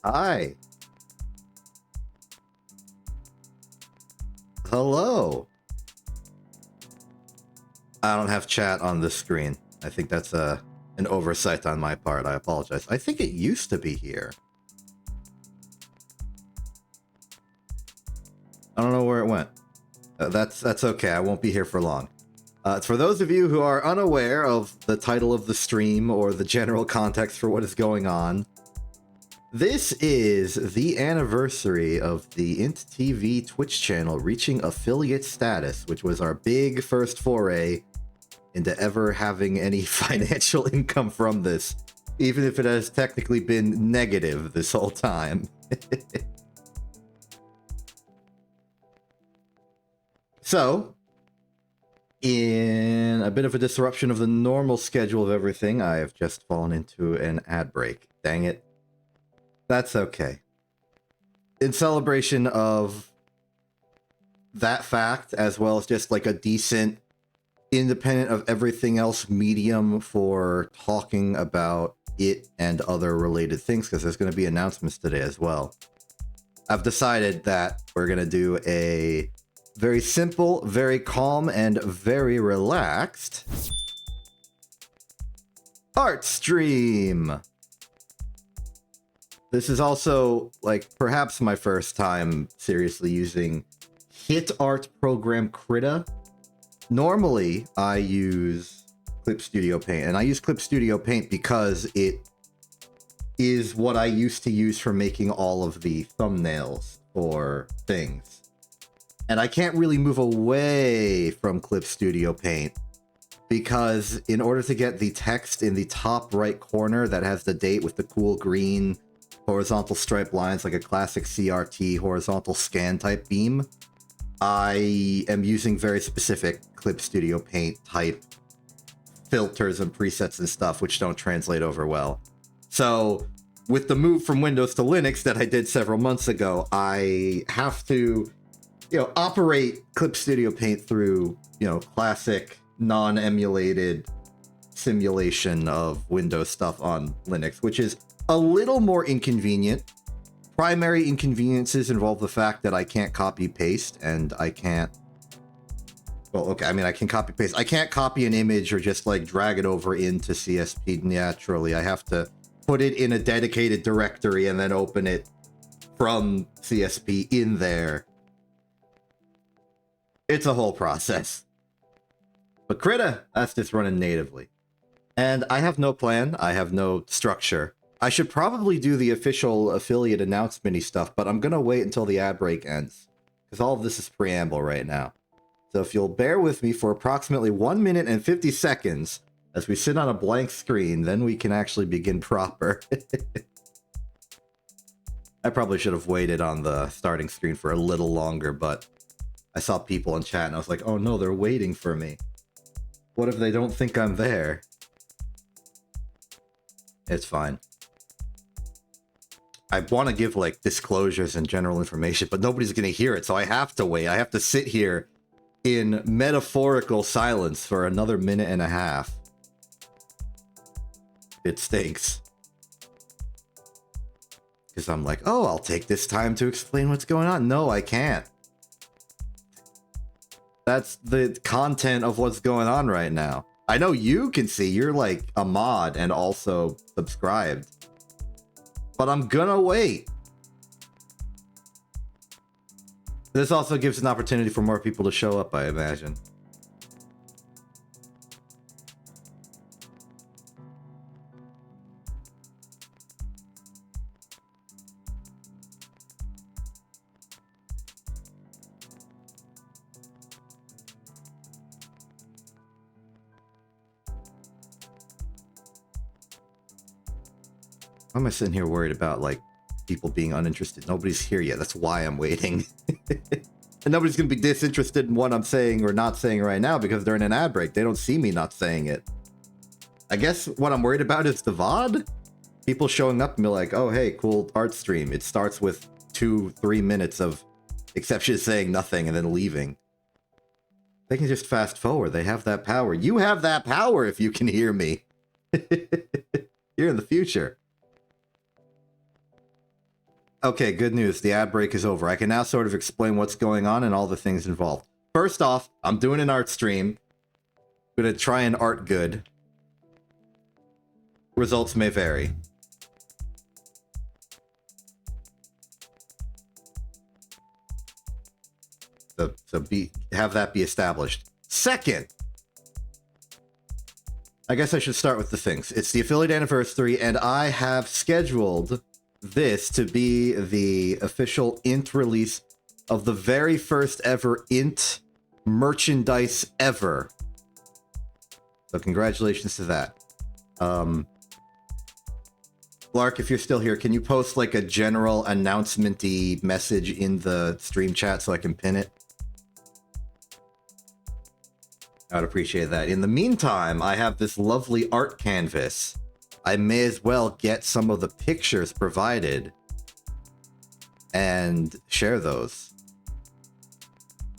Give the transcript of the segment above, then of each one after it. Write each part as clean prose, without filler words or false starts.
Hi. Hello. I don't have chat on this screen. I think that's an oversight on my part. I apologize. I think it used to be here. I don't know where it went. That's okay. I won't be here for long. For those of you who are unaware of the title of the stream or the general context for what is going on, this is the anniversary of the Int TV Twitch channel reaching affiliate status, which was our big first foray into ever having any financial income from this, even if it has technically been negative this whole time. So, in a bit of a disruption of the normal schedule of everything, I have just fallen into an ad break. Dang it. That's okay. In celebration of that fact, as well as just like a decent, independent of everything else medium for talking about it and other related things, because there's going to be announcements today as well, I've decided that we're going to do a very simple, very calm, and very relaxed art stream. This is also, like, perhaps my first time seriously using hit art program Krita. Normally, I use Clip Studio Paint, and I use Clip Studio Paint because it is what I used to use for making all of the thumbnails for things. And I can't really move away from Clip Studio Paint because in order to get the text in the top right corner that has the date with the cool green horizontal stripe lines like a classic CRT horizontal scan type beam, I am using very specific Clip Studio Paint type filters and presets and stuff, which don't translate over well. So with the move from Windows to Linux that I did several months ago, I have to, operate Clip Studio Paint through, classic non-emulated simulation of Windows stuff on Linux, which is a little more inconvenient. Primary inconveniences involve the fact that I can't copy paste, and I can't, I can copy paste. I can't copy an image or just like drag it over into CSP naturally. I have to put it in a dedicated directory and then open it from CSP in there. It's a whole process. But Krita, that's just running natively. And I have no plan. I have no structure. I should probably do the official affiliate announcement-y stuff, but I'm going to wait until the ad break ends, because all of this is preamble right now. So if you'll bear with me for approximately 1 minute and 50 seconds as we sit on a blank screen, then we can actually begin proper. I probably should have waited on the starting screen for a little longer, but I saw people in chat and I was like, oh no, they're waiting for me. What if they don't think I'm there? It's fine. I want to give like disclosures and general information, but nobody's going to hear it, so I have to wait. I have to sit here in metaphorical silence for another minute and a half. It stinks. Because I'm like, oh, I'll take this time to explain what's going on. No, I can't. That's the content of what's going on right now. I know you can see, you're like a mod and also subscribed. But I'm gonna wait. This also gives an opportunity for more people to show up, I imagine. Why am I sitting here worried about, like, people being uninterested? Nobody's here yet. That's why I'm waiting. And nobody's going to be disinterested in what I'm saying or not saying right now because they're in an ad break. They don't see me not saying it. I guess what I'm worried about is the VOD. People showing up and be like, oh, hey, cool art stream. It starts with 2-3 minutes of exception saying nothing and then leaving. They can just fast forward. They have that power. You have that power if you can hear me. You're in the future. Okay, good news. The ad break is over. I can now sort of explain what's going on and all the things involved. First off, I'm doing an art stream. I'm gonna try and art good. Results may vary. So have that be established. Second, I guess I should start with the things. It's the affiliate anniversary, and I have scheduled this to be the official int release of the very first ever int merchandise ever. So congratulations to that. Lark, if you're still here, can you post like a general announcement-y message in the stream chat so I can pin it? I would appreciate that. In the meantime, I have this lovely art canvas. I may as well get some of the pictures provided and share those.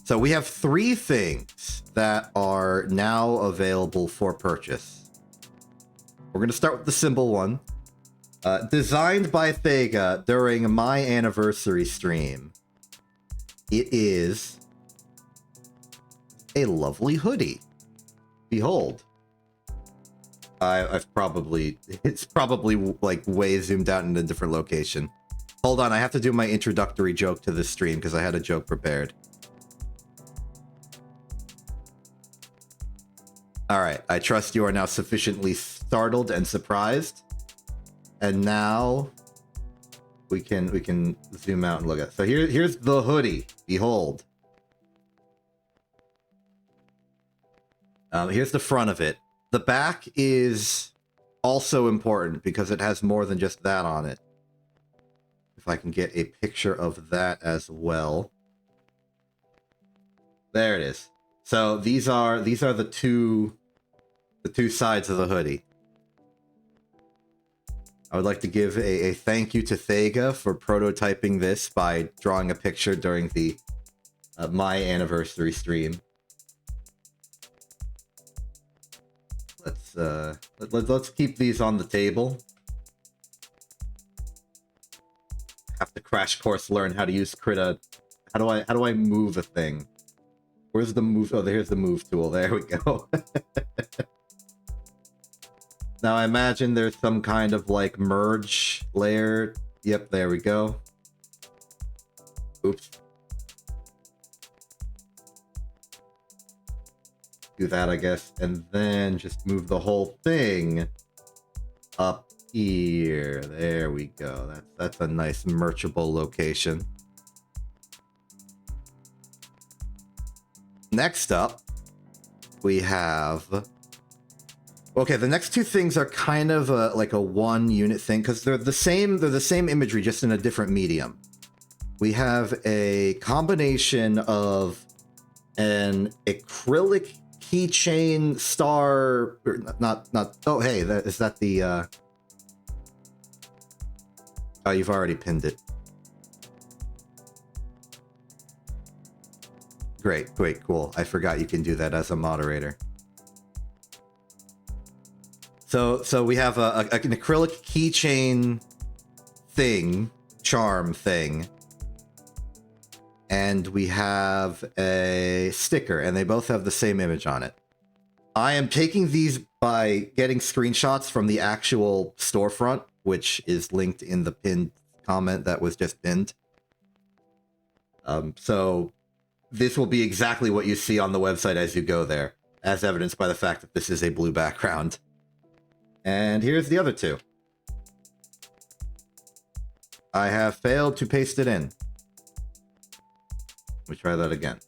So we have 3 things that are now available for purchase. We're going to start with the symbol one. Designed by Thega during my anniversary stream. It is a lovely hoodie. Behold. It's probably like way zoomed out in a different location. Hold on, I have to do my introductory joke to this stream because I had a joke prepared. Alright, I trust you are now sufficiently startled and surprised. And now we can zoom out and look at it. So here's the hoodie. Behold. Here's the front of it. The back is also important because it has more than just that on it. If I can get a picture of that as well. There it is. So these are the two sides of the hoodie. I would like to give a thank you to Thega for prototyping this by drawing a picture during the my anniversary stream. Let's keep these on the table. Have to crash course learn how to use Krita. How do I move a thing? Where's the move? Oh, here's the move tool. There we go. Now I imagine there's some kind of like merge layer. Yep, there we go. Oops. Do that, I guess, and then just move the whole thing up here. There we go. That's a nice merchable location. Next up, we have... Okay, the next 2 things are kind of like a one unit thing because they're the same imagery, just in a different medium. We have a combination of an acrylic keychain star, not. Oh, hey, is that the? Oh, you've already pinned it. Great, cool. I forgot you can do that as a moderator. So we have an acrylic keychain charm thing, and we have a sticker, and they both have the same image on it. I am taking these by getting screenshots from the actual storefront, which is linked in the pinned comment that was just pinned. So this will be exactly what you see on the website as you go there, as evidenced by the fact that this is a blue background. And here's the other 2. I have failed to paste it in. Let me try that again.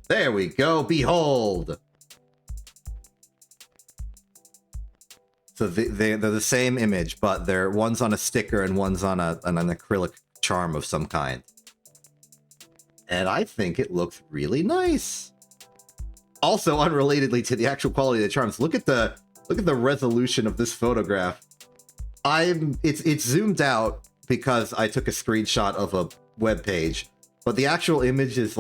There we go. Behold. So they're the same image, but one's on a sticker and one's on an acrylic charm of some kind. And I think it looks really nice. Also, unrelatedly to the actual quality of the charms, look at the resolution of this photograph. It's zoomed out because I took a screenshot of a web page, but the actual image is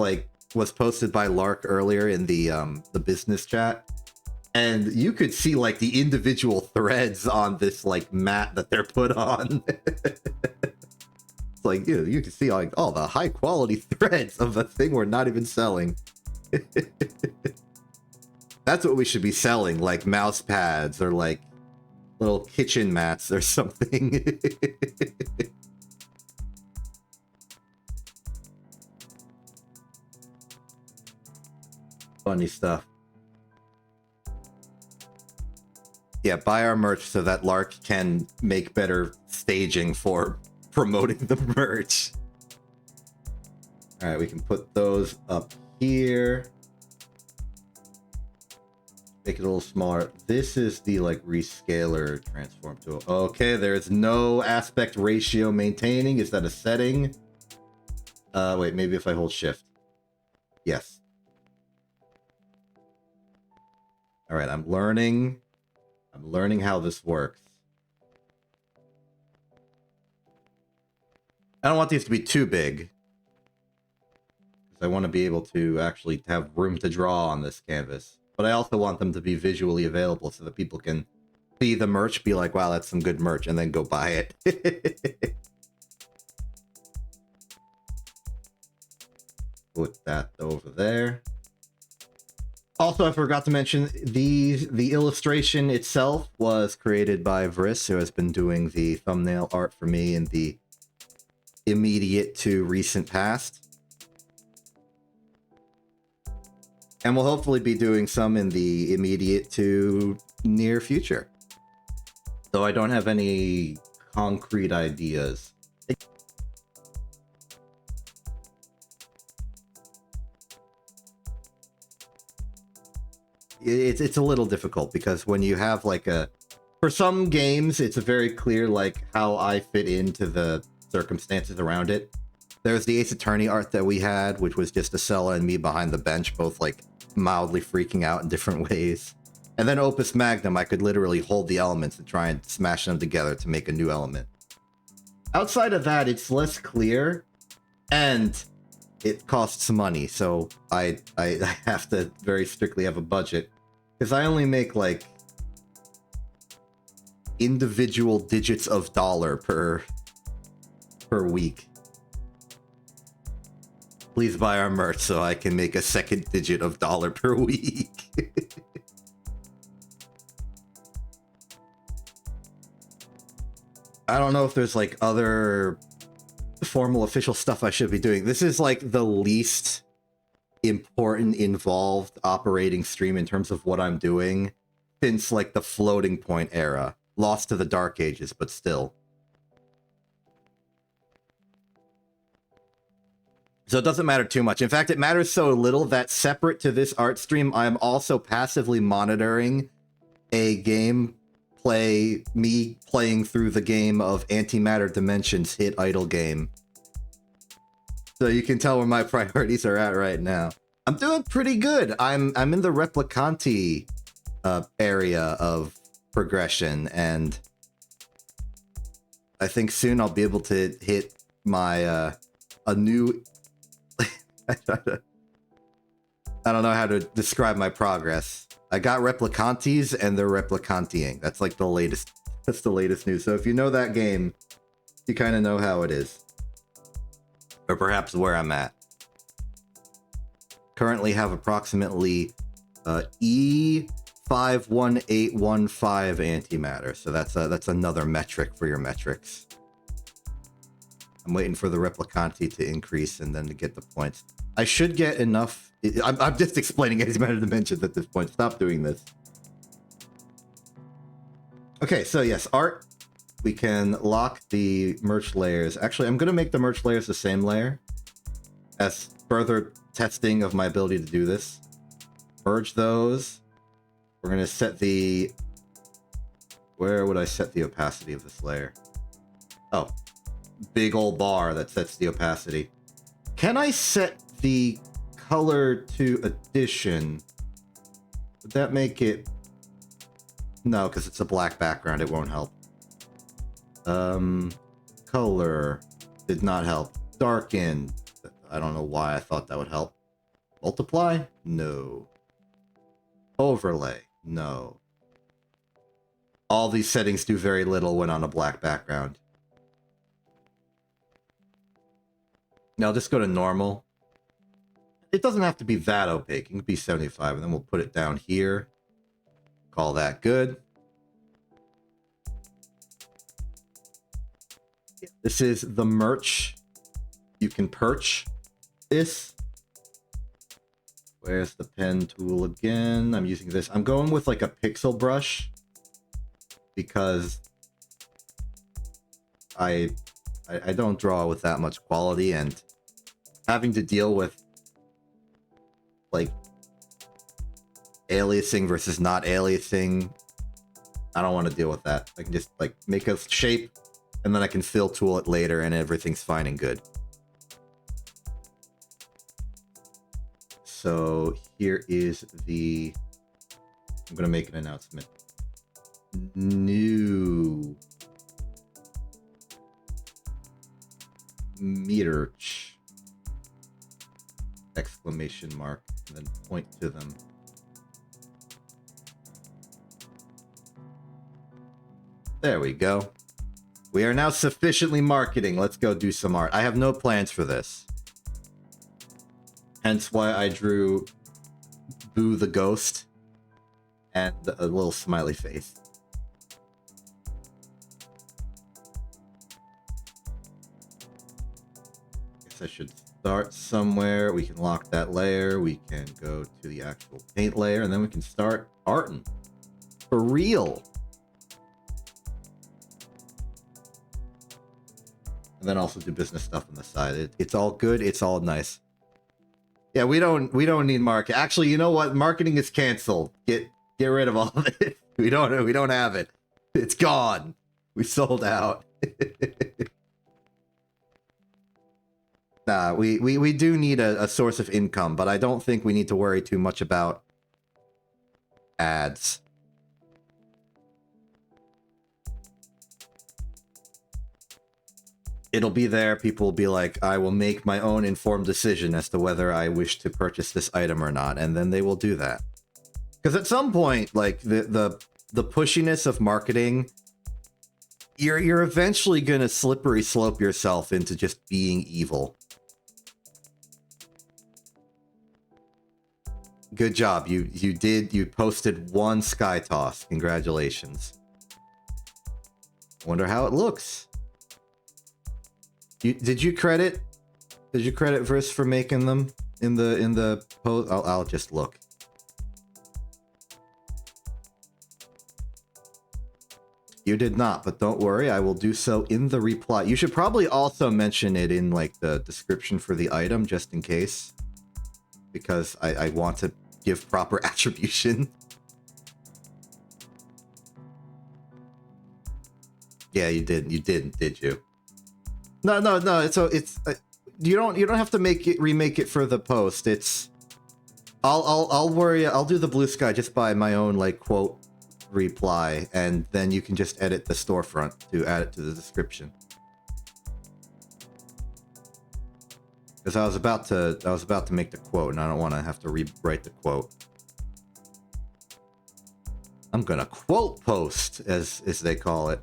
was posted by Lark earlier in the business chat, and you could see like the individual threads on this like mat that they're put on. It's like, you can see like all the high quality threads of a thing we're not even selling. That's what we should be selling, like mouse pads or like little kitchen mats or something. Funny stuff. Yeah, buy our merch so that Lark can make better staging for promoting the merch. All right, we can put those up here. Make it a little smaller. This is the like rescaler transform tool. Okay, there's no aspect ratio maintaining. Is that a setting? Wait, maybe if I hold shift. Yes. All right, I'm learning how this works. I don't want these to be too big, because I want to be able to actually have room to draw on this canvas. But I also want them to be visually available so that people can see the merch, be like, wow, that's some good merch, and then go buy it. Put that over there. Also, I forgot to mention, the illustration itself was created by Vriss, who has been doing the thumbnail art for me in the immediate to recent past. And we'll hopefully be doing some in the immediate to near future. Though I don't have any concrete ideas. It's a little difficult because when you have like for some games, it's a very clear like how I fit into the circumstances around it. There's the Ace Attorney art that we had, which was just Acela and me behind the bench, both like mildly freaking out in different ways. And then Opus Magnum, I could literally hold the elements and try and smash them together to make a new element. Outside of that, it's less clear, and it costs money, so I have to very strictly have a budget, because I only make like individual digits of dollar per week. Please buy our merch so I can make a second digit of dollar per week. I don't know if there's like other formal official stuff I should be doing. This is like the least important involved operating stream in terms of what I'm doing since like the floating point era. Lost to the Dark Ages, but still. So it doesn't matter too much. In fact, it matters so little that separate to this art stream, I'm also passively monitoring a me playing through the game of Antimatter Dimensions hit idle game. So you can tell where my priorities are at right now. I'm doing pretty good. I'm in the Replicanti area of progression, and I think soon I'll be able to hit my a new I don't know how to describe my progress. I got Replicantes and they're Replicanting. That's like the latest. That's the latest news. So if you know that game, you kind of know how it is. Or perhaps where I'm at. Currently have approximately E51815 antimatter. So that's another metric for your metrics. I'm waiting for the Replicanti to increase and then to get the points. I should get enough. I'm just explaining Antimatter Dimensions at this point. Stop doing this. Okay, so yes, art. We can lock the merch layers. Actually, I'm going to make the merch layers the same layer as further testing of my ability to do this. Merge those. We're going to set the... Where would I set the opacity of this layer? Oh, big old bar that sets the opacity. Can I set the color to addition? Would that make it... No, because it's a black background. It won't help. Color did not help. Darken. I don't know why I thought that would help. Multiply? No. Overlay? No. All these settings do very little when on a black background. Now I'll just go to normal. It doesn't have to be that opaque. It can be 75, and then we'll put it down here. Call that good. This is the merch. You can perch this. Where's the pen tool again? I'm using this. I'm going with like a pixel brush because I don't draw with that much quality, and having to deal with like aliasing versus not aliasing, I don't want to deal with that. I can just like make a shape and then I can fill tool it later and everything's fine and good. So here is the, I'm going to make an announcement. New meter exclamation mark, and then point to them. There we go. We are now sufficiently marketing. Let's go do some art. I have no plans for this. Hence why I drew Boo the Ghost and a little smiley face. Guess I should start somewhere. We can lock that layer. We can go to the actual paint layer, and then we can start arting. For real. And then also do business stuff on the side. It's all good. It's all nice. Yeah, we don't need market. Actually, you know what? Marketing is canceled. Get rid of all of it. We don't have it. It's gone. We sold out. Nah, we do need a source of income, but I don't think we need to worry too much about ads. It'll be there. People will be like, I will make my own informed decision as to whether I wish to purchase this item or not, and then they will do that. Because at some point, like the pushiness of marketing, you're eventually gonna slippery slope yourself into just being evil. Good job. You posted one sky toss. Congratulations. Wonder how it looks. Did you credit Verse for making them in the post? I'll just look. You did not, but don't worry, I will do so in the reply. You should probably also mention it in like the description for the item, just in case, because I want to give proper attribution. Yeah, you didn't, did you? No. It's you don't have to remake it for the post. It's I'll worry. I'll do the blue sky just by my own like quote reply, and then you can just edit the storefront to add it to the description. Because I was about to make the quote, and I don't want to have to rewrite the quote. I'm gonna quote post, as they call it.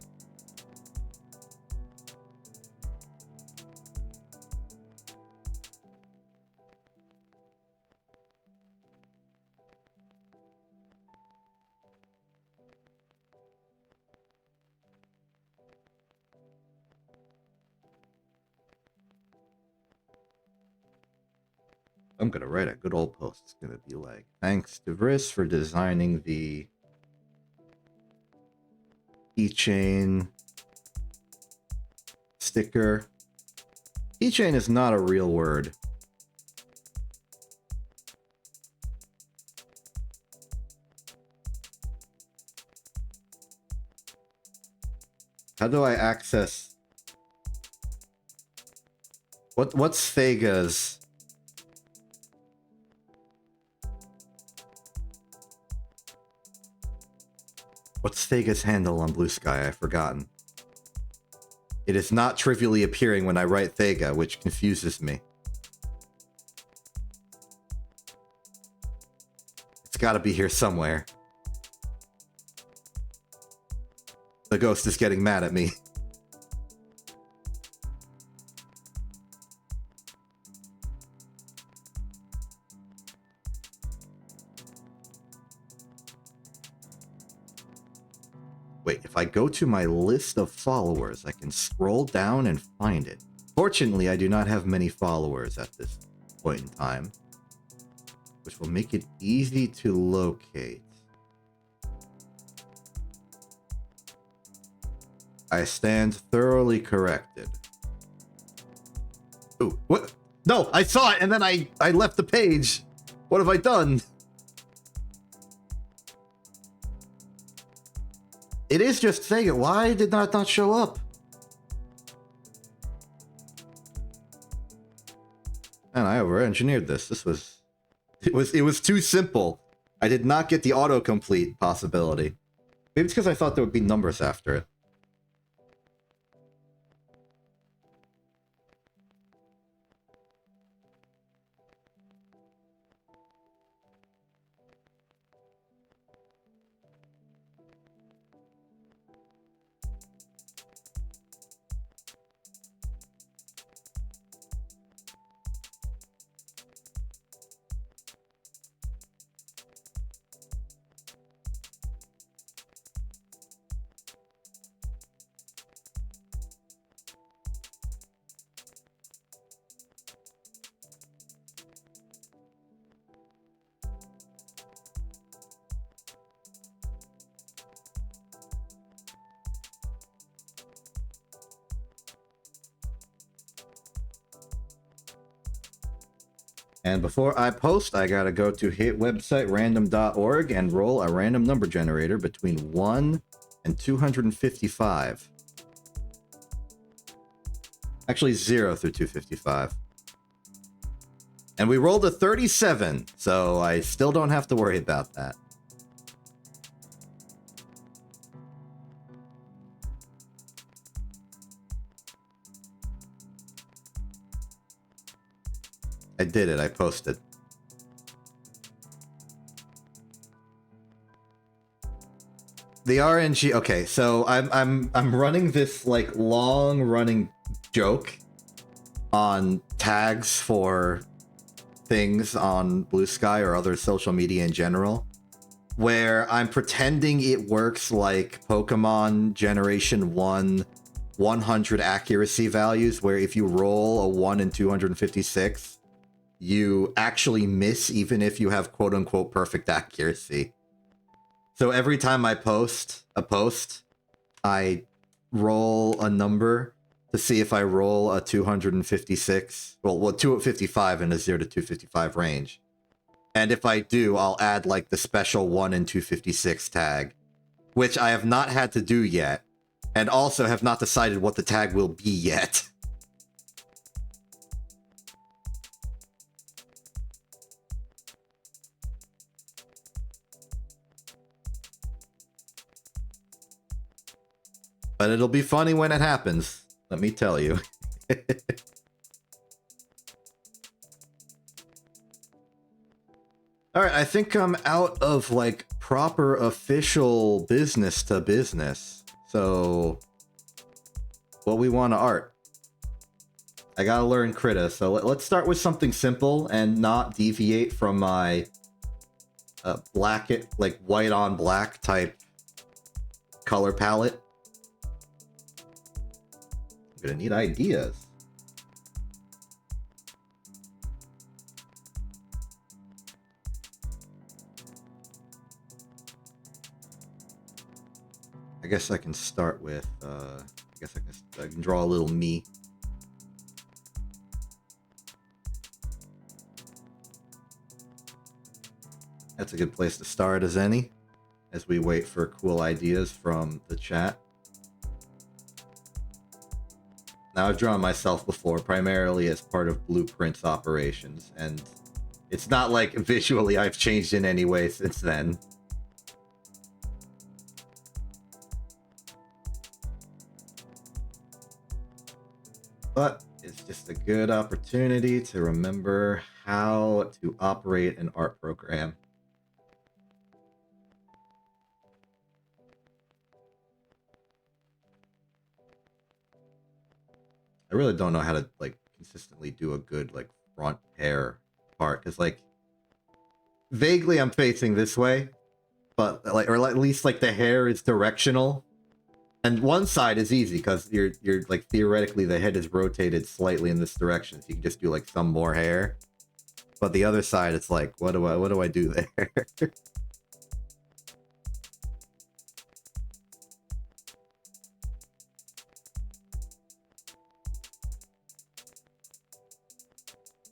I'm gonna write a good old post. It's gonna be like, thanks to Vriss for designing the keychain sticker. Keychain is not a real word. How do I access? What's Thega's? What's Thega's handle on Blue Sky? I've forgotten. It is not trivially appearing when I write Thega, which confuses me. It's gotta be here somewhere. The ghost is getting mad at me. I go to my list of followers, I can scroll down and find it. Fortunately, I do not have many followers at this point in time, which will make it easy to locate. I stand thoroughly corrected. Ooh, what? No, I saw it and then I left the page. What have I done? It is just saying it. Why did that not show up? Man, I over-engineered this. It was too simple. I did not get the autocomplete possibility. Maybe it's because I thought there would be numbers after it. And before I post, I gotta go to hit website random.org and roll a random number generator between 1 and 255. Actually, 0 through 255. And we rolled a 37, so I still don't have to worry about that. I did it. I posted. The RNG. Okay, so I'm running this like long running joke on tags for things on Blue Sky or other social media in general, where I'm pretending it works like Pokemon Generation 1 100 accuracy values, where if you roll a 1 in 256, you actually miss even if you have quote-unquote perfect accuracy. So every time I post a post, I roll a number to see if I roll a 256, well 255 in a 0 to 255 range. And if I do, I'll add like the special 1 in 256 tag, which I have not had to do yet, and also have not decided what the tag will be yet. But it'll be funny when it happens, let me tell you. Alright, I think I'm out of, like, proper official business to business. So, what we want to art. I gotta learn Krita, so let's start with something simple and not deviate from my like white on black type color palette. I'm gonna need ideas. I guess I can start with, I guess I can draw a little me. That's a good place to start as any, as we wait for cool ideas from the chat. Now, I've drawn myself before, primarily as part of Blueprint's operations, and it's not like visually I've changed in any way since then. But it's just a good opportunity to remember how to operate an art program. I really don't know how to, like, consistently do a good, like, front hair part, because, like, vaguely I'm facing this way, but, like, or at least, like, the hair is directional, And one side is easy because you're like theoretically the head is rotated slightly in this direction, so you can just do like some more hair. But the other side, it's like, what do I do there?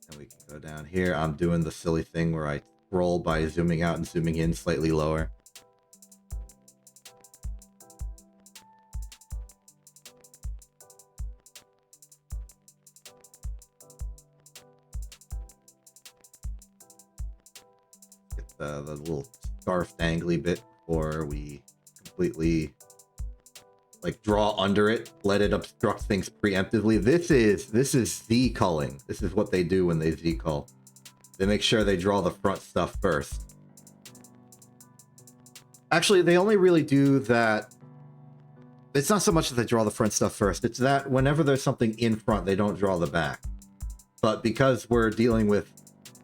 And we can go down here. I'm doing the silly thing where I scroll by zooming out and zooming in slightly lower. Get the little scarf dangly bit before we completely like draw under it, let it obstruct things preemptively. This is Z culling. This is what they do when they Z cull. They make sure they draw the front stuff first. Actually, they only really do that. It's not so much that they draw the front stuff first. It's that whenever there's something in front, they don't draw the back. But because we're dealing with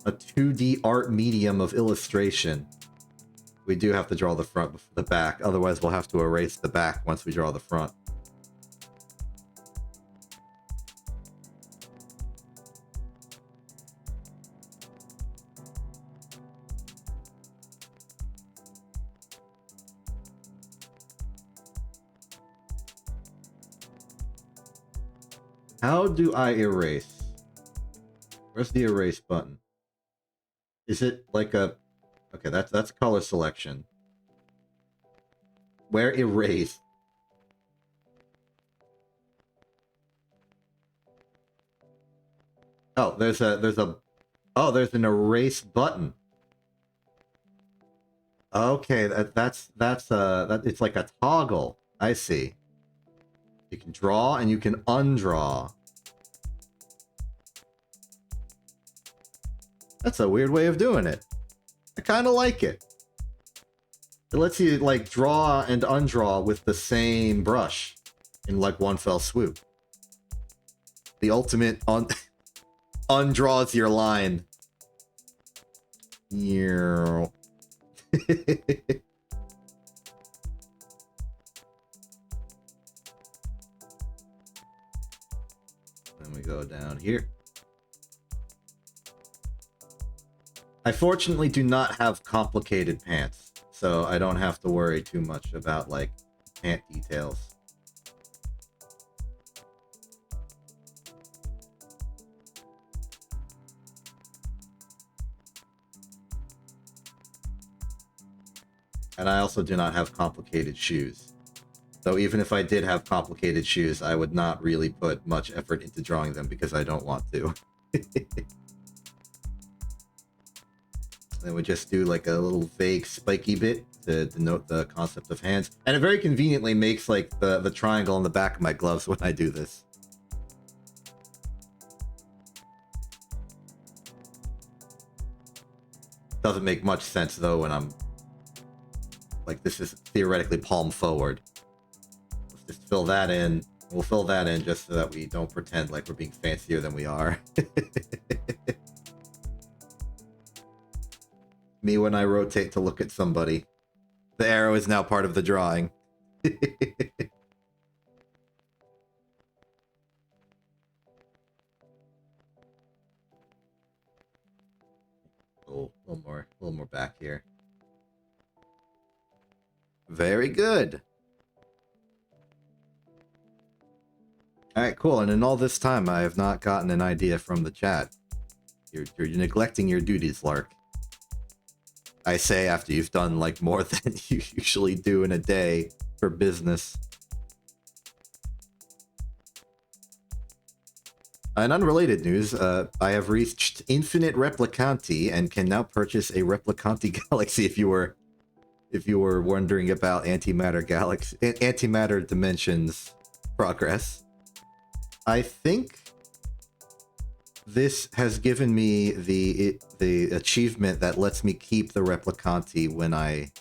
a 2D art medium of illustration, we do have to draw the front before the back. Otherwise, we'll have to erase the back once we draw the front. How do I erase? Where's the erase button? Is it like a... Okay, that's color selection. Where erase? Oh, there's an erase button. Okay, that's it's like a toggle. I see. You can draw and you can undraw. That's a weird way of doing it. I kind of like it. It lets you like draw and undraw with the same brush in like one fell swoop. The ultimate undraws your line. Yeah. Then we go down here. I fortunately do not have complicated pants, so I don't have to worry too much about like pant details. And I also do not have complicated shoes. So even if I did have complicated shoes, I would not really put much effort into drawing them because I don't want to. Then we just do like a little vague spiky bit to denote the concept of hands. And it very conveniently makes like the triangle on the back of my gloves when I do this. Doesn't make much sense though when I'm like, this is theoretically palm forward. Let's just fill that in. We'll fill that in just so that we don't pretend like we're being fancier than we are. Me when I rotate to look at somebody. The arrow is now part of the drawing. A little more back here. Very good. All right, cool. And in all this time, I have not gotten an idea from the chat. You're neglecting your duties, Lark. I say after you've done like more than you usually do in a day for business. In unrelated news, I have reached Infinite Replicanti and can now purchase a Replicanti Galaxy if you were wondering about antimatter dimensions progress. I think this has given me the achievement that lets me keep the Replicanti when I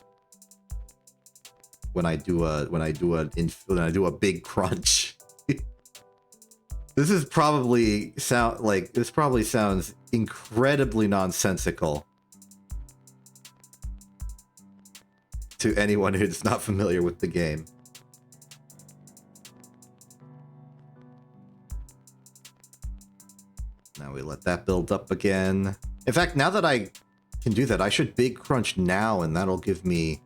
do a big crunch. This probably sounds incredibly nonsensical to anyone who's not familiar with the game. Now we let that build up again. In fact, now that I can do that, I should big crunch now, and that'll give me...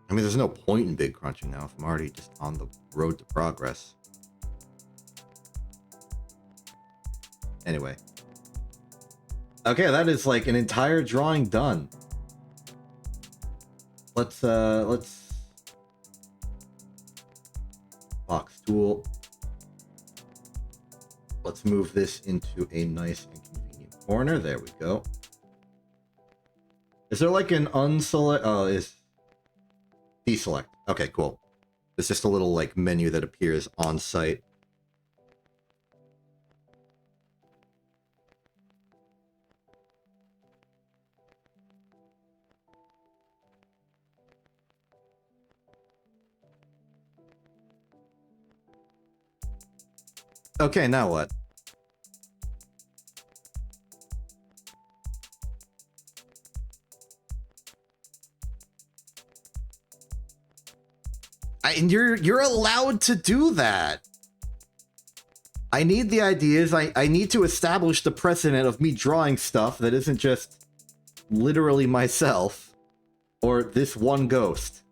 I mean, there's no point in big crunching now if I'm already just on the road to progress. Anyway. Okay, that is like an entire drawing done. Let's box tool. Let's move this into a nice and convenient corner. There we go. Is there like an unselect? Oh, is deselect. Okay, cool. It's just a little like menu that appears on site. Okay, now what? And you're allowed to do that. I need the ideas. I need to establish the precedent of me drawing stuff that isn't just literally myself or this one ghost,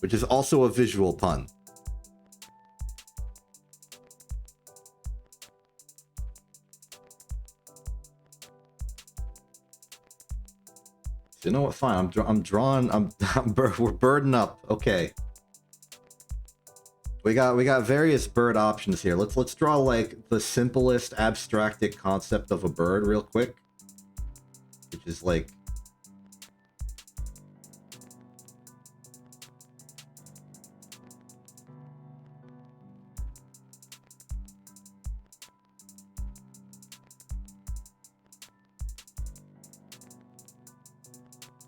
which is also a visual pun. You know what? Fine. We're birding up. Okay. We got various bird options here. Let's draw like the simplest abstracted concept of a bird real quick, which is like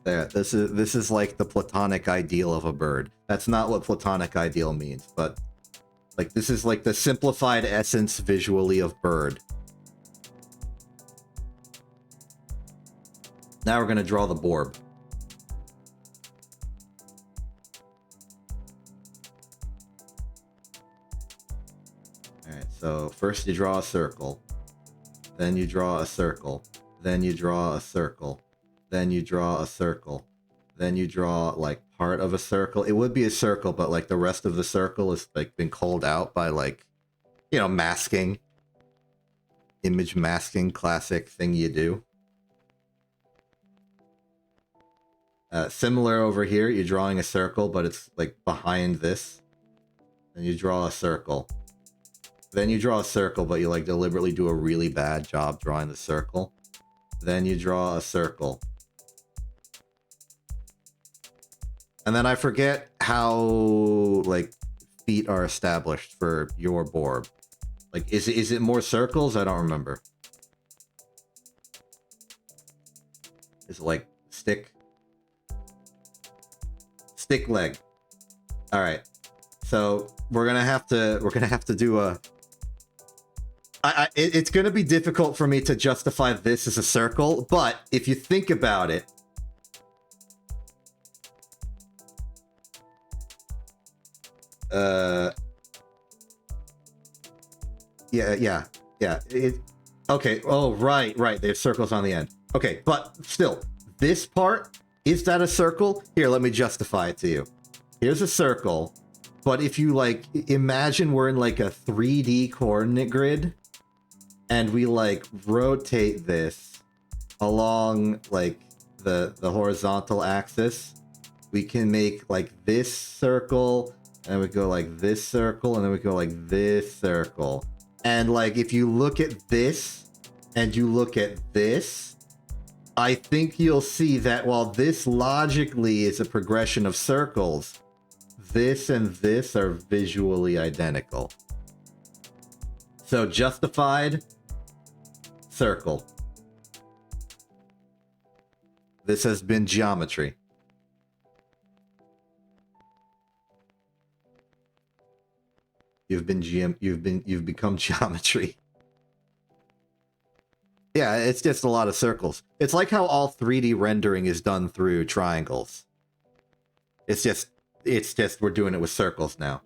there. This is like the platonic ideal of a bird. That's not what platonic ideal means, but like this is like the simplified essence visually of bird. Now we're gonna draw the borb. Alright, so first you draw a circle, then you draw a circle, then you draw a circle, then you draw a circle, then you draw like part of a circle. It would be a circle, but like the rest of the circle is like been called out by like, you know, masking. Image masking, classic thing you do. Similar over here, you're drawing a circle, but it's like behind this. Then you draw a circle. Then you draw a circle, but you like deliberately do a really bad job drawing the circle. Then you draw a circle. And then I forget how like feet are established for your borb. Like, is it more circles? I don't remember. Is it like stick leg? All right. So we're gonna have to do a. It's gonna be difficult for me to justify this as a circle, but if you think about it. Yeah. Okay. Oh, right. They have circles on the end. Okay, but still, this part, is that a circle? Here, let me justify it to you. Here's a circle, but if you like imagine we're in like a 3D coordinate grid, and we like rotate this along like the horizontal axis, we can make like this circle. And we go like this circle, and then we go like this circle. And like, if you look at this, and you look at this, I think you'll see that while this logically is a progression of circles, this and this are visually identical. So justified, circle. This has been geometry. You've become geometry. Yeah, it's just a lot of circles. It's like how all 3D rendering is done through triangles. It's just we're doing it with circles now.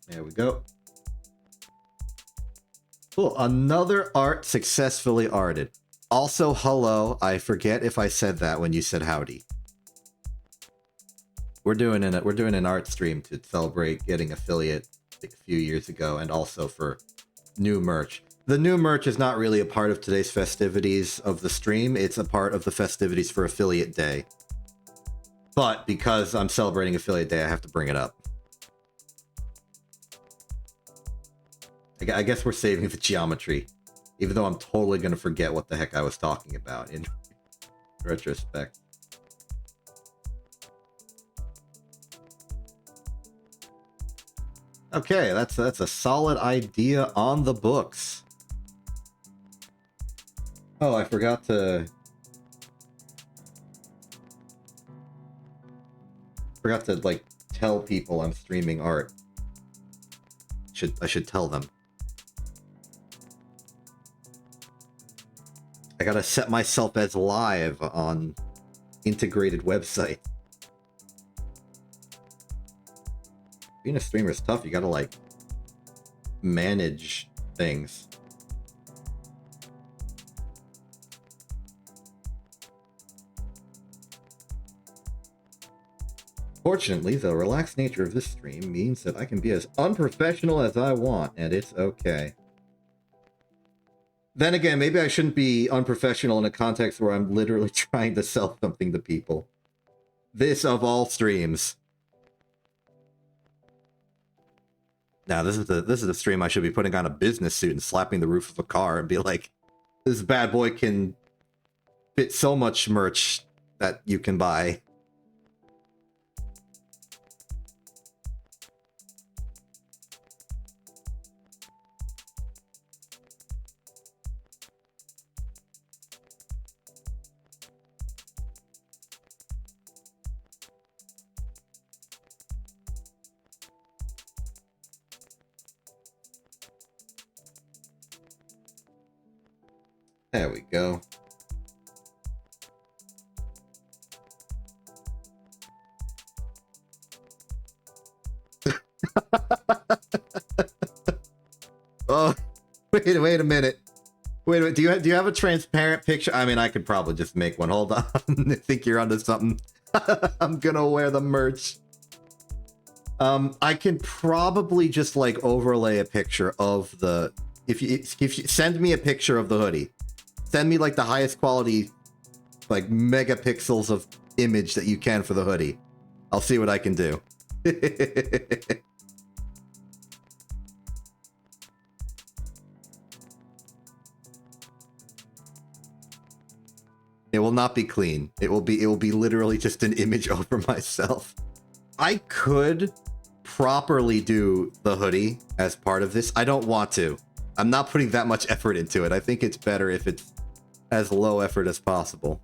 There we go. Cool. Another art successfully arted. Also, hello. I forget if I said that when you said howdy. We're doing an art stream to celebrate getting affiliate a few years ago, and also for new merch. The new merch is not really a part of today's festivities of the stream. It's a part of the festivities for Affiliate Day. But because I'm celebrating Affiliate Day, I have to bring it up. I guess we're saving the geometry, even though I'm totally going to forget what the heck I was talking about in retrospect. Okay, that's a solid idea on the books. Oh, I forgot to like tell people I'm streaming art. I should tell them. I gotta set myself as live on integrated website. Being a streamer is tough. You gotta like manage things. Fortunately, the relaxed nature of this stream means that I can be as unprofessional as I want, and it's okay. Then again, maybe I shouldn't be unprofessional in a context where I'm literally trying to sell something to people. This of all streams. Now, this is the stream I should be putting on a business suit and slapping the roof of a car and be like, this bad boy can fit so much merch that you can buy. There we go. Oh, wait a minute. Wait a minute. Do you have a transparent picture? I mean, I could probably just make one. Hold on. I think you're onto something. I'm gonna wear the merch. I can probably just like overlay a picture of the. If you send me a picture of the hoodie. Send me like the highest quality, like megapixels of image that you can for the hoodie. I'll see what I can do. It will not be clean. It will be literally just an image over myself. I could properly do the hoodie as part of this. I don't want to. I'm not putting that much effort into it. I think it's better if it's as low effort as possible.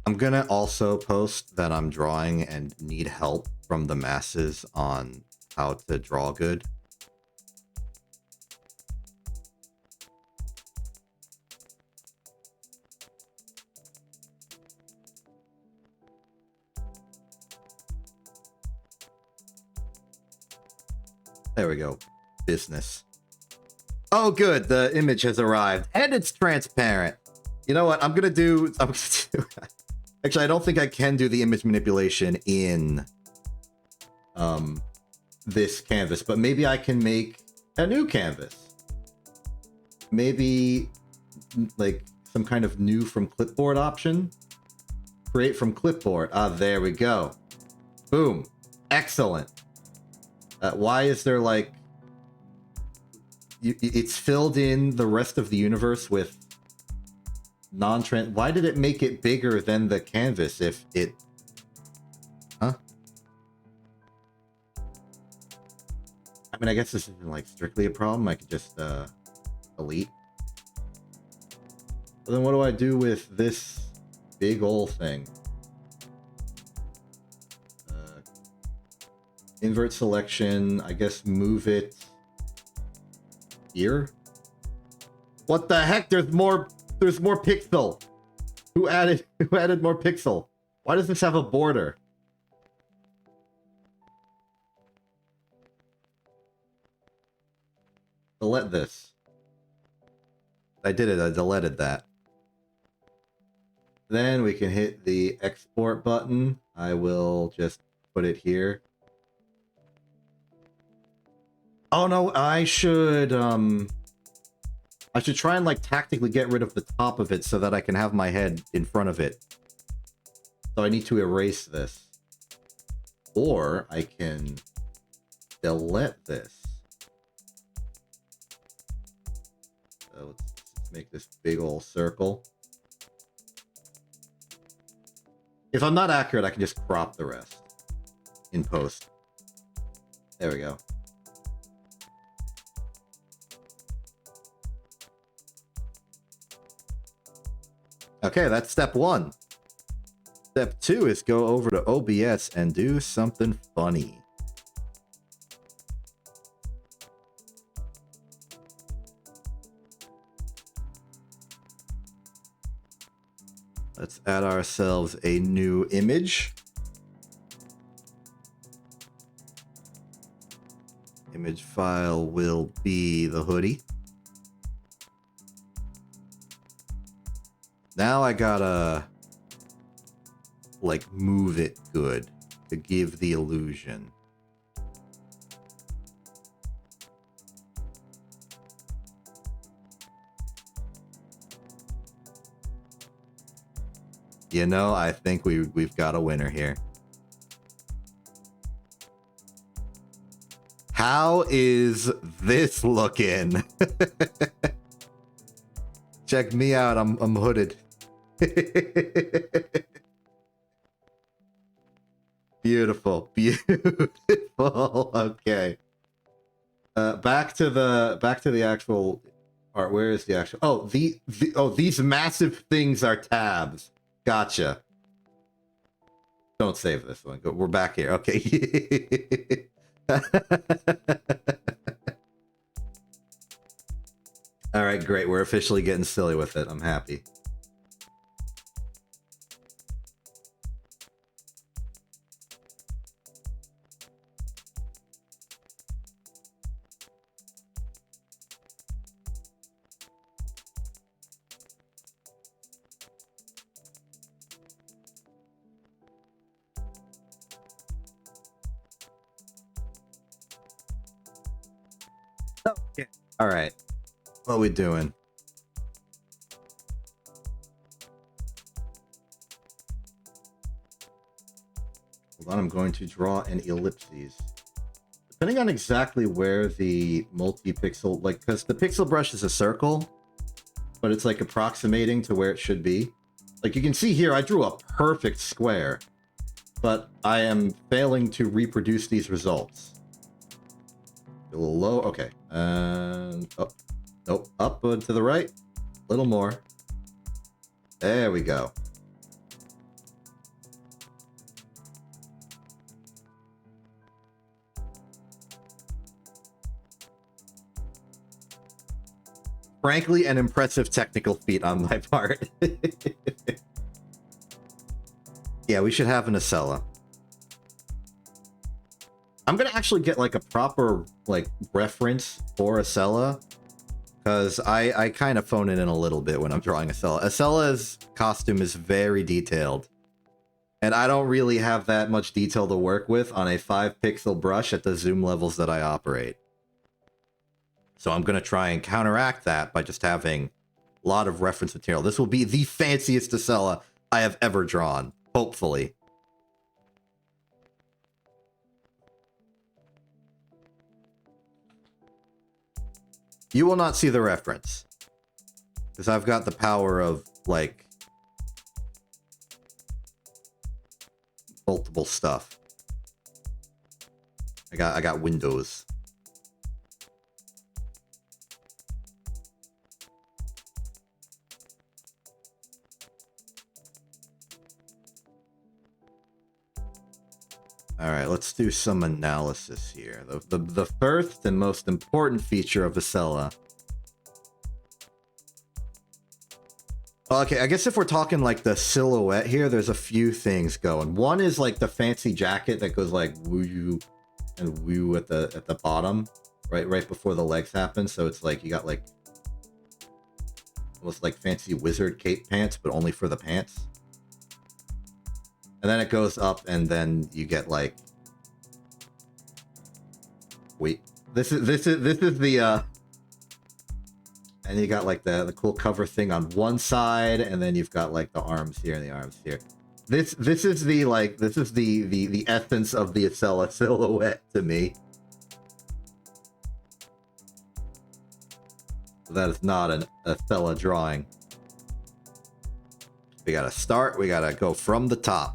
I'm gonna also post that I'm drawing and need help from the masses on how to draw good. There we go. Business. Oh, good. The image has arrived and it's transparent. You know what? I'm gonna do. Actually, I don't think I can do the image manipulation in this canvas, but maybe I can make a new canvas. Maybe like some kind of new from clipboard option. Create from clipboard. Ah, there we go. Boom. Excellent. Why is there like it's filled in the rest of the universe with non-trans. Why did it make it bigger than the canvas if it... Huh? I mean, I guess this isn't like strictly a problem. I could just delete. But then what do I do with this big ol' thing? Invert selection, I guess move it here. What the heck? There's more pixel. Who added more pixel? Why does this have a border? Delete this. I did it, I deleted that. Then we can hit the export button. I will just put it here. Oh no, I should try and like tactically get rid of the top of it so that I can have my head in front of it. So I need to erase this. Or I can delete this. So let's make this big old circle. If I'm not accurate, I can just crop the rest in post. There we go. Okay, that's step 1. Step 2 is go over to OBS and do something funny. Let's add ourselves a new image. Image file will be the hoodie. Now I gotta, like, move it good to give the illusion. You know, I think we've got a winner here. How is this looking? Check me out, I'm hooded. Beautiful, beautiful. Okay. Back to the actual art. Where is the actual? Oh, these massive things are tabs. Gotcha. Don't save this one. We're back here. Okay. All right, great. We're officially getting silly with it. I'm happy. Okay. All right. What are we doing? Hold on, I'm going to draw an ellipses. Depending on exactly where the multi-pixel, like, because the pixel brush is a circle, but it's like approximating to where it should be. Like you can see here, I drew a perfect square, but I am failing to reproduce these results. A little low, okay. And oh, nope, up to the right, a little more. There we go. Frankly, an impressive technical feat on my part. Yeah, we should have an Acela. I'm gonna actually get like a proper like reference for Acela, because I kind of phone it in a little bit when I'm drawing Acela. Acela's costume is very detailed, and I don't really have that much detail to work with on a 5-pixel brush at the zoom levels that I operate. So I'm gonna try and counteract that by just having a lot of reference material. This will be the fanciest Acela I have ever drawn, hopefully. You will not see the reference. Because I've got the power of, like, multiple stuff. I got Windows. All right, let's do some analysis here. The first and most important feature of Acela. Okay, I guess if we're talking like the silhouette here, there's a few things going. One is like the fancy jacket that goes like woo and woo at the bottom, right before the legs happen. So it's like you got like almost like fancy wizard cape pants, but only for the pants. And then it goes up, and then you get like, wait, this is the and you got like the cool cover thing on one side, and then you've got like the arms here and the arms here. This is the like the essence of the Acela silhouette to me. That is not an Acela drawing. We gotta start. We gotta go from the top.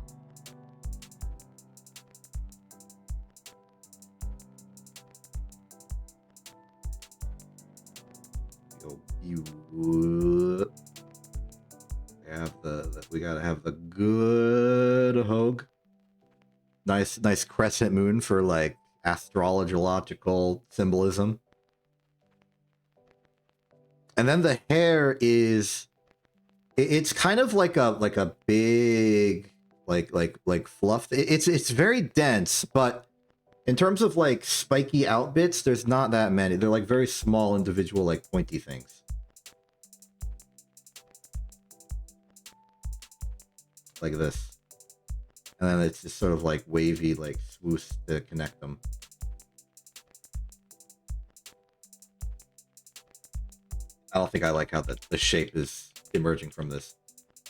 We gotta have the good Hogue. Nice crescent moon for like astrological symbolism. And then the hair is, it's kind of like a big like fluff. It's very dense, but in terms of like spiky outbits, there's not that many. They're like very small individual like pointy things. Like this. And then it's just sort of like wavy, like swoosh to connect them. I don't think I like how the shape is emerging from this.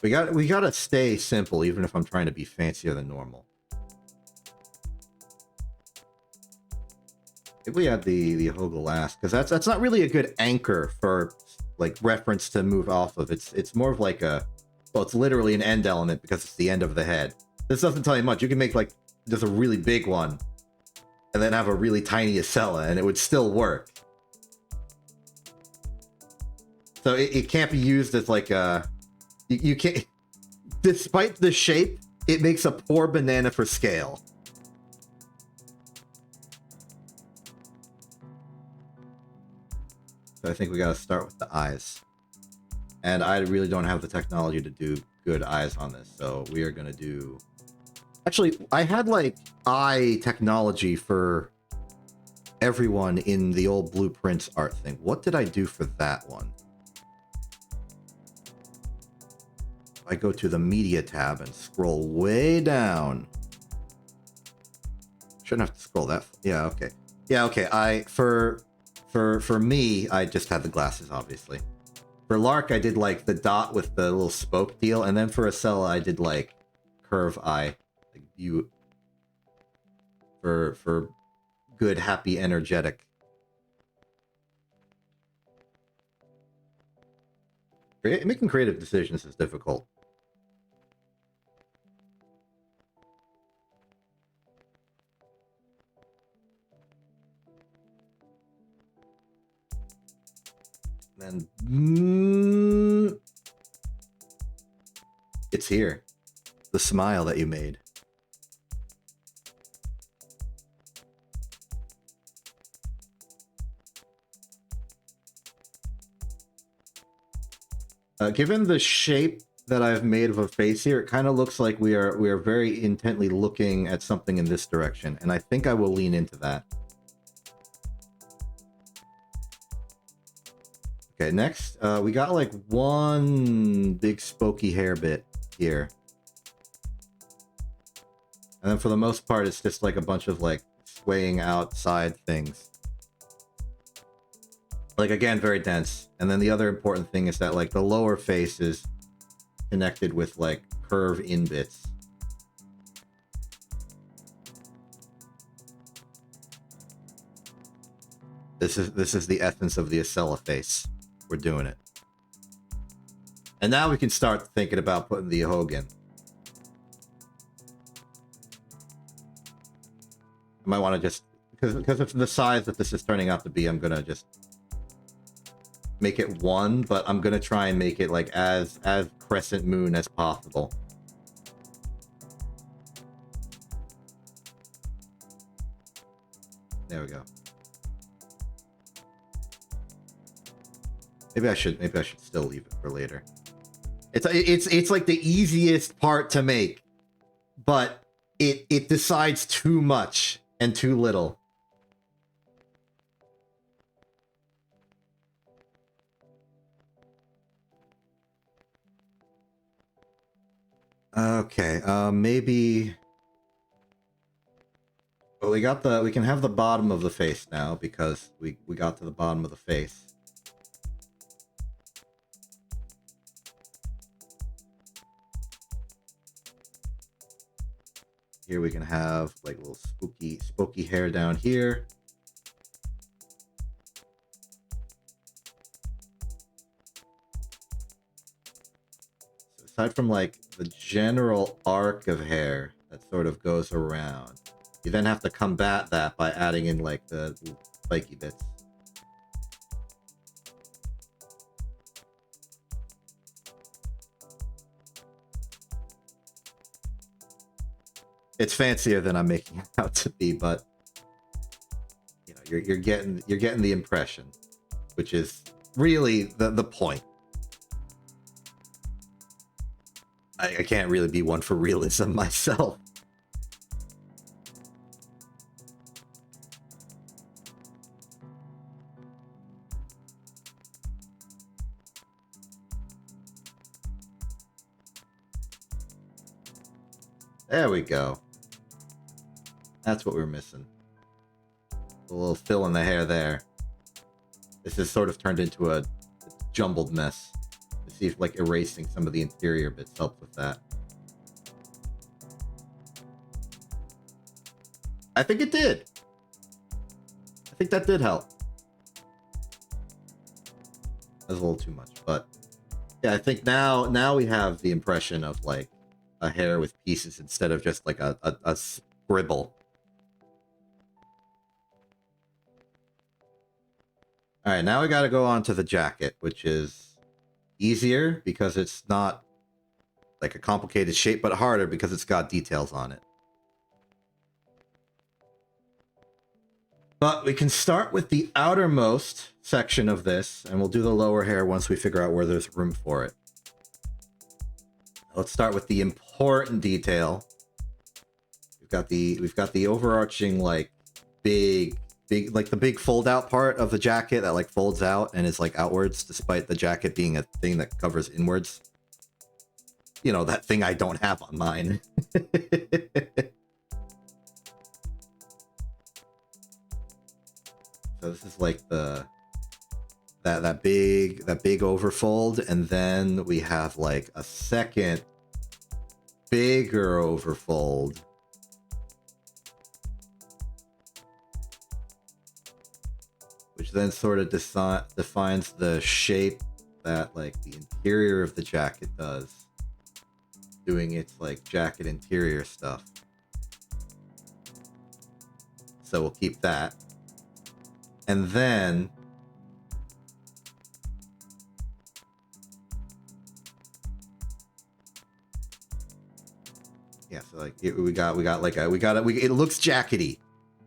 We gotta stay simple, even if I'm trying to be fancier than normal. If we had the Hogue last, because that's not really a good anchor for like reference to move off of. It's more of like a, well, it's literally an end element because it's the end of the head. This doesn't tell you much. You can make like just a really big one and then have a really tiny Acela and it would still work. So it can't be used as like a, you can't, despite the shape, it makes a poor banana for scale. So I think we gotta start with the eyes. And I really don't have the technology to do good eyes on this, so we are gonna do... Actually, I had like eye technology for everyone in the old Blueprints art thing. What did I do for that one? I go to the media tab and scroll way down. Shouldn't have to scroll that. Yeah, okay. Yeah, okay. For me, I just had the glasses, obviously. For Lark, I did like the dot with the little spoke deal, and then for Acela, I did like curve eye. Like you for good, happy, energetic. Making creative decisions is difficult. And it's here. The smile that you made. Given the shape that I've made of a face here, it kind of looks like we are very intently looking at something in this direction, and I think I will lean into that. Okay, next, we got like one big spooky hair bit here. And then for the most part, it's just like a bunch of like swaying outside things. Like, again, very dense. And then the other important thing is that like the lower face is connected with like curve in bits. This is the essence of the Acela face. We're doing it. And now we can start thinking about putting the Hogan. I might want to just, because of the size that this is turning out to be, I'm gonna just make it one, but I'm gonna try and make it like as crescent moon as possible. There we go. Maybe I should still leave it for later. It's like the easiest part to make, but it decides too much and too little. Okay, maybe. Well, we can have the bottom of the face now because we got to the bottom of the face. Here we can have like little spooky hair down here. So aside from like the general arc of hair that sort of goes around, you then have to combat that by adding in like the spiky bits. It's fancier than I'm making it out to be, but you know, you're getting the impression, which is really the point. I can't really be one for realism myself. There we go. That's what we're missing. A little fill in the hair there. This has sort of turned into a jumbled mess. Let's see if like erasing some of the interior bits helps with that. I think it did. I think that did help. That's a little too much, but yeah, I think now we have the impression of like a hair with pieces instead of just like a scribble. All right, now we got to go on to the jacket, which is easier because it's not like a complicated shape, but harder because it's got details on it. But we can start with the outermost section of this, and we'll do the lower hair once we figure out where there's room for it. Let's start with the important detail. We've got the overarching like big like the big fold out part of the jacket that like folds out and is like outwards, despite the jacket being a thing that covers inwards. You know, that thing I don't have on mine. So this is like that big overfold, and then we have like a second bigger overfold. Which then sort of defines the shape that like the interior of the jacket does, doing its like jacket interior stuff. So we'll keep that. And then yeah, so like it looks jackety.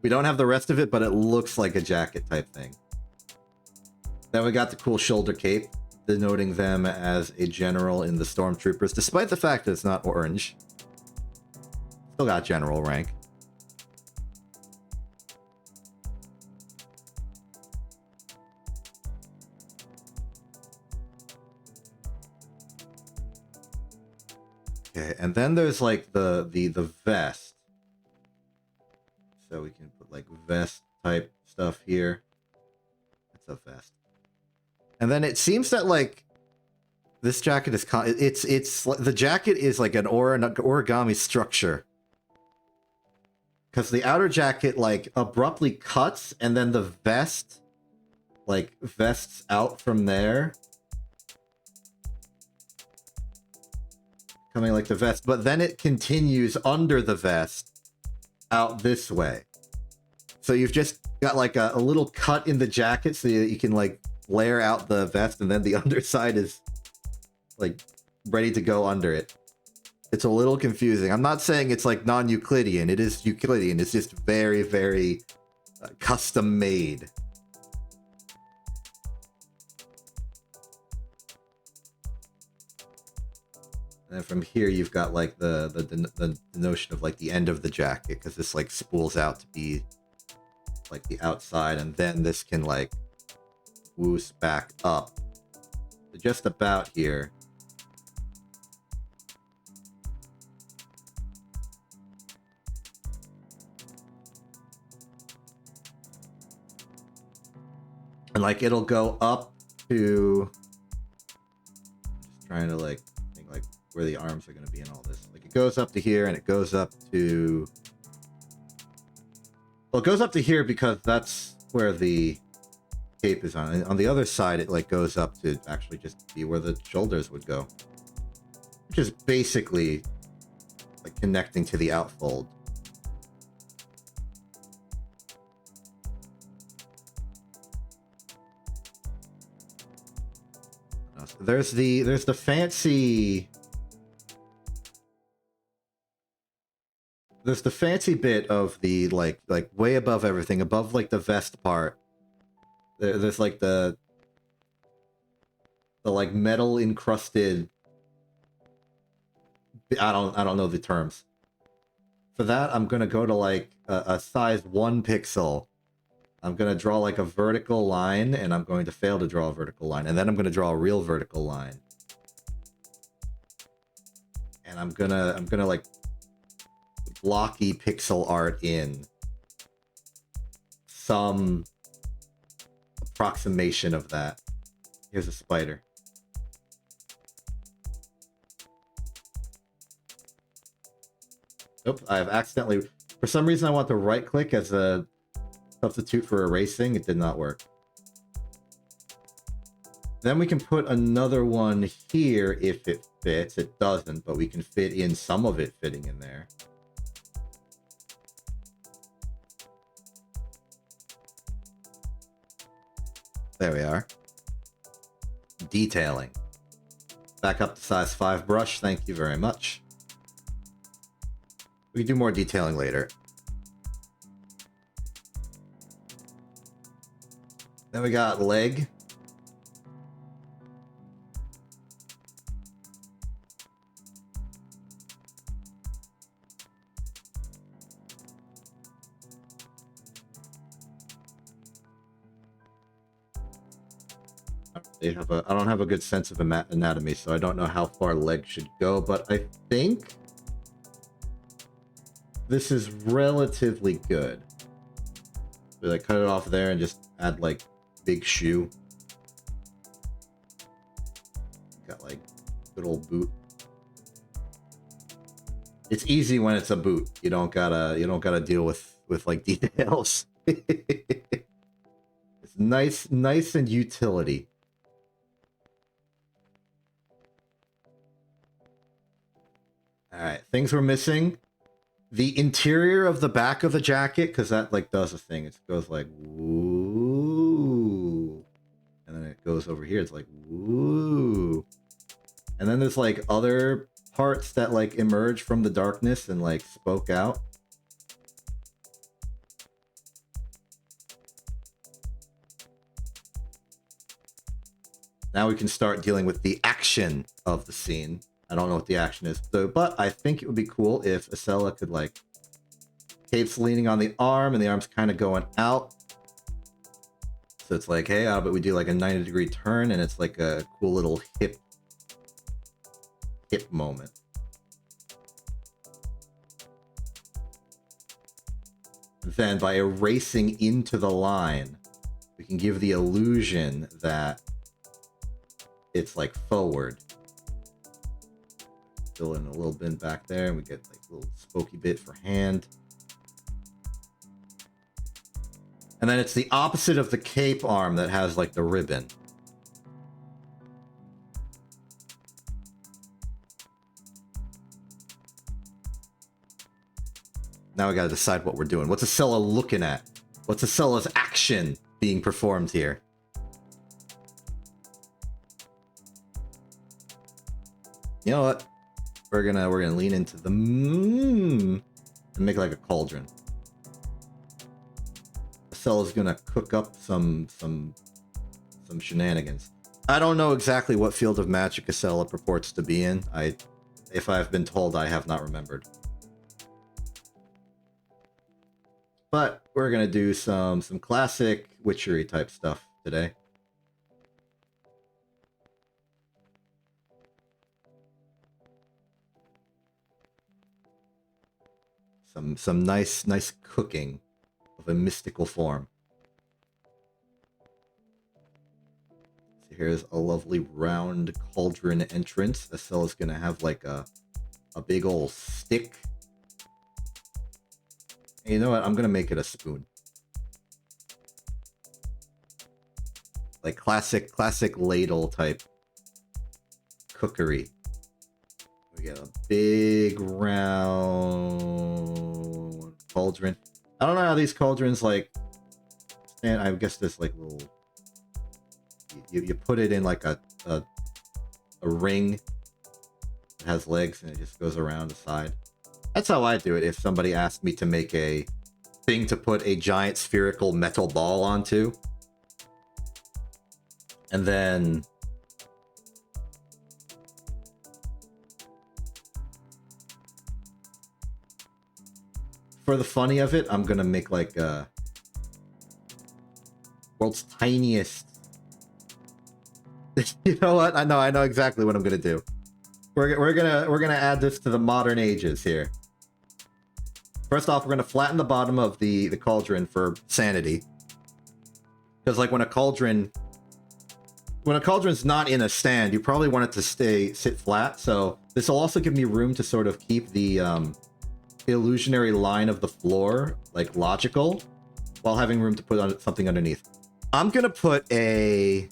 We don't have the rest of it, but it looks like a jacket type thing. Then we got the cool shoulder cape, denoting them as a general in the stormtroopers, despite the fact that it's not orange. Still got general rank. Okay, and then there's like the vest. So we can put like vest type stuff here. It's a vest. And then it seems that like this jacket is it's the jacket is like an origami structure. Because the outer jacket like abruptly cuts, and then the vest like vests out from there, coming like the vest, but then it continues under the vest out this way. So you've just got like a little cut in the jacket so you can like layer out the vest, and then the underside is like ready to go under it. It's a little confusing. I'm not saying it's like non-Euclidean. It is Euclidean. It's just very, very custom made. And then from here, you've got like the notion of like the end of the jacket, because this like spools out to be like the outside, and then this can like whoosh back up to just about here. And like it'll go up to, just trying to like think like where the arms are going to be in all this. Like it goes up to here, and it goes up to, well, it goes up to here because that's where the cape is on. And on the other side, it like goes up to actually just be where the shoulders would go, which is basically like connecting to the outfold. There's the fancy, there's the fancy bit of the like way above everything, above like the vest part. There's like the like metal encrusted, I don't know the terms. For that, I'm gonna go to like a size 1 pixel. I'm going to draw like a vertical line, and I'm going to fail to draw a vertical line. And then I'm going to draw a real vertical line. And I'm gonna like blocky pixel art in some approximation of that. Here's a spider. Oops, I've accidentally, for some reason I want to right click as a substitute for erasing. It did not work. Then we can put another one here if it fits. It doesn't, but we can fit in some of it fitting in there. There we are. Detailing. Back up to size 5 brush. Thank you very much. We can do more detailing later. Then we got leg. I don't have a good sense of anatomy, so I don't know how far leg should go, but I think this is relatively good. So like cut it off there and just add like big shoe. Got like good old boot. It's easy when it's a boot. You don't gotta deal with like details. It's nice and utility. All right, things we're missing. The interior of the back of the jacket, because that like does a thing. It goes like woo, and then it goes over here. It's like woo, and then there's like other parts that like emerge from the darkness and like spoke out. Now we can start dealing with the action of the scene. I don't know what the action is, so, but I think it would be cool if Acela could like, cape's leaning on the arm and the arm's kind of going out. So it's like, hey, but we do like a 90-degree turn, and it's like a cool little hip moment. Then by erasing into the line, we can give the illusion that it's like forward. Fill in a little bit back there, and we get like a little spokey bit for hand. And then it's the opposite of the cape arm that has like the ribbon. Now we gotta decide what we're doing. What's Acela looking at? What's Acela's action being performed here? You know what? We're gonna lean into the and make like a cauldron. Acela's gonna cook up some shenanigans. I don't know exactly what field of magic Acela purports to be in. If I've been told, I have not remembered. But we're gonna do some classic witchery type stuff today. Some nice cooking of a mystical form. So here's a lovely round cauldron entrance. Acela's gonna have like a big old stick. And you know what? I'm gonna make it a spoon. Like classic ladle type cookery. We get a big round cauldron. I don't know how these cauldrons like stand. I guess this like little. You put it in like a ring that has legs and it just goes around the side. That's how I do it if somebody asked me to make a thing to put a giant spherical metal ball onto. And then for the funny of it, I'm gonna make like world's tiniest. You know what? I know exactly what I'm gonna do. We're gonna add this to the modern ages here. First off, we're gonna flatten the bottom of the cauldron for sanity, because like when a cauldron's not in a stand, you probably want it to sit flat. So this will also give me room to sort of keep the illusionary line of the floor like logical, while having room to put on something underneath. I'm gonna put a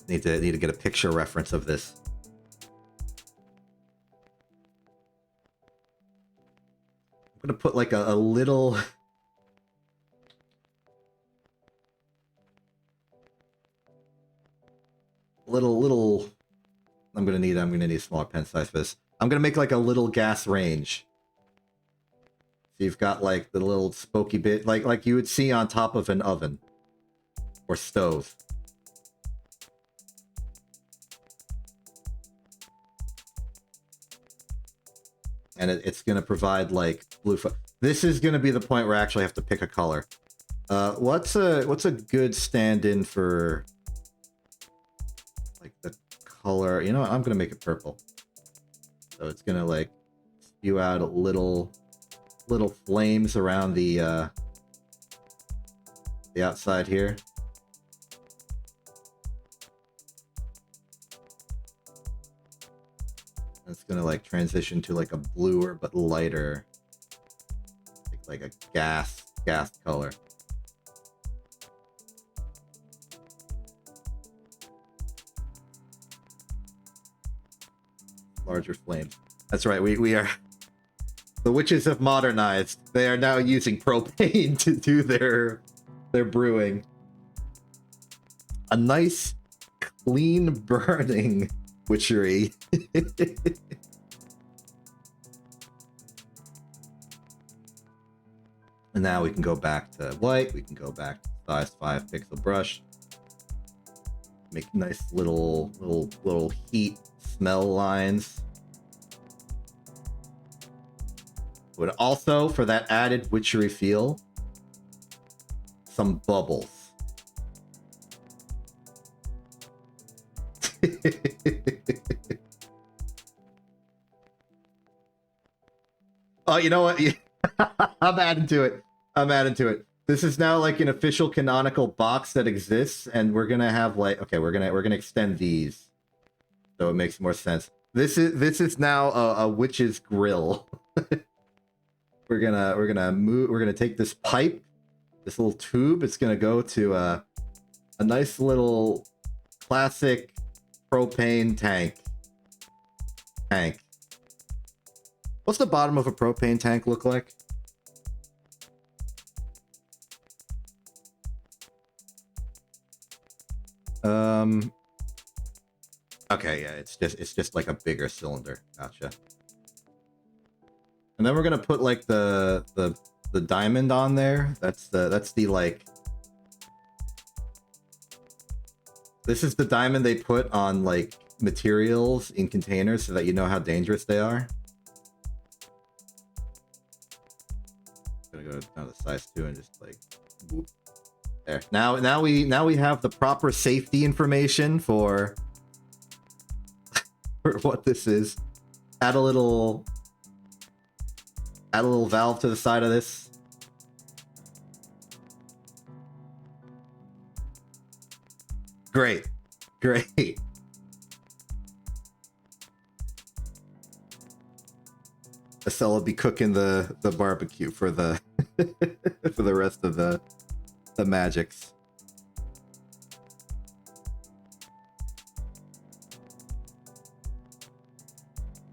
need to get a picture reference of this. I'm gonna put like a little I'm gonna need a smaller pen size for this. I'm gonna make like a little gas range. So you've got like the little smoky bit, like you would see on top of an oven or stove. And it's gonna provide like blue. This is gonna be the point where I actually have to pick a color. What's a good stand-in for like the color? You know what? I'm gonna make it purple. So it's gonna like spew out a little flames around the outside here. It's gonna like transition to like a bluer but lighter, like a gas color. Larger flames. That's right. We are. The witches have modernized. They are now using propane to do their brewing. A nice, clean burning witchery. And now we can go back to white. We can go back to size 5 pixel brush. Make nice little heat smell lines. But also, for that added witchery feel, some bubbles. Oh, you know what? I'm adding to it. This is now like an official canonical box that exists, and we're gonna have like, okay, we're gonna extend these, so it makes more sense. This is now a witch's grill. We're gonna take this pipe, this little tube. It's gonna go to a nice little classic propane tank. What's the bottom of a propane tank look like? Okay, yeah, it's just like a bigger cylinder. Gotcha. And then we're gonna put like the diamond on there. That's the like. This is the diamond they put on like materials in containers so that you know how dangerous they are. Gonna go down to size 2 and just like whoop. There. Now we have the proper safety information for what this is. Add a little valve to the side of this. Great. Estelle will be cooking the barbecue for the for the rest of the magics.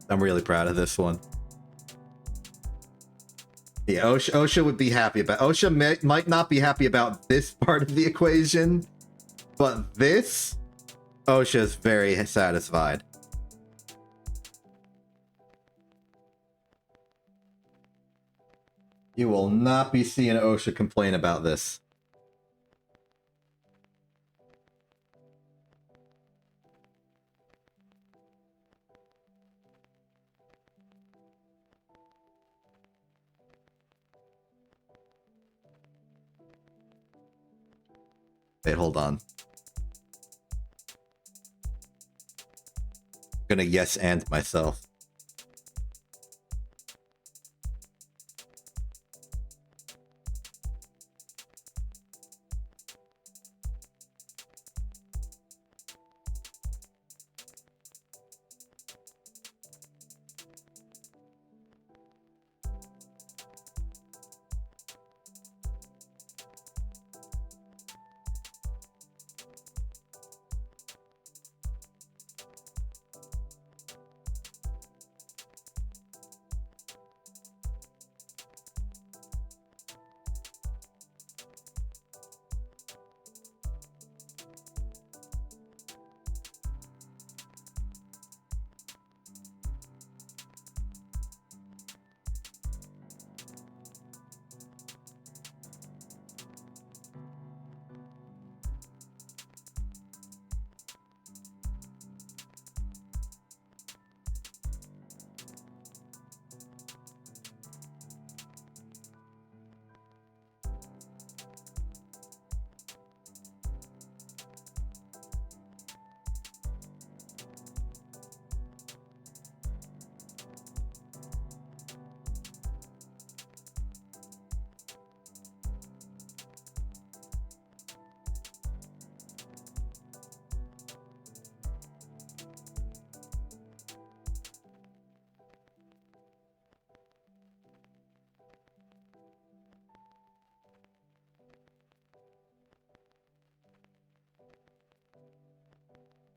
I'm really proud of this one. Yeah, OSHA would be happy about. OSHA might not be happy about this part of the equation, but this, OSHA is very satisfied. You will not be seeing OSHA complain about this. Wait, hold on. I'm gonna yes and myself.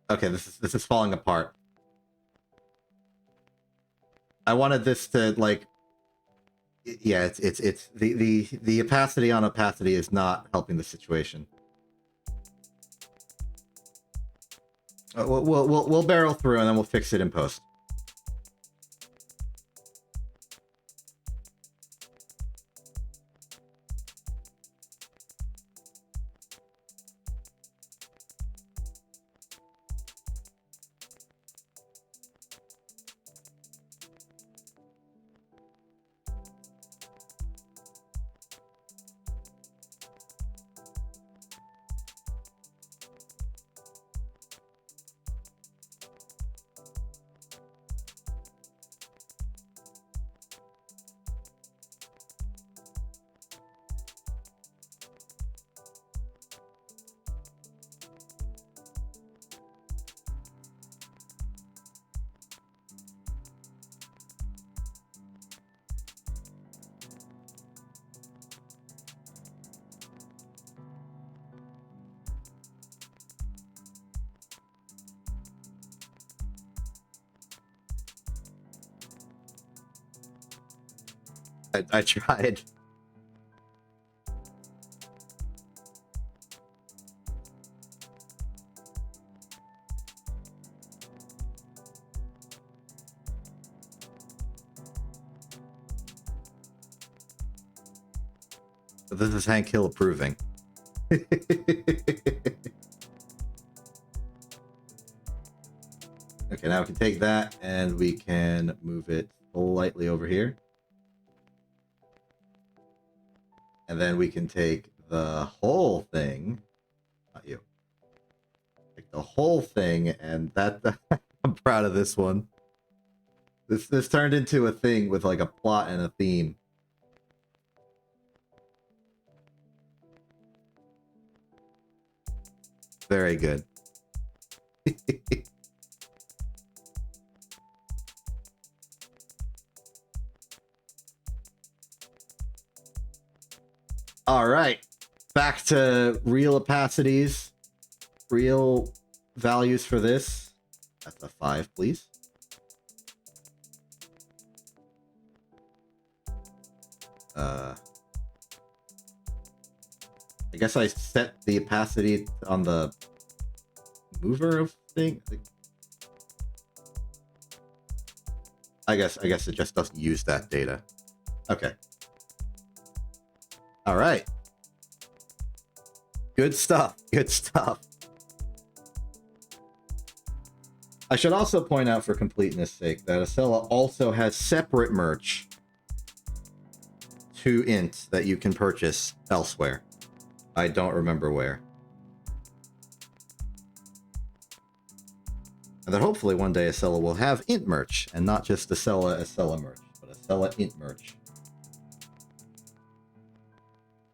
Okay, this is falling apart. I wanted this to like, yeah, it's the opacity on opacity is not helping the situation. We'll barrel through and then we'll fix it in post. I tried. But this is Hank Hill approving. Okay, now we can take that and we can move it slightly over here. And then we can take the whole thing. Not you. Take the whole thing, and that I'm proud of this one. This turned into a thing with like a plot and a theme. Very good. All right, back to real opacities, real values for this. That's a 5, please. I guess I set the opacity on the mover of thing. I guess it just doesn't use that data. Okay. All right. Good stuff. Good stuff. I should also point out for completeness sake that Acela also has separate merch to Int that you can purchase elsewhere. I don't remember where. And then hopefully one day Acela will have Int merch, and not just Acela merch, but Acela Int merch.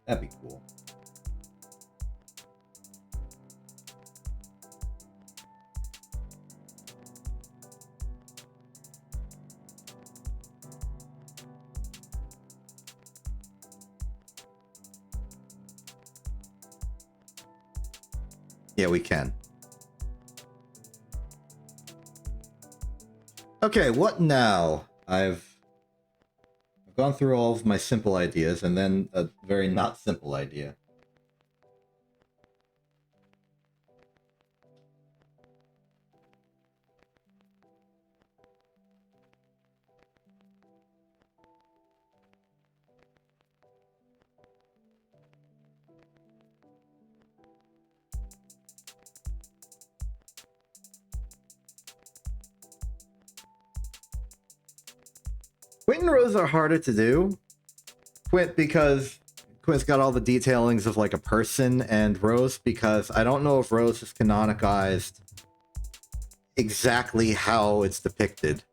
That'd be cool. Yeah, we can. Okay, what now? I've gone through all of my simple ideas, and then a very not simple idea. Quint and Rose are harder to do. Quint because Quint's got all the detailings of like a person, and Rose because I don't know if Rose is canonicized exactly how it's depicted.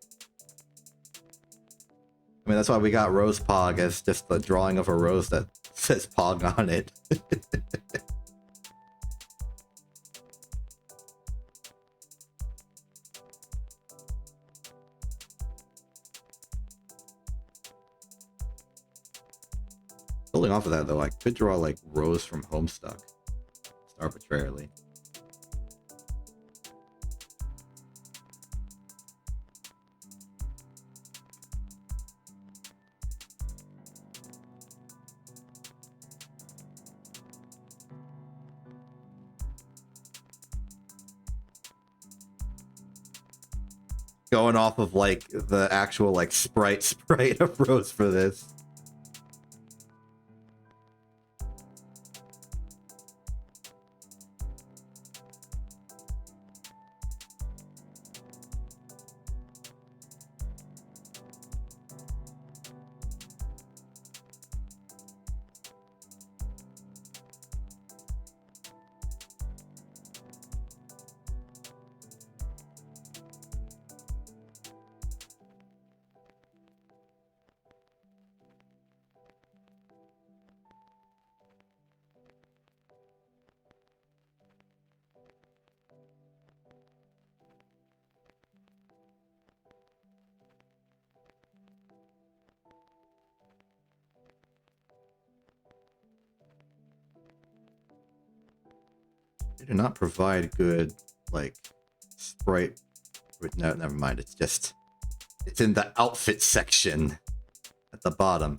I mean, that's why we got Rose Pog as just the drawing of a rose that says Pog on it. Building off of that, though, I could draw like Rose from Homestuck, just arbitrarily. Going off of like the actual like sprite of Rose for this. They do not provide good, like, sprite. No, never mind. It's in the outfit section at the bottom.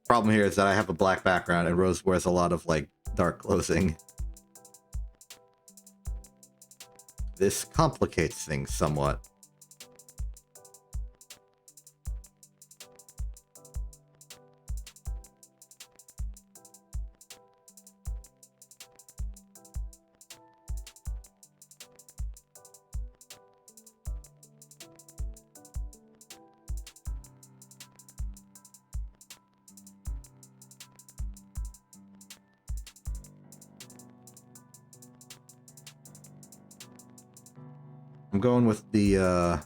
Problem here is that I have a black background and Rose wears a lot of like dark clothing. This complicates things somewhat. I'm going with the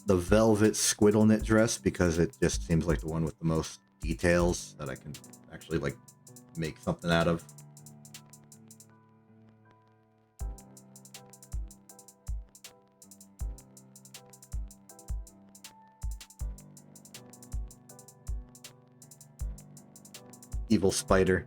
velvet squiddle knit dress because it just seems like the one with the most details that I can actually like make something out of. Evil spider.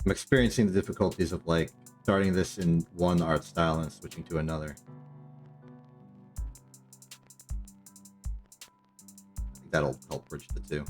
I'm experiencing the difficulties of like starting this in one art style and switching to another. I think that'll help bridge the two.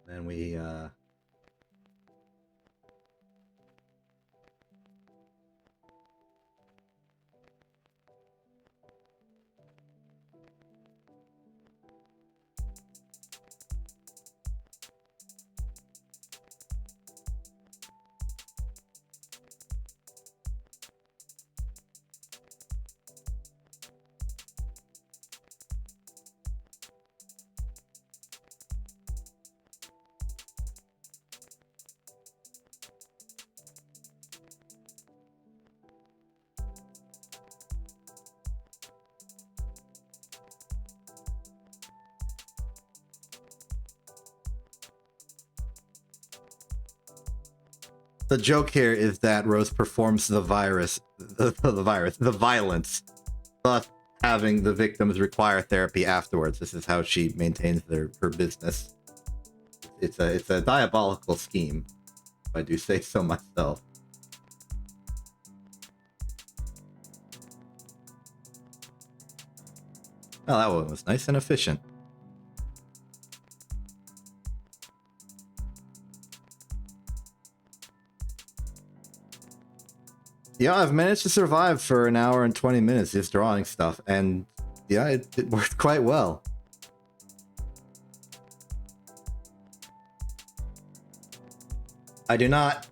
Then we the joke here is that Rose performs the violence, thus having the victims require therapy afterwards. This is how she maintains her business. It's a diabolical scheme, if I do say so myself. Oh, that one was nice and efficient. Yeah, I've managed to survive for an hour and 20 minutes just drawing stuff, and yeah, it worked quite well. I do not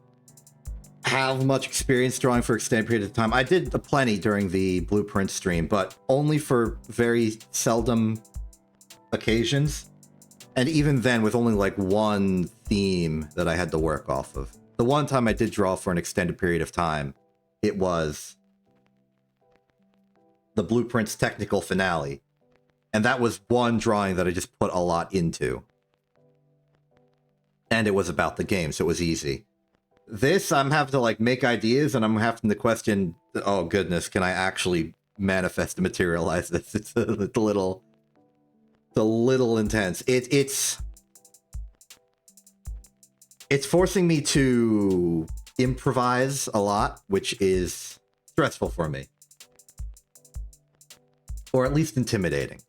have much experience drawing for extended period of time. I did plenty during the Blueprint stream, but only for very seldom occasions. And even then, with only like one theme that I had to work off of. The one time I did draw for an extended period of time, it was the Blueprint's technical finale. And that was one drawing that I just put a lot into. And it was about the game, so it was easy. This, I'm having to like make ideas, and I'm having to question, oh goodness, can I actually manifest and materialize this? It's a little intense. It's forcing me to improvise a lot, which is stressful for me. Or at least intimidating.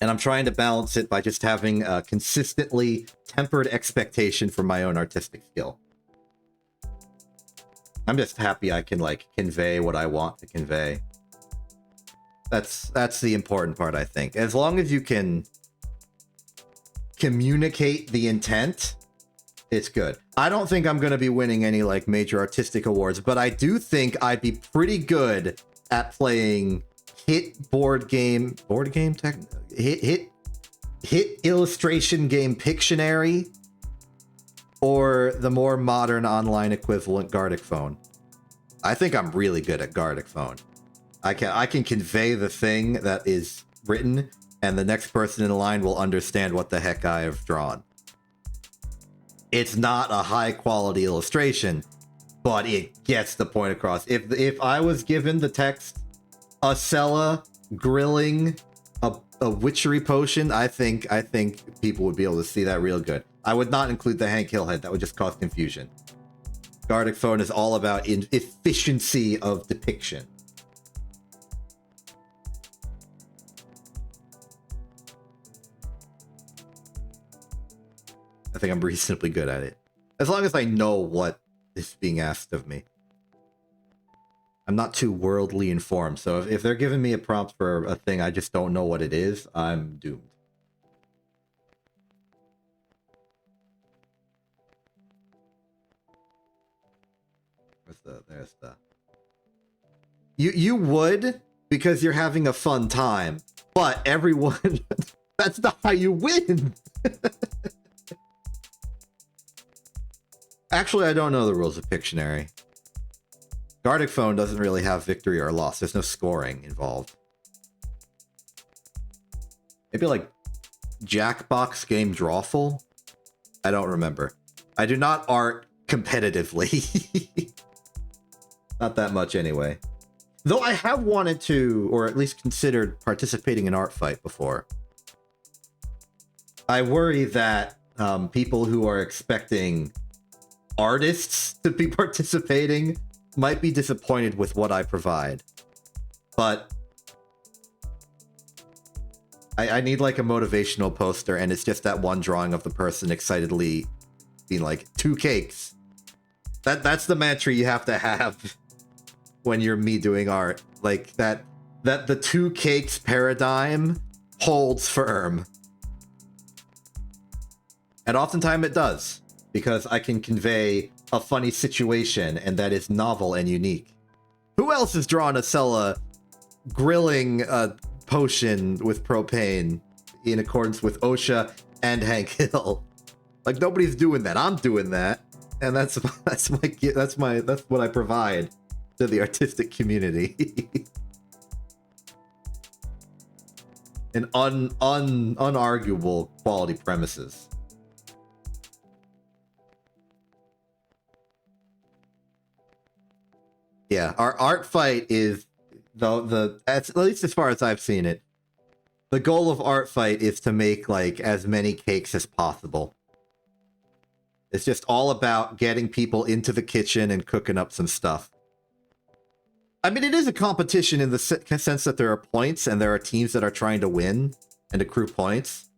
And I'm trying to balance it by just having a consistently tempered expectation for my own artistic skill. I'm just happy I can like convey what I want to convey. That's the important part, I think. As long as you can communicate the intent, it's good. I don't think I'm going to be winning any like major artistic awards, but I do think I'd be pretty good at playing hit illustration game Pictionary, or the more modern online equivalent Gartic Phone. I think I'm really good at Gartic Phone. I can convey the thing that is written, and the next person in line will understand what the heck I have drawn. It's not a high quality illustration, but it gets the point across. If I was given the text, Acela grilling a witchery potion, I think people would be able to see that real good. I would not include the Hank Hill head. That would just cause confusion. Gartic Phone is all about efficiency of depiction. I think I'm reasonably good at it. As long as I know what is being asked of me. I'm not too worldly informed, so if they're giving me a prompt for a thing I just don't know what it is, I'm doomed. There's the... You would, because you're having a fun time, but everyone... that's not how you win! Actually, I don't know the rules of Pictionary. Gartic Phone doesn't really have victory or loss. There's no scoring involved. Maybe like Jackbox Game Drawful? I don't remember. I do not art competitively. Not that much anyway. Though I have wanted to, or at least considered participating in Art Fight before. I worry that people who are expecting artists to be participating might be disappointed with what I provide. But I need like a motivational poster, and it's just that one drawing of the person excitedly being like, 2 cakes. That's the mantra you have to have when you're me doing art. Like that the 2 cakes paradigm holds firm. And oftentimes it does, because I can convey a funny situation, and that is novel and unique. Who else has drawn Acela grilling a potion with propane in accordance with OSHA and Hank Hill? Like, nobody's doing that. I'm doing that, and that's what I provide to the artistic community. An unarguable quality premises. Yeah, our Art Fight is at least as far as I've seen it, the goal of Art Fight is to make like as many cakes as possible. It's just all about getting people into the kitchen and cooking up some stuff. I mean, it is a competition in the sense that there are points and there are teams that are trying to win and accrue points.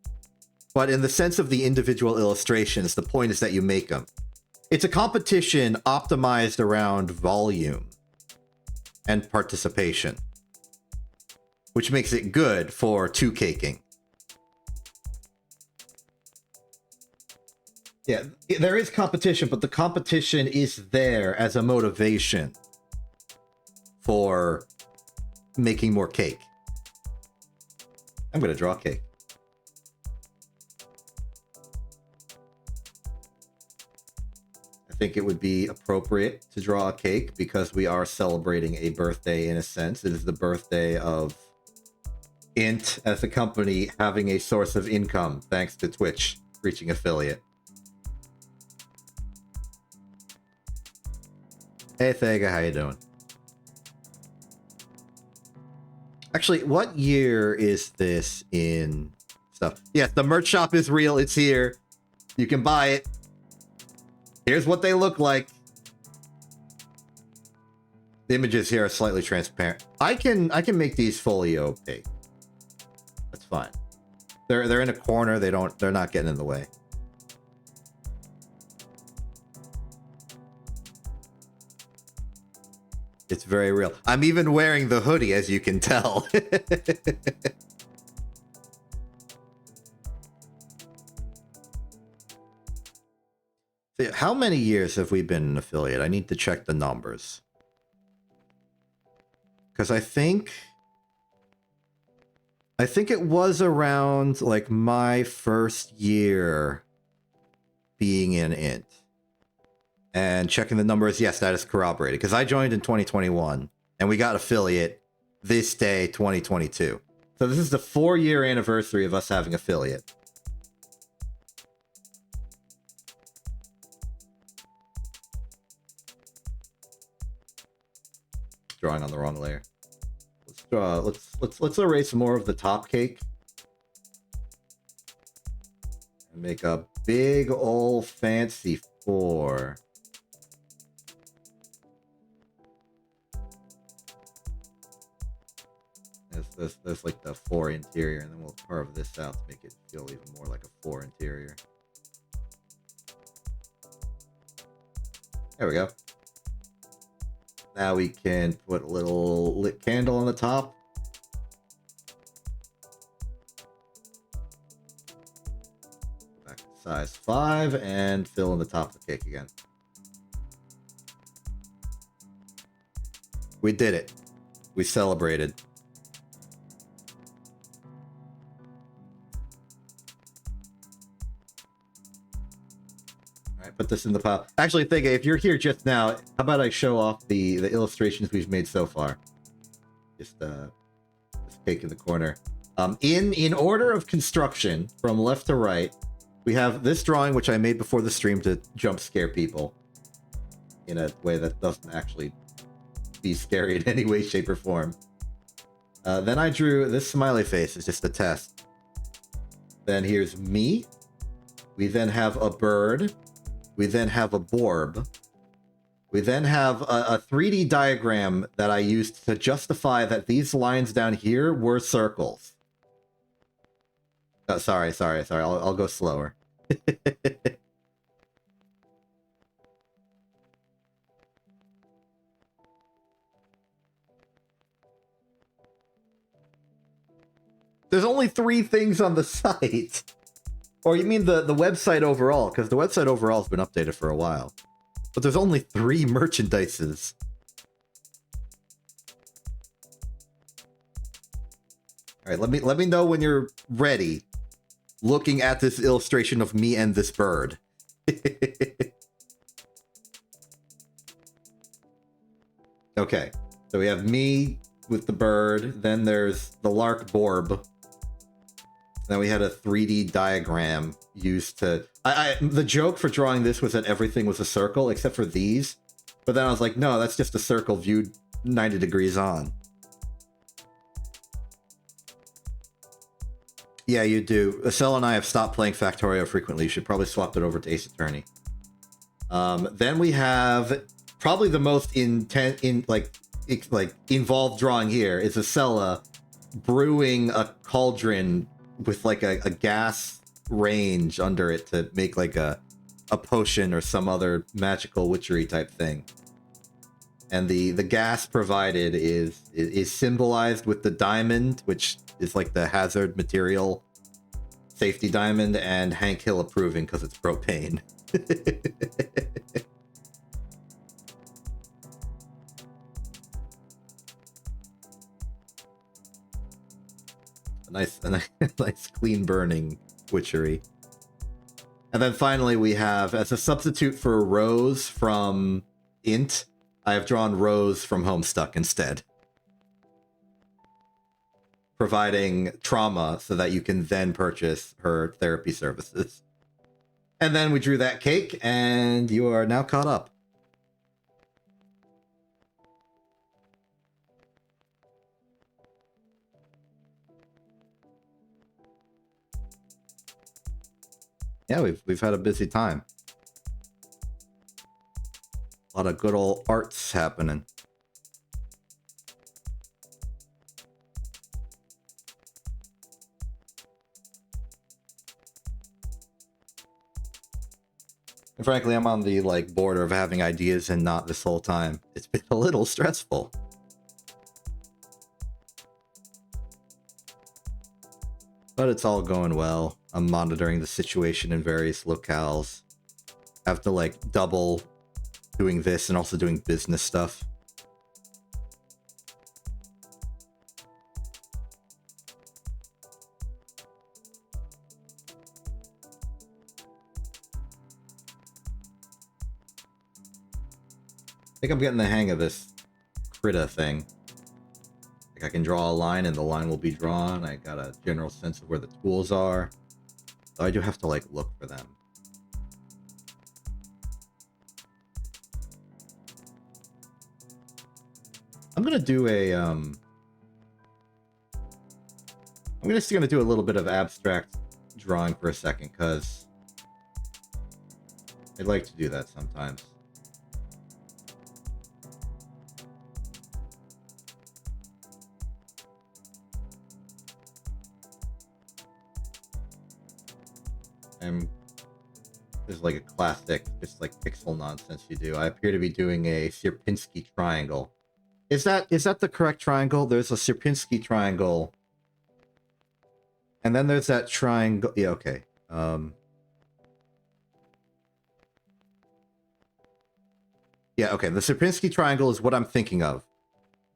But in the sense of the individual illustrations, the point is that you make them. It's a competition optimized around volume and participation, which makes it good for 2 caking. Yeah, there is competition, but the competition is there as a motivation for making more cake. I'm gonna draw cake. I think it would be appropriate to draw a cake because we are celebrating a birthday in a sense. It is the birthday of Int as a company having a source of income thanks to Twitch reaching affiliate. Hey Thega, how you doing? Actually, what year is this in stuff? Yes, the merch shop is real. It's here. You can buy it. Here's what they look like. The images here are slightly transparent. I can make these fully opaque. That's fine. They're in a corner. They're not getting in the way. It's very real. I'm even wearing the hoodie, as you can tell. So how many years have we been an affiliate? I need to check the numbers. Because I think it was around like my first year being in Int. And checking the numbers, yes, that is corroborated. Because I joined in 2021, and we got affiliate this day, 2022. So this is the 4-year anniversary of us having affiliate. Drawing on the wrong layer. Let's draw. Let's erase more of the top cake. And make a big old fancy 4. There's like the 4 interior, and then we'll carve this out to make it feel even more like a 4 interior. There we go. Now we can put a little lit candle on the top. Back to size 5 and fill in the top of the cake again. We did it. We celebrated. Put this in the pile. Actually, think if you're here just now, how about I show off the illustrations we've made so far? Just this cake in the corner. In order of construction, from left to right, we have this drawing which I made before the stream to jump scare people in a way that doesn't actually be scary in any way, shape, or form. Then I drew this smiley face. It's just a test. Then here's me. We then have a bird. We then have a borb. We then have a 3D diagram that I used to justify that these lines down here were circles. Oh, sorry. I'll go slower. There's only 3 things on the site. Or you mean the website overall? Because the website overall has been updated for a while. But there's only 3 merchandises. All right, let me know when you're ready. Looking at this illustration of me and this bird. Okay, so we have me with the bird. Then there's the lark borb. Then we had a 3D diagram used to... the joke for drawing this was that everything was a circle, except for these. But then I was like, no, that's just a circle viewed 90 degrees on. Yeah, you do. Estelle and I have stopped playing Factorio frequently. You should probably swap it over to Ace Attorney. Then we have probably the most involved drawing here is Estella brewing a cauldron with like a gas range under it to make like a potion or some other magical witchery type thing. And the gas provided is symbolized with the diamond, which is like the hazard material Safety Diamond and Hank Hill approving because it's propane. a nice clean burning witchery. And then finally we have, as a substitute for Rose from Int, I have drawn Rose from Homestuck instead. Providing trauma so that you can then purchase her therapy services. And then we drew that cake, and you are now caught up. Yeah, we've had a busy time. A lot of good old arts happening. And frankly, I'm on the border of having ideas and not this whole time. It's been a little stressful. But it's all going well. I'm monitoring the situation in various locales. I have to double doing this and also doing business stuff. I think I'm getting the hang of this Krita thing. I can draw a line and the line will be drawn. I got a general sense of where the tools are. So I do have to look for them. I'm gonna do a I'm just gonna do a little bit of abstract drawing for a second, because I'd like to do that sometimes. This is a classic, just pixel nonsense you do. I appear to be doing a Sierpinski triangle. Is that the correct triangle? There's a Sierpinski triangle. And then there's that triangle. Yeah, okay. Yeah, okay. The Sierpinski triangle is what I'm thinking of.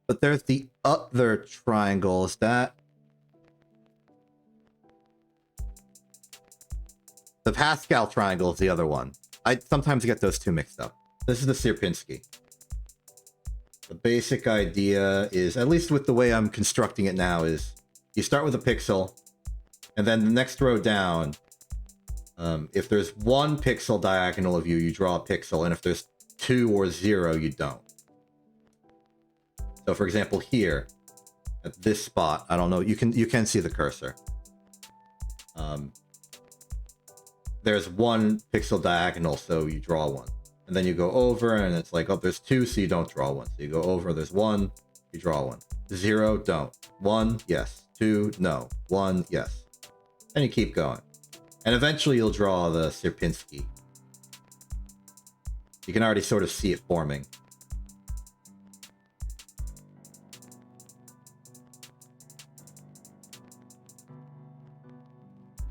But there's the other triangle. Is that... The Pascal triangle is the other one. I sometimes get those two mixed up. This is the Sierpinski. The basic idea is, at least with the way I'm constructing it now, is you start with a pixel, and then the next row down, if there's 1 pixel diagonal of you, you draw a pixel, and if there's 2 or 0, you don't. So for example, here, at this spot, I don't know, you can see the cursor. There's 1 pixel diagonal, so you draw 1. And then you go over, and it's oh, there's 2, so you don't draw 1. So you go over, there's 1, you draw 1. 0, don't. 1, yes. 2, no. 1, yes. And you keep going. And eventually you'll draw the Sierpinski. You can already sort of see it forming.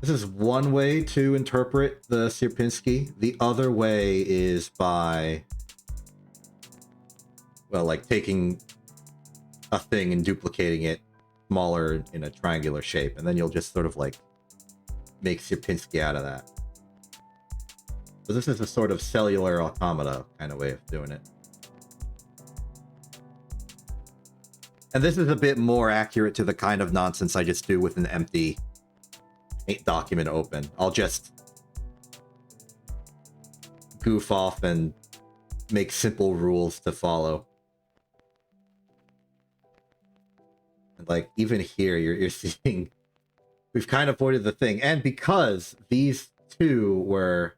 This is one way to interpret the Sierpinski. The other way is by, well, taking a thing and duplicating it smaller in a triangular shape, and then you'll just sort of make Sierpinski out of that. So this is a sort of cellular automata kind of way of doing it. And this is a bit more accurate to the kind of nonsense I just do with an empty document open. I'll just goof off and make simple rules to follow. And even here, you're seeing we've kind of avoided the thing. And because these two were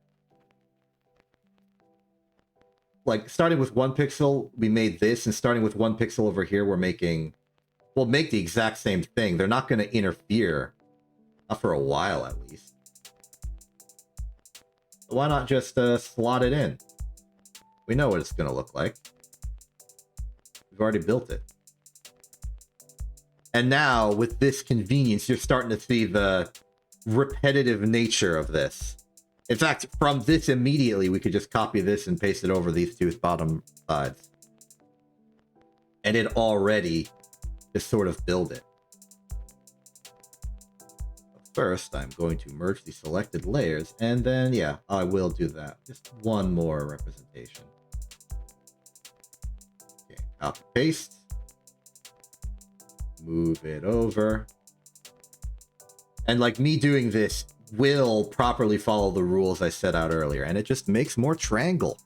starting with 1 pixel, we made this, and starting with 1 pixel over here, we'll make the exact same thing. They're not going to interfere. Not for a while, at least. So why not just slot it in? We know what it's going to look like. We've already built it. And now, with this convenience, you're starting to see the repetitive nature of this. In fact, from this immediately, we could just copy this and paste it over these two bottom sides. And it already just sort of build it. First, I'm going to merge the selected layers, and then, yeah, I will do that. Just one more representation. Okay, copy, paste. Move it over. And, like, me doing this will properly follow the rules I set out earlier, and it just makes more triangle.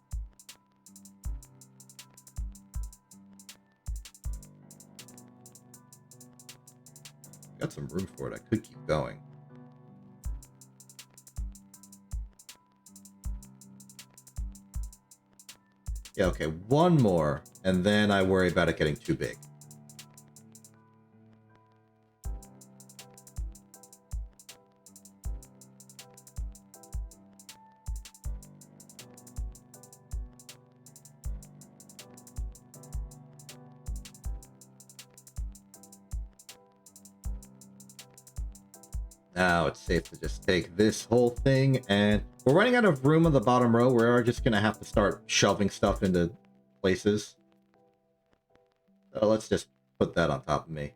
Got some room for it. I could keep going. Yeah, okay, one more, and then I worry about it getting too big. Now it's safe to just take this whole thing, and we're running out of room on the bottom row. We're just going to have to start shoving stuff into places. So let's just put that on top of me.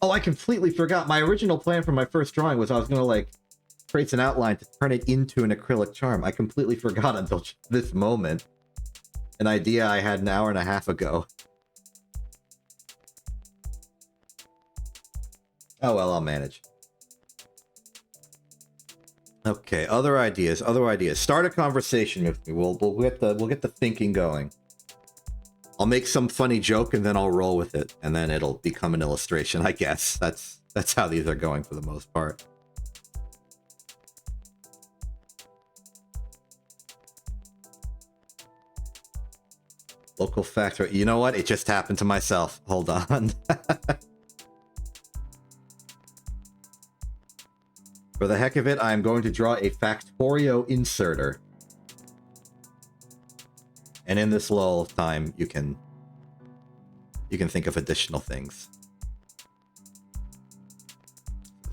Oh, I completely forgot. My original plan for my first drawing was I was going to, like, trace an outline to turn it into an acrylic charm. I completely forgot until this moment. An idea I had an hour and a half ago. Oh, well, I'll manage. Okay, other ideas, other ideas. Start a conversation with me. We'll get the thinking going. I'll make some funny joke and then I'll roll with it, and then it'll become an illustration, I guess. That's how these are going for the most part. Local factor. You know what? It just happened to myself. Hold on. For the heck of it, I'm going to draw a Factorio inserter. And in this lull of time, you can think of additional things.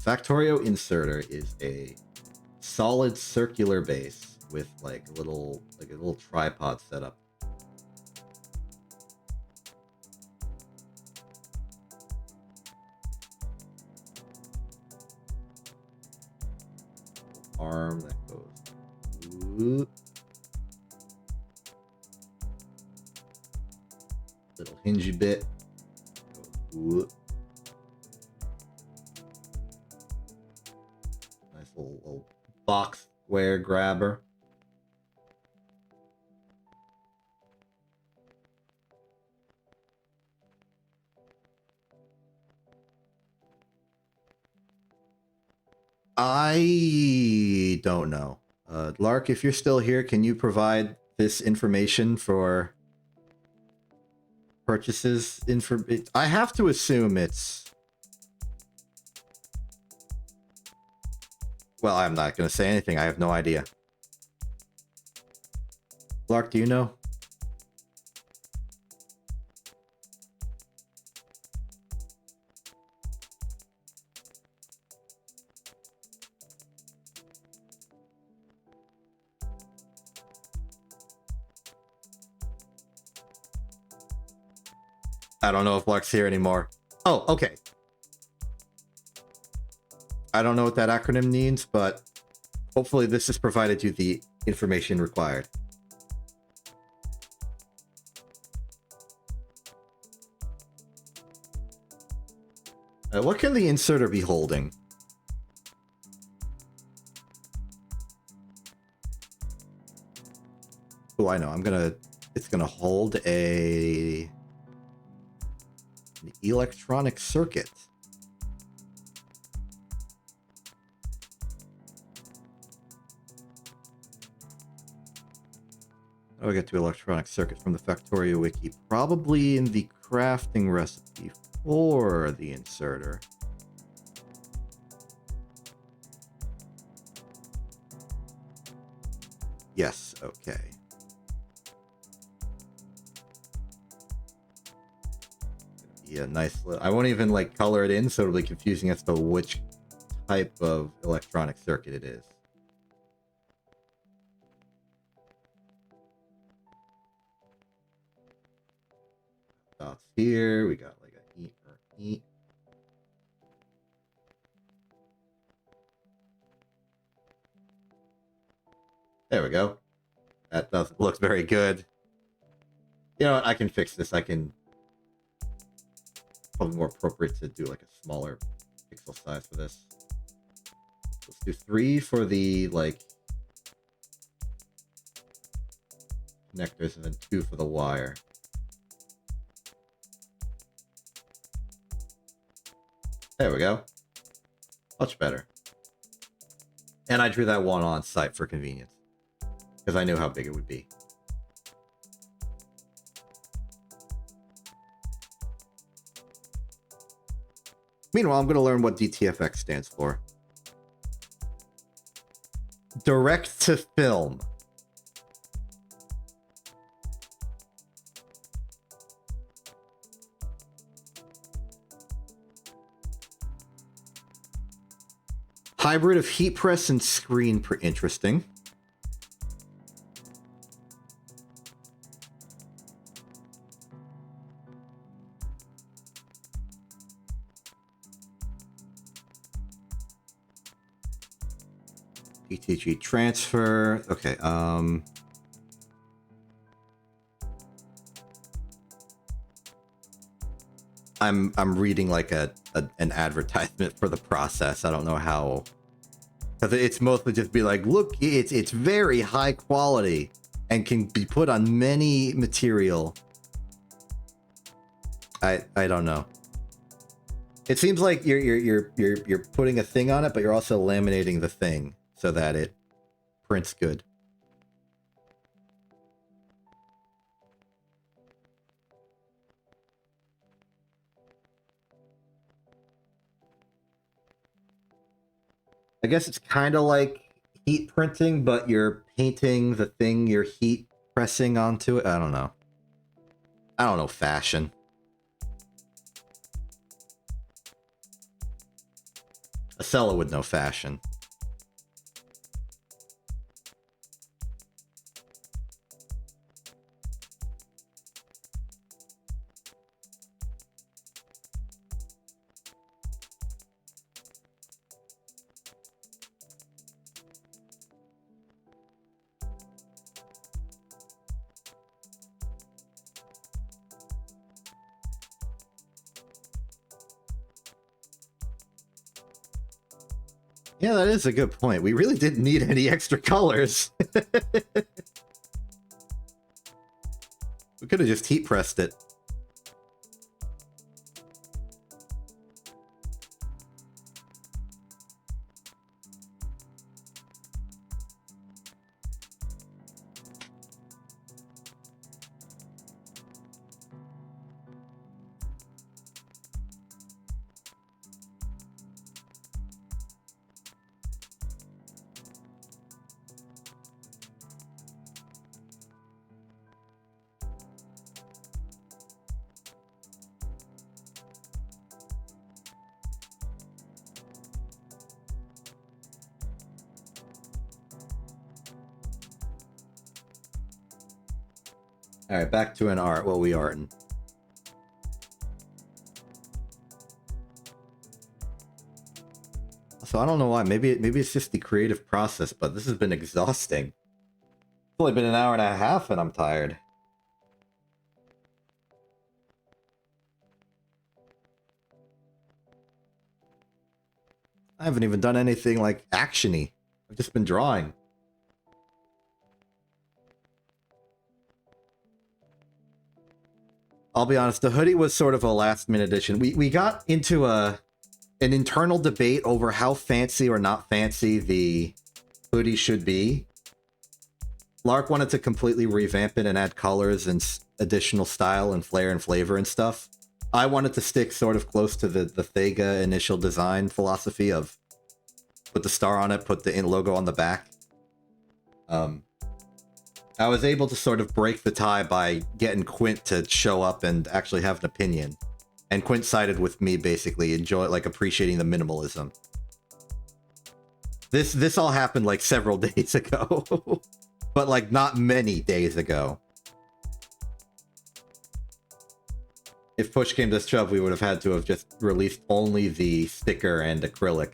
Factorio inserter is a solid circular base with like a little tripod setup. Arm that goes. Ooh. Little hingy bit. Ooh. Nice little box square grabber. I don't know. Lark, if you're still here, can you provide this information for purchases? I have to assume it's... Well, I'm not going to say anything. I have no idea. Lark, do you know? I don't know if Lark's here anymore. Oh, okay. I don't know what that acronym means, but hopefully this has provided you the information required. What can the inserter be holding? Oh, I know. It's gonna hold an electronic circuit. How do I get to electronic circuit from the Factorio wiki? Probably in the crafting recipe for the inserter. Yes, okay. Yeah, nice. I won't even like color it in, so it'll be confusing as to which type of electronic circuit it is. Dots here. We got like a heat or heat. There we go. That does looks very good. You know what? I can fix this. I can probably more appropriate to do like a smaller pixel size for this. Let's do 3 for the like connectors and then 2 for the wire. There we go. Much better. And I drew that one on site for convenience because I knew how big it would be. Meanwhile, I'm going to learn what DTFX stands for. Direct to film. Hybrid of heat press and screen. Interesting. ETG transfer. Okay. I'm reading like an advertisement for the process. I don't know how, because it's mostly just be like, look, it's very high quality and can be put on many material. I don't know. It seems like you're putting a thing on it, but you're also laminating the thing so that it prints good. I guess it's kind of like heat printing, but you're painting the thing you're heat pressing onto it. I don't know. I don't know fashion. A seller would know fashion. Yeah, that is a good point. We really didn't need any extra colors. We could have just heat pressed it. All right, back to an art. Well, we are in. So I don't know why. Maybe it's just the creative process, but this has been exhausting. It's only been an hour and a half, and I'm tired. I haven't even done anything like action-y. I've just been drawing. I'll be honest, the hoodie was sort of a last-minute addition. We got into an internal debate over how fancy or not fancy the hoodie should be. Lark wanted to completely revamp it and add colors and additional style and flair and flavor and stuff. I wanted to stick sort of close to the Thega initial design philosophy of put the star on it, put the logo on the back. I was able to sort of break the tie by getting Quint to show up and actually have an opinion. And Quint sided with me, basically, appreciating the minimalism. This all happened like several days ago. But like not many days ago. If push came to shove, we would have had to have just released only the sticker and acrylic.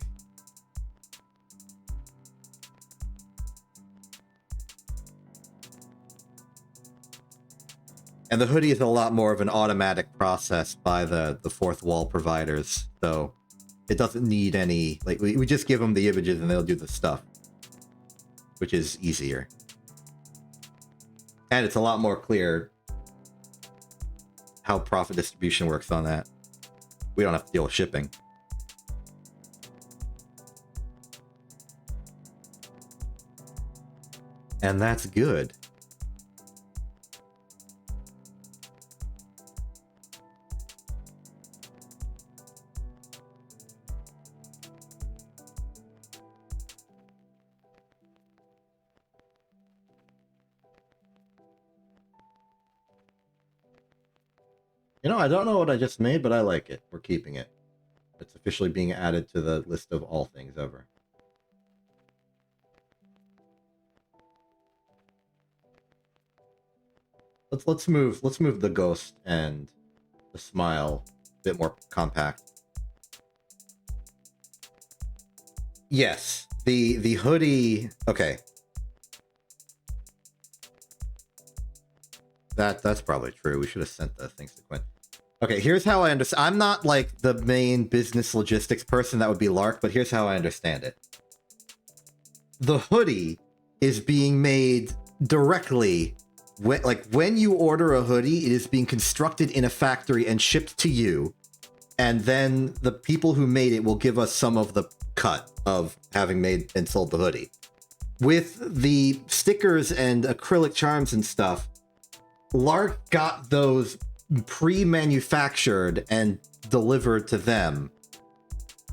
And the hoodie is a lot more of an automatic process by the fourth wall providers, so it doesn't need any, like, we just give them the images and they'll do the stuff, which is easier. And it's a lot more clear how profit distribution works on that. We don't have to deal with shipping. And that's good. You know, I don't know what I just made, but I like it. We're keeping it. It's officially being added to the list of all things ever. Let's move the ghost and the smile a bit more compact. Yes, the hoodie. Okay. That's probably true. We should have sent the things to Quinn. Okay, here's how I understand. I'm not like the main business logistics person. That would be Lark, but here's how I understand it. The hoodie is being made directly when you order a hoodie, it is being constructed in a factory and shipped to you, and then the people who made it will give us some of the cut of having made and sold the hoodie. With the stickers and acrylic charms and stuff, Lark got those pre-manufactured and delivered to them,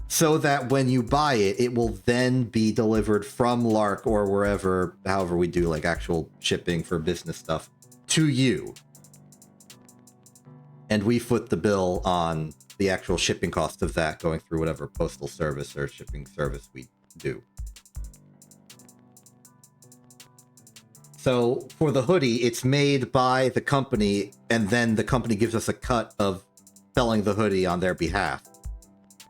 so that when you buy it, it will then be delivered from Lark or wherever, however we do like actual shipping for business stuff, to you. And we foot the bill on the actual shipping cost of that going through whatever postal service or shipping service we do. So for the hoodie, it's made by the company, and then the company gives us a cut of selling the hoodie on their behalf.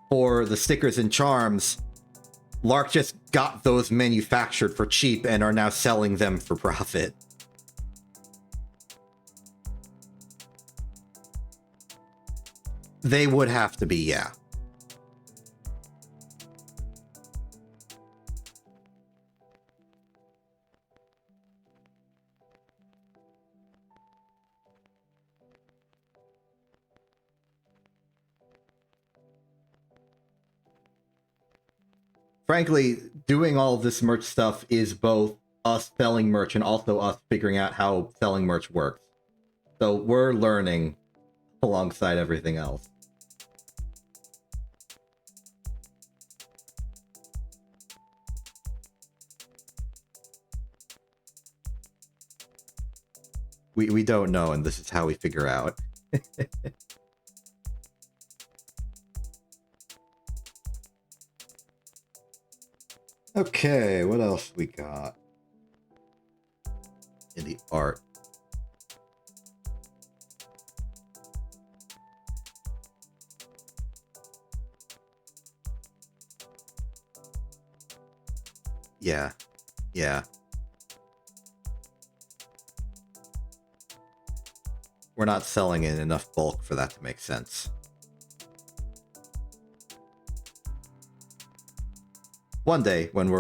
For the stickers and charms, Lark just got those manufactured for cheap and are now selling them for profit. They would have to be, yeah. Frankly, doing all of this merch stuff is both us selling merch and also us figuring out how selling merch works. So we're learning alongside everything else. We don't know, and this is how we figure out. Okay, what else we got in the art? Yeah. We're not selling in enough bulk for that to make sense. One day, when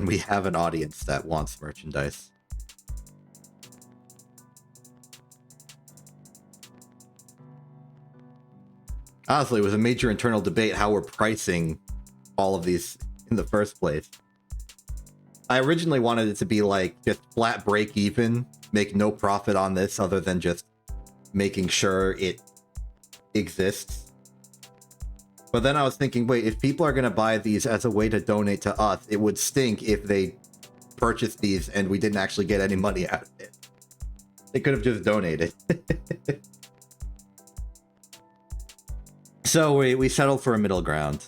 we have an audience that wants merchandise. Honestly, it was a major internal debate how we're pricing all of these in the first place. I originally wanted it to be like just flat break even, make no profit on this other than just making sure it exists. But then I was thinking, wait, if people are going to buy these as a way to donate to us, it would stink if they purchased these and we didn't actually get any money out of it. They could have just donated. So we settled for a middle ground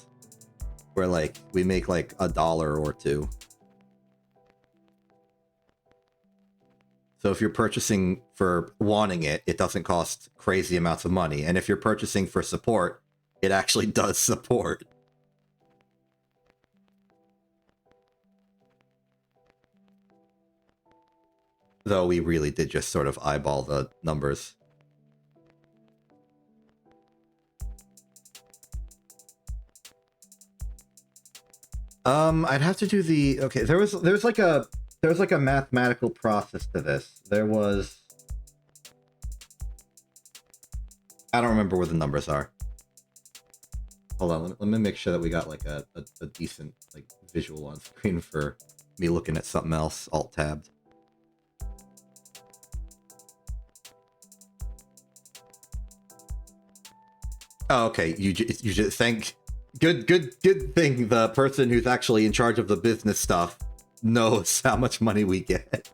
where like we make like $1 or $2. So if you're purchasing for wanting it, it doesn't cost crazy amounts of money. And if you're purchasing for support, it actually does support. Though we really did just sort of eyeball the numbers. I'd have to do the... Okay, there's like a mathematical process to this. There was... I don't remember where the numbers are. Hold on, let me make sure that we got like a decent like visual on screen for me looking at something else, alt-tabbed. Oh, okay, you just think... Good thing the person who's actually in charge of the business stuff knows how much money we get.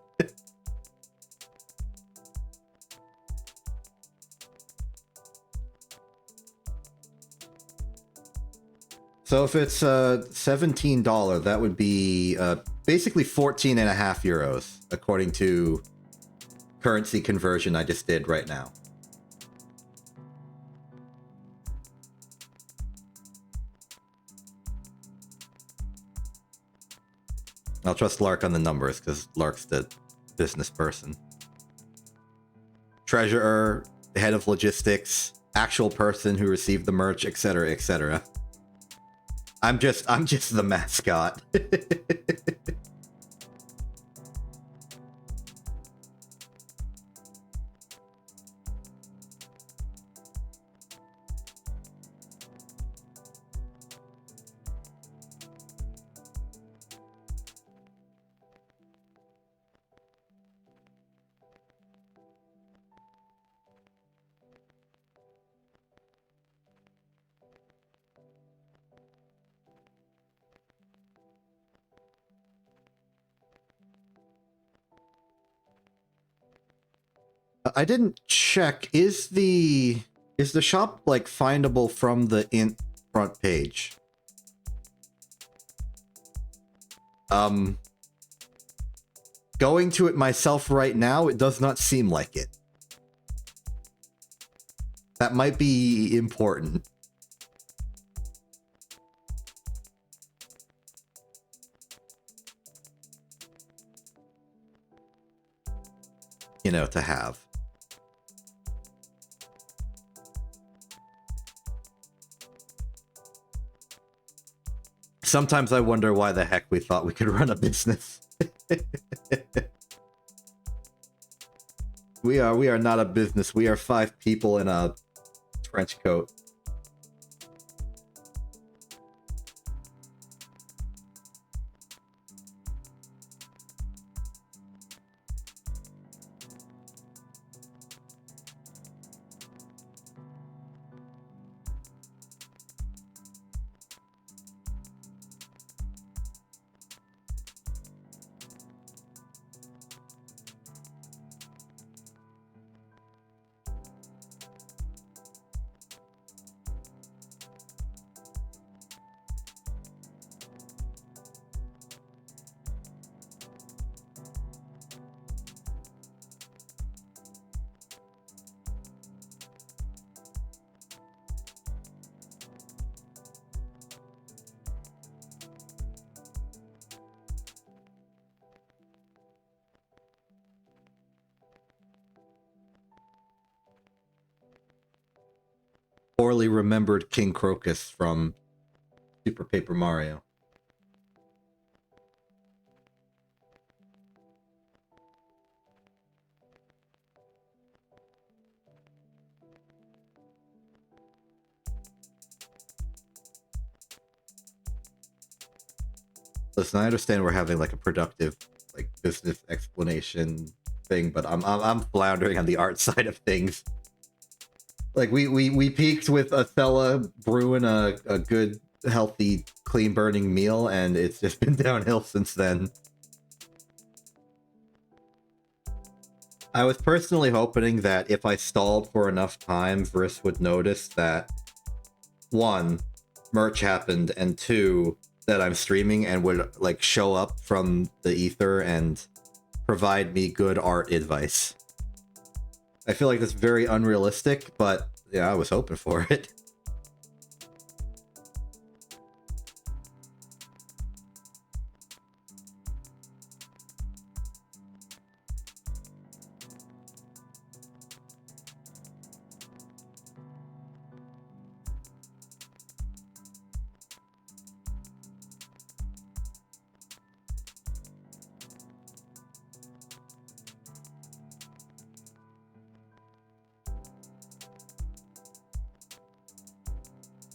So if it's $17, that would be basically 14.5 euros, according to currency conversion I just did right now. I'll trust Lark on the numbers, because Lark's the business person. Treasurer, head of logistics, actual person who received the merch, etc., etc. I'm just the mascot. I didn't check. Is the shop like findable from the front page? Going to it myself right now, it does not seem like it. That might be important. You know, to have. Sometimes I wonder why the heck we thought we could run a business. We are not a business. We are 5 people in a trench coat. Poorly remembered King Crocus from Super Paper Mario. Listen, I understand we're having like a productive like business explanation thing, but I'm floundering on the art side of things. Like we peaked with Othello brewing a good, healthy, clean burning meal, and it's just been downhill since then. I was personally hoping that if I stalled for enough time, Vriss would notice that, one, merch happened, and two, that I'm streaming and would like show up from the ether and provide me good art advice. I feel like that's very unrealistic, but yeah, I was hoping for it.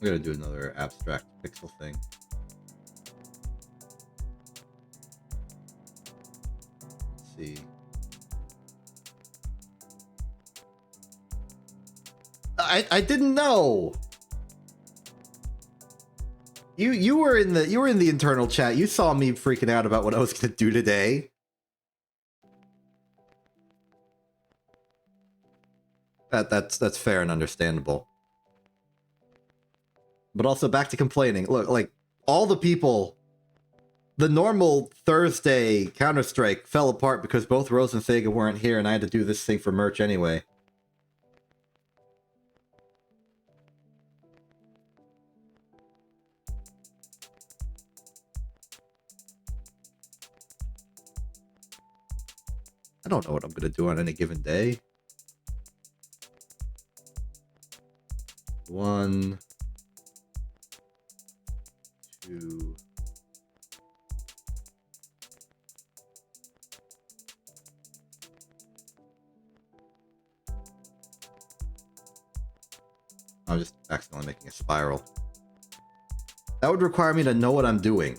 I'm gonna do another abstract pixel thing. Let's see. I didn't know. You were in the internal chat. You saw me freaking out about what I was gonna do today. That's fair and understandable. But also back to complaining. Look, like all the people, the normal Thursday Counter-Strike fell apart because both Rose and Sega weren't here, and I had to do this thing for merch anyway. I don't know what I'm gonna do on any given day. 1, 2. I'm just accidentally making a spiral. That would require me to know what I'm doing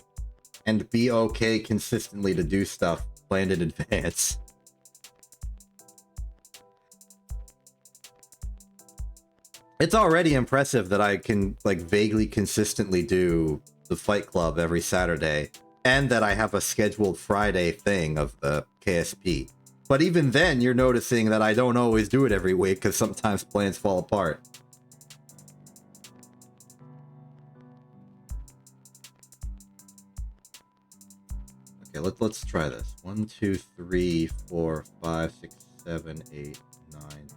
and be okay consistently to do stuff planned in advance. It's already impressive that I can like vaguely consistently do the Fight Club every Saturday, and that I have a scheduled Friday thing of the KSP. But even then, you're noticing that I don't always do it every week because sometimes plans fall apart. Okay, let's try this. 1, 2, 3, 4, 5, 6, 7, 8, 9, 10,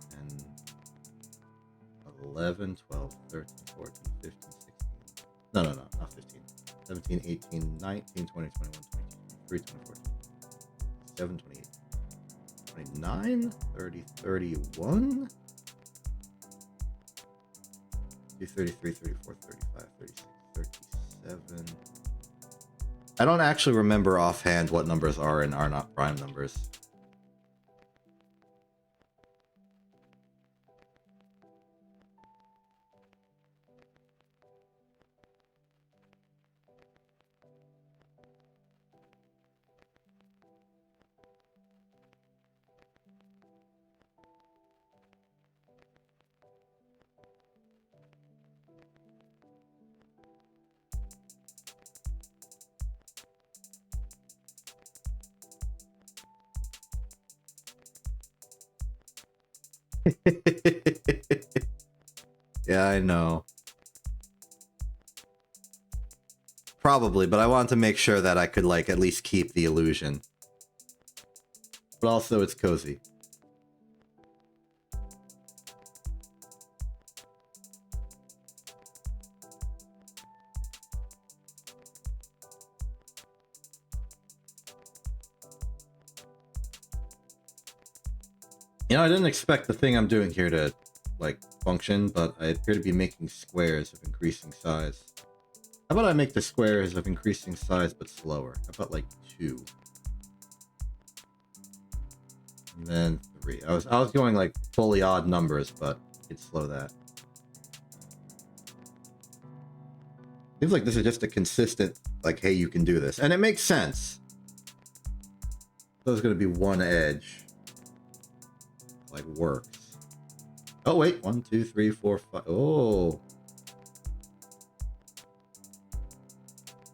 11, 12, 13, 14, 15, 16. No, not 15. 17, 18, 19, 20, 21, 22, 23, 24, 27, 28, 29, 30, 31, 33, 34, 35, 36, 37. I don't actually remember offhand what numbers are and are not prime numbers. Yeah, I know. Probably, but I wanted to make sure that I could, like, at least keep the illusion. But also, it's cozy. You know, I didn't expect the thing I'm doing here to, like, function, but I appear to be making squares of increasing size. How about I make the squares of increasing size but slower? How about, like, 2? And then 3. I was going, like, fully odd numbers, but it's slow that. Seems like this is just a consistent, like, like, hey, you can do this. And it makes sense. There's going to be one edge. Like, works. Oh, wait. 1, 2, 3, 4, 5. Oh.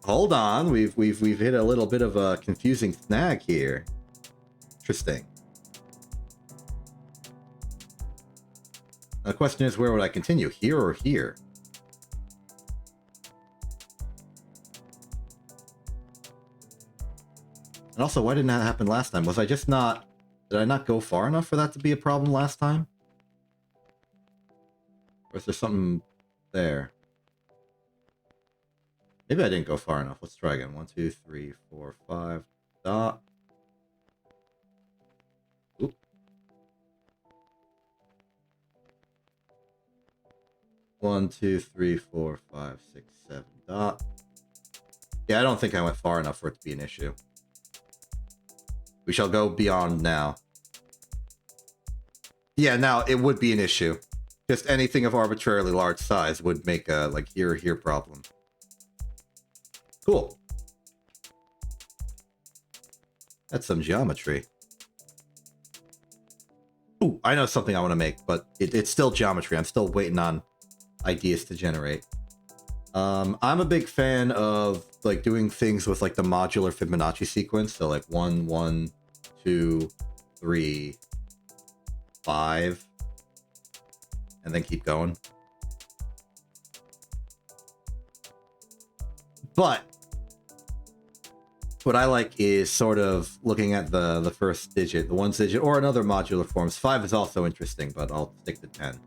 Hold on. We've hit a little bit of a confusing snag here. Interesting. The question is, where would I continue? Here or here? And also, why didn't that happen last time? Was I just not... Did I not go far enough for that to be a problem last time? Or is there something there? Maybe I didn't go far enough. Let's try again. 1, 2, 3, 4, 5. Dot. Oop. 1, 2, 3, 4, 5, 6, 7. Dot. Yeah, I don't think I went far enough for it to be an issue. We shall go beyond now. Yeah, now it would be an issue. Just anything of arbitrarily large size would make a, like, here or here problem. Cool. That's some geometry. Ooh, I know something I want to make, but it's still geometry. I'm still waiting on ideas to generate. I'm a big fan of like doing things with like the modular Fibonacci sequence. So like 1, 1, 2, 3, 5, and then keep going. But what I like is sort of looking at the first digit, the 1's digit, or in other modular forms. 5 is also interesting, but I'll stick to 10.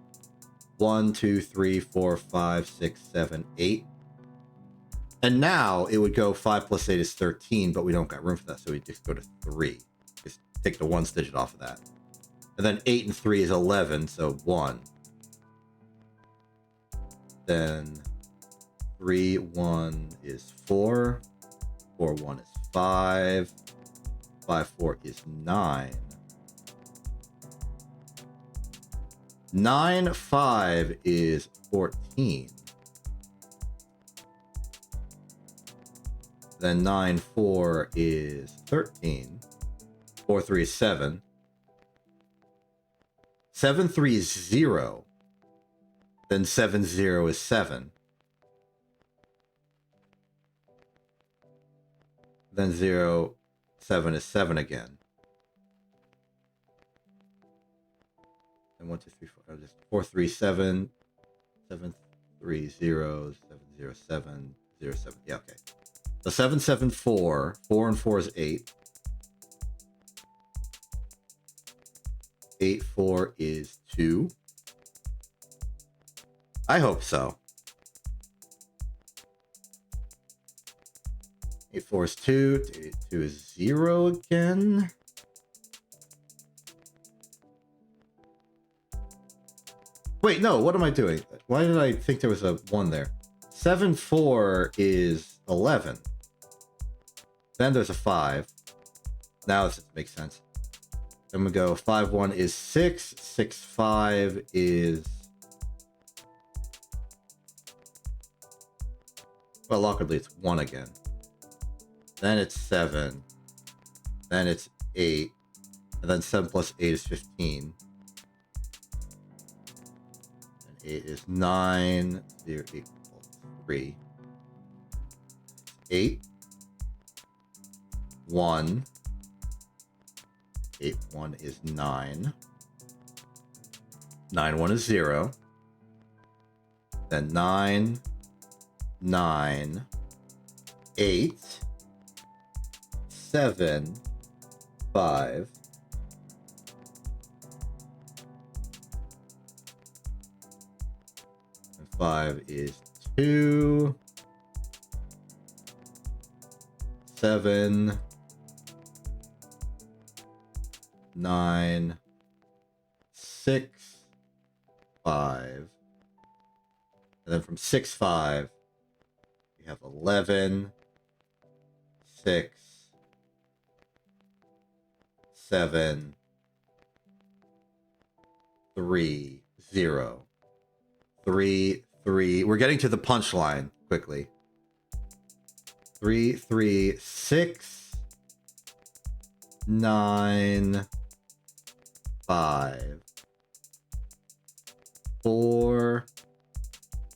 1, 2, 3, 4, 5, 6, 7, 8. And now it would go 5 plus 8 is 13, but we don't got room for that, so we just go to 3. Just take the 1's digit off of that. And then 8 and 3 is 11, so 1. Then 3, 1 is 4. 4, 1 is 5. 5, 4 is 9. 9, 5 is 14. Then 9, 4 is 13. 4, 3 is 7. 7, 3 is 0. Then 7, 0 is 7. Then 0, 7 is 7 again. And 1, 2, 3, 4, just 4, 3, 7, 7, 3, 0, 7, 0, 7, 0, 7. Yeah, okay. So 7, 7, 4. 4 and 4 is 8. 8, 4 is 2. I hope so. 8, 4 is 2. 8, 2 is 0 again. Wait, no, what am I doing? Why did I think there was a 1 there? 7, 4 is 11. Then there's a 5. Now this makes sense. Then we go 5, 1 is 6. 6, 5 is... Well, awkwardly, it's 1 again. Then it's 7. Then it's 8. And then 7 plus 8 is 15. 8 is 9, 0 equals 3. 8, 1. 8, 1 is 9. 9, 1 is 0. Then 9, 9, 8, 7, 5. And 5 is 2. 7, 9, 6, 5. And then from 6, 5, we have 11, 6, 7, 3, 0. 3, 3. We're getting to the punchline quickly. 3, 3, 6, 9, 5, 4,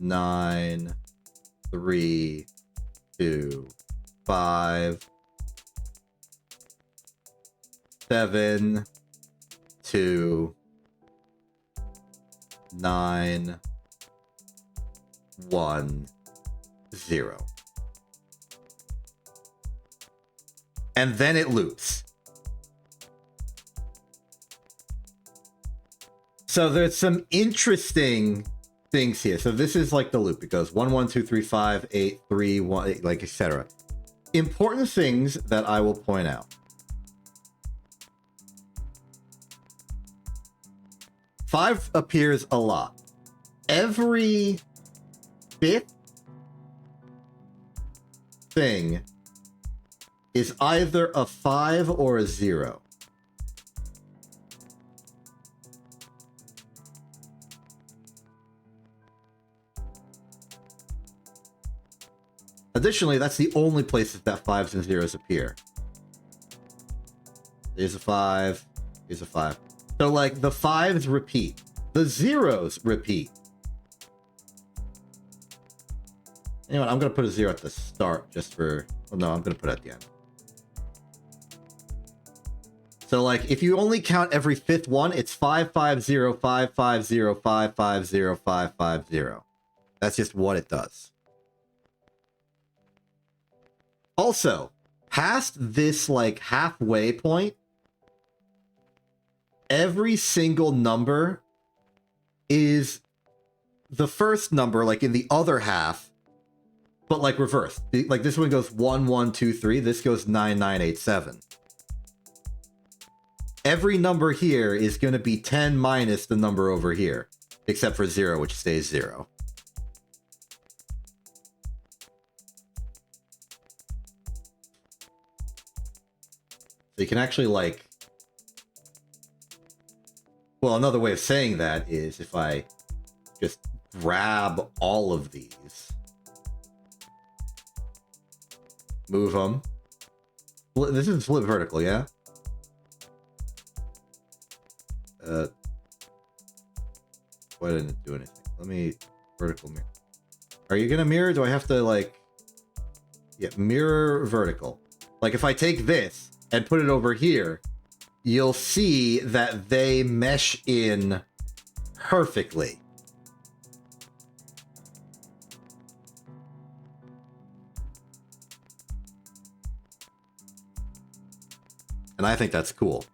9, 3, 2, 5, 7, 2, 9, 1, 0. And then it loops. So there's some interesting things here. So this is like the loop. It goes 1, 1, 2, 3, 5, 8, 3, 1, 8, like etc. Important things that I will point out. 5 appears a lot. Every 5th thing is either a 5 or a 0. Additionally, that's the only places that 5s and 0s appear. Here's a 5. Here's a 5. So, like, the 5s repeat. The 0s repeat. You know what? I'm going to put a 0 at the start just for... Well, no, I'm going to put it at the end. So, like, if you only count every 5th one, it's 550, 550, 550, 550. That's just what it does. Also, past this, like, halfway point, every single number is the first number, like, in the other half, but, like, reversed. Like, this one goes 1, 1, 2, 3. This goes 9, 9, 8, 7. Every number here is going to be 10 minus the number over here, except for 0, which stays 0. So you can actually, like... Well, another way of saying that is if I just grab all of these, move them. This is flip vertical, yeah? Why didn't it do anything? Let me vertical mirror. Are you gonna mirror? Do I have to, like... Yeah, mirror vertical. Like, if I take this and put it over here, you'll see that they mesh in perfectly. And I think that's cool.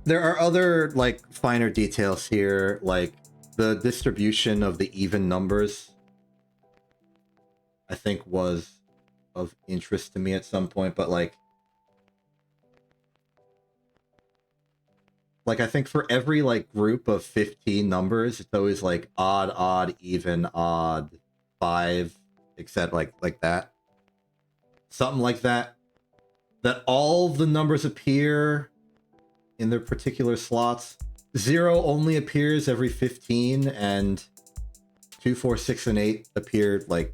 There are other, like, finer details here, like the distribution of the even numbers, I think was of interest to me at some point, but like I think for every, like, group of 15 numbers, it's always like odd, odd, even, odd, 5, etc., like that. Something like that. That all the numbers appear in their particular slots. 0 only appears every 15, and 2, 4, 6, and 8 appear, like,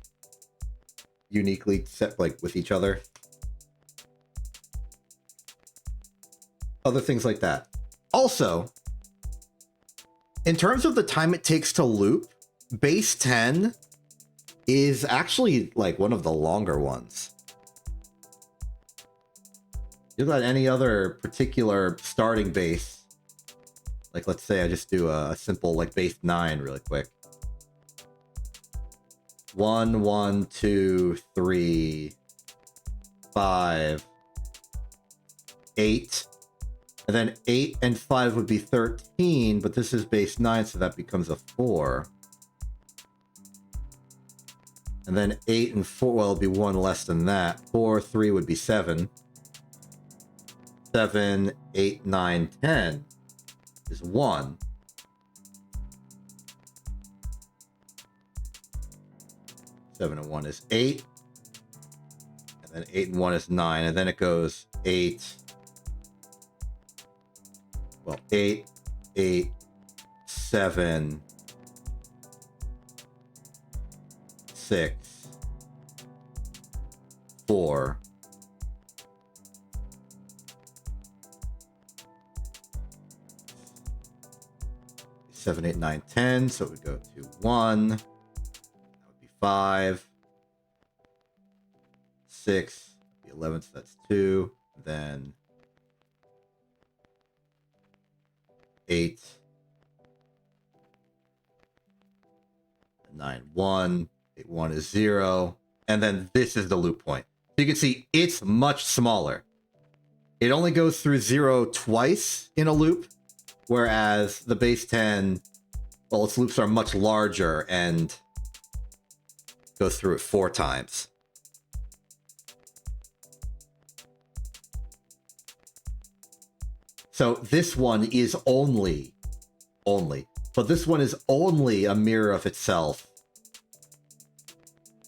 uniquely set, like, with each other. Other things like that. Also, in terms of the time it takes to loop, base 10 is actually, like, one of the longer ones. You got any other particular starting base? Like, let's say I just do a simple, like, base 9 really quick. 1, 1, 2, 3, 5, 8. And then 8 and 5 would be 13, but this is base 9, so that becomes a 4. And then 8 and 4, well, it'll be 1 less than that. 4, 3 would be 7. 7, 8, 9, 10. is 1. 7 and 1 is 8. And then 8 and 1 is 9. And then it goes 8. Well, 8, 8, 7, 6, 4, 7, 8, 9, 10. So it would go to 1. That would be 5, 6, the 11th, so that's 2. Then 8, 9, 1, 8, 1 is 0. And then this is the loop point. So you can see it's much smaller. It only goes through 0 twice in a loop, whereas the base 10, well, its loops are much larger and goes through it 4 times. So this one is only, but this one is only a mirror of itself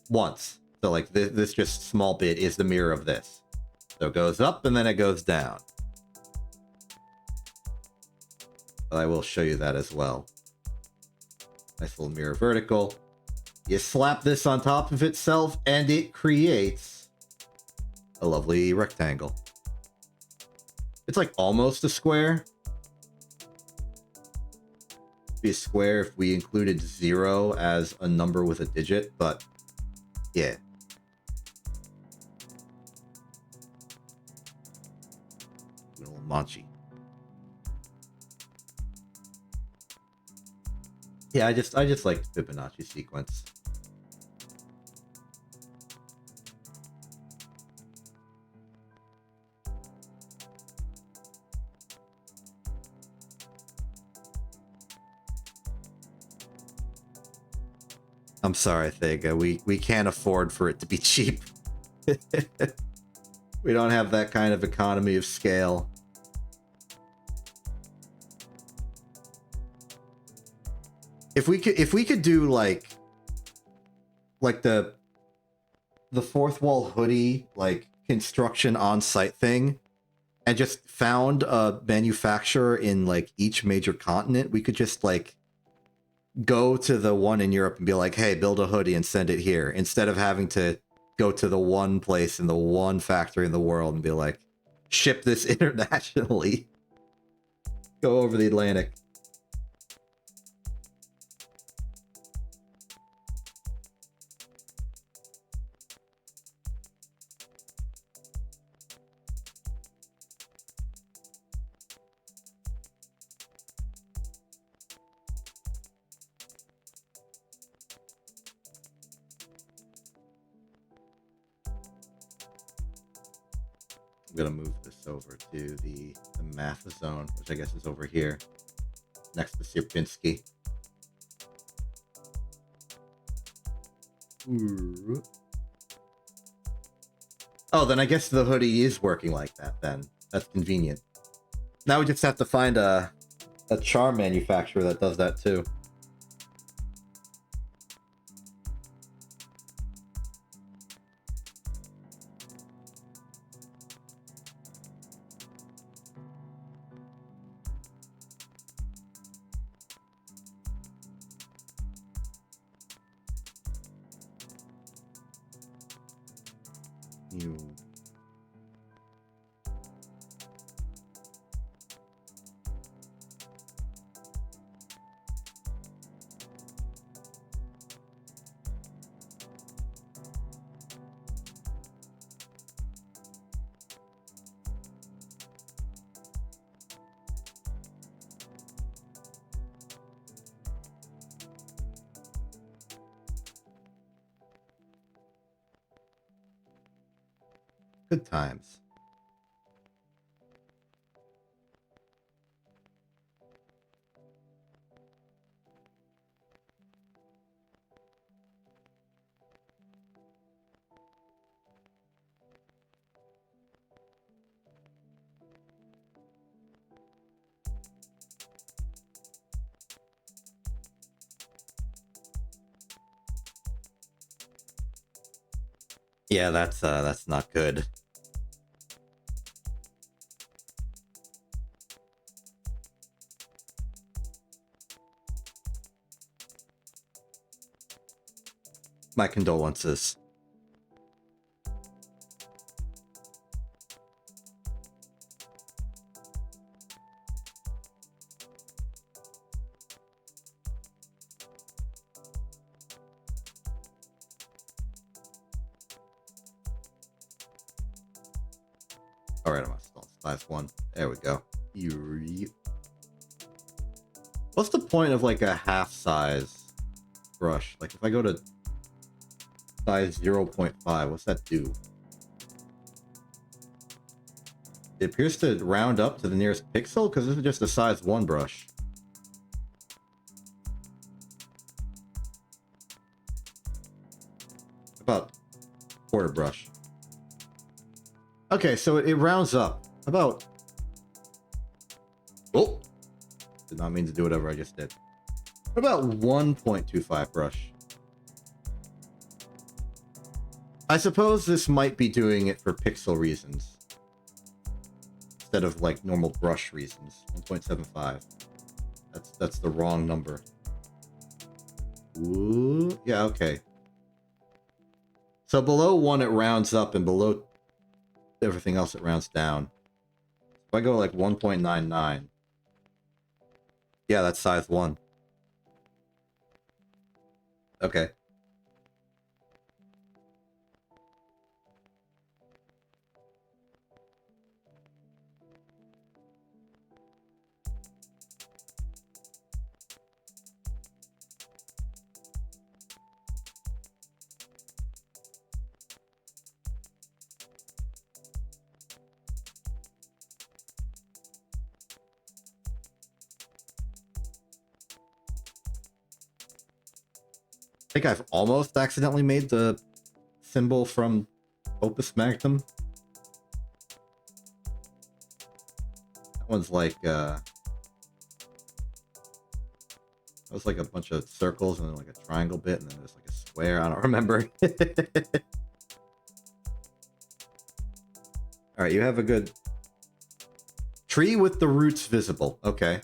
once. So like this just small bit is the mirror of this. So it goes up and then it goes down. But I will show you that as well. Nice little mirror vertical. You slap this on top of itself and it creates a lovely rectangle. It's like almost a square. It'd be a square if we included 0 as a number with a digit, but yeah. A little Manchi. Yeah, I just like the Fibonacci sequence. I'm sorry, Thega. We can't afford for it to be cheap. We don't have that kind of economy of scale. If we could do like the fourth wall hoodie like construction on-site thing and just found a manufacturer in like each major continent, we could just like go to the one in Europe and be like, hey, build a hoodie and send it here, instead of having to go to the one place in the one factory in the world and be like, ship this internationally. Go over the Atlantic. I'm gonna move this over to the math zone, which I guess is over here, next to Sierpinski. Ooh. Oh, then I guess the hoodie is working like that then. That's convenient. Now we just have to find a charm manufacturer that does that too. Good times. Yeah, that's not good. My condolences. All right, I'm on size 1. There we go. What's the point of like a half size brush? Like if I go to size 0.5, what's that do? It appears to round up to the nearest pixel because this is just a size 1 brush. About quarter brush. Okay, so it rounds up. About... Oh! Did not mean to do whatever I just did. About 1.25 brush. I suppose this might be doing it for pixel reasons. Instead of like normal brush reasons. 1.75. That's the wrong number. Ooh, yeah, okay. So below 1 it rounds up, and below everything else it rounds down. If I go like 1.99, yeah, that's size 1. Okay. I think I've almost accidentally made the symbol from Opus Magnum. That one's like, that was like a bunch of circles and then like a triangle bit and then there's like a square. I don't remember. Alright, you have a good... Tree with the roots visible. Okay.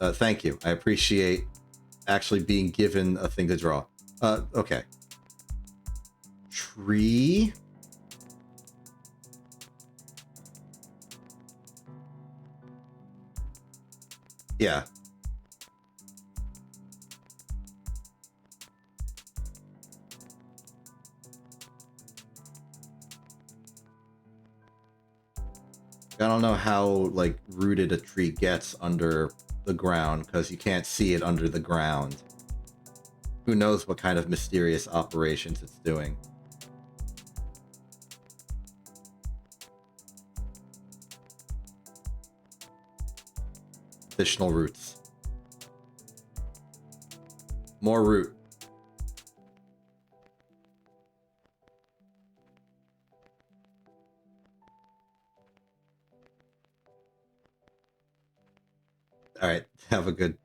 Thank you. I appreciate actually being given a thing to draw. Okay. Tree. Yeah. I don't know how, like, rooted a tree gets under the ground, because you can't see it under the ground. Who knows what kind of mysterious operations it's doing. Additional roots. More root. All right, have a good.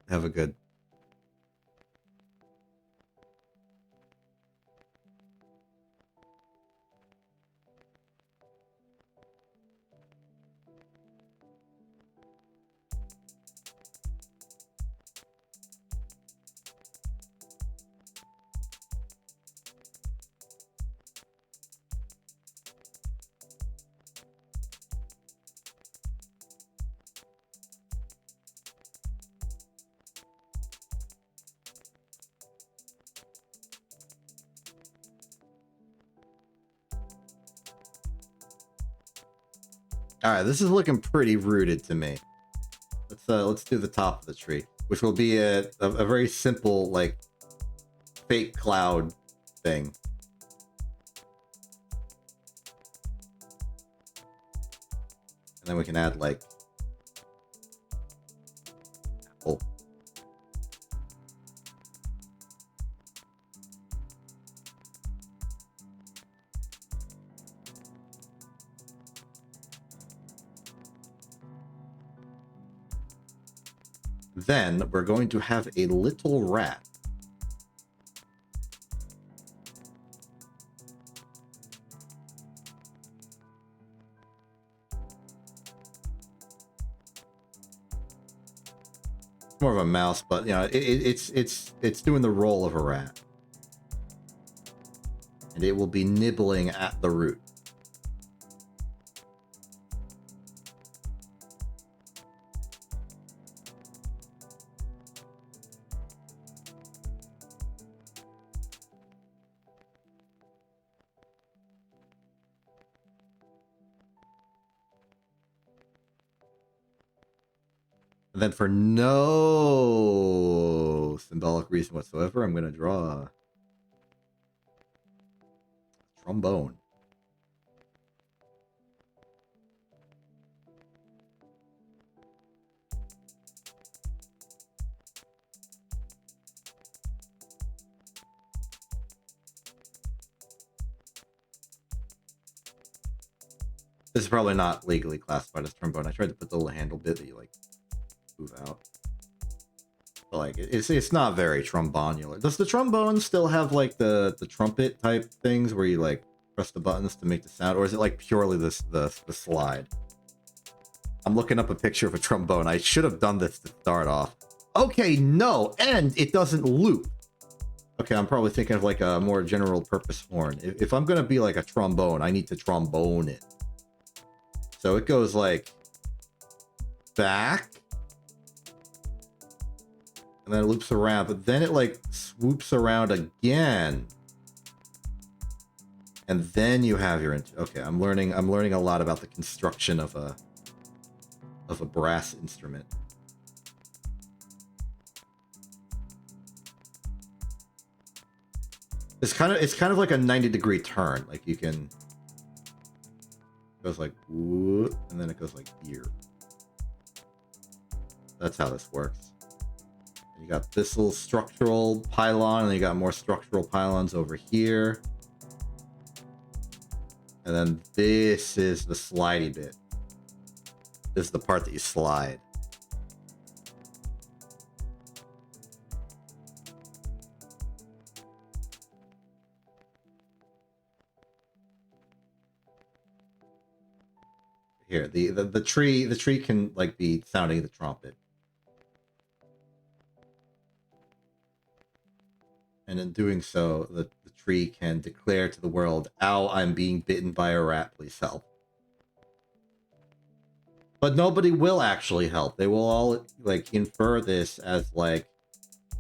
All right, this is looking pretty rooted to me. Let's do the top of the tree, which will be a very simple, like, fake cloud thing. And then we can add, like, apple. Then we're going to have a little rat. It's more of a mouse, but you know, it's doing the role of a rat. And it will be nibbling at the root. And then for no symbolic reason whatsoever, I'm going to draw a trombone. This is probably not legally classified as trombone. I tried to put the little handle bit that you like move out. But like it's not very trombonular. Does the trombone still have like the trumpet type things where you like press the buttons to make the sound, or is it like purely the slide? I'm looking up a picture of a trombone. I should have done this to start off. Okay, no, and it doesn't loop. Okay, I'm probably thinking of like a more general purpose horn. If I'm gonna be like a trombone, I need to trombone it. So it goes like back, and then it loops around, but then it like swoops around again. And then you have your... Okay, I'm learning a lot about the construction of a brass instrument. It's kind of like a 90-degree turn. Like you can... It goes like whoop, and then it goes like here. That's how this works. And you got this little structural pylon, and you got more structural pylons over here. And then this is the slidey bit. This is the part that you slide. Here, the tree can like be sounding the trumpet. And in doing so, the tree can declare to the world, "Ow, I'm being bitten by a rat, please help." But nobody will actually help. They will all like infer this as like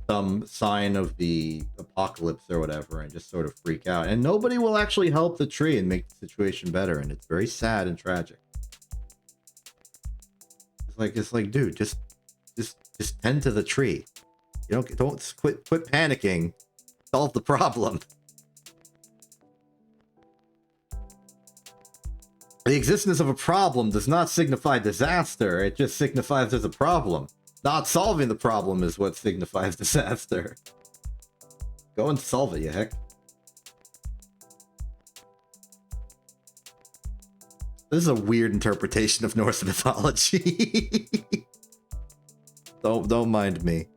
some sign of the apocalypse or whatever and just sort of freak out. And nobody will actually help the tree and make the situation better, and it's very sad and tragic. It's like, dude, just tend to the tree. You don't quit panicking. Solve the problem. The existence of a problem does not signify disaster. It just signifies there's a problem. Not solving the problem is what signifies disaster. Go and solve it, you heck. This is a weird interpretation of Norse mythology. Don't mind me.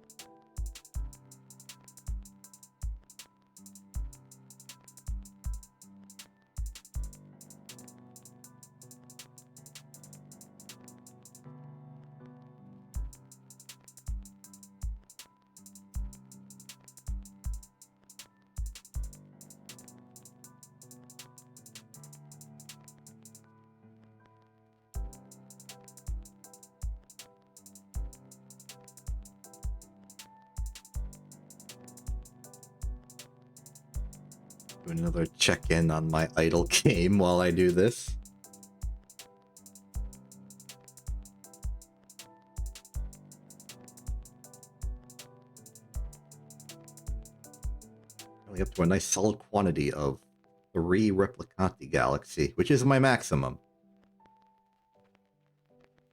Do another check-in on my idle game while I do this. Only up to a nice solid quantity of 3 Replicanti Galaxy, which is my maximum.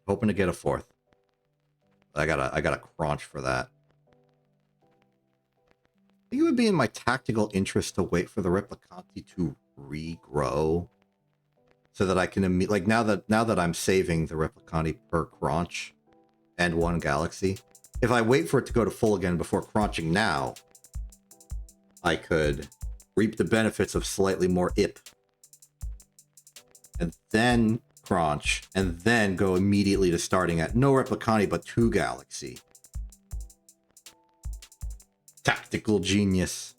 Hoping to get a 4th. I gotta crunch for that. I think it would be in my tactical interest to wait for the Replicanti to regrow, so that I can like now that I'm saving the Replicanti per crunch and 1 galaxy. If I wait for it to go to full again before crunching now, I could reap the benefits of slightly more IP, and then crunch, and then go immediately to starting at no Replicanti but 2 galaxy. Tactical genius.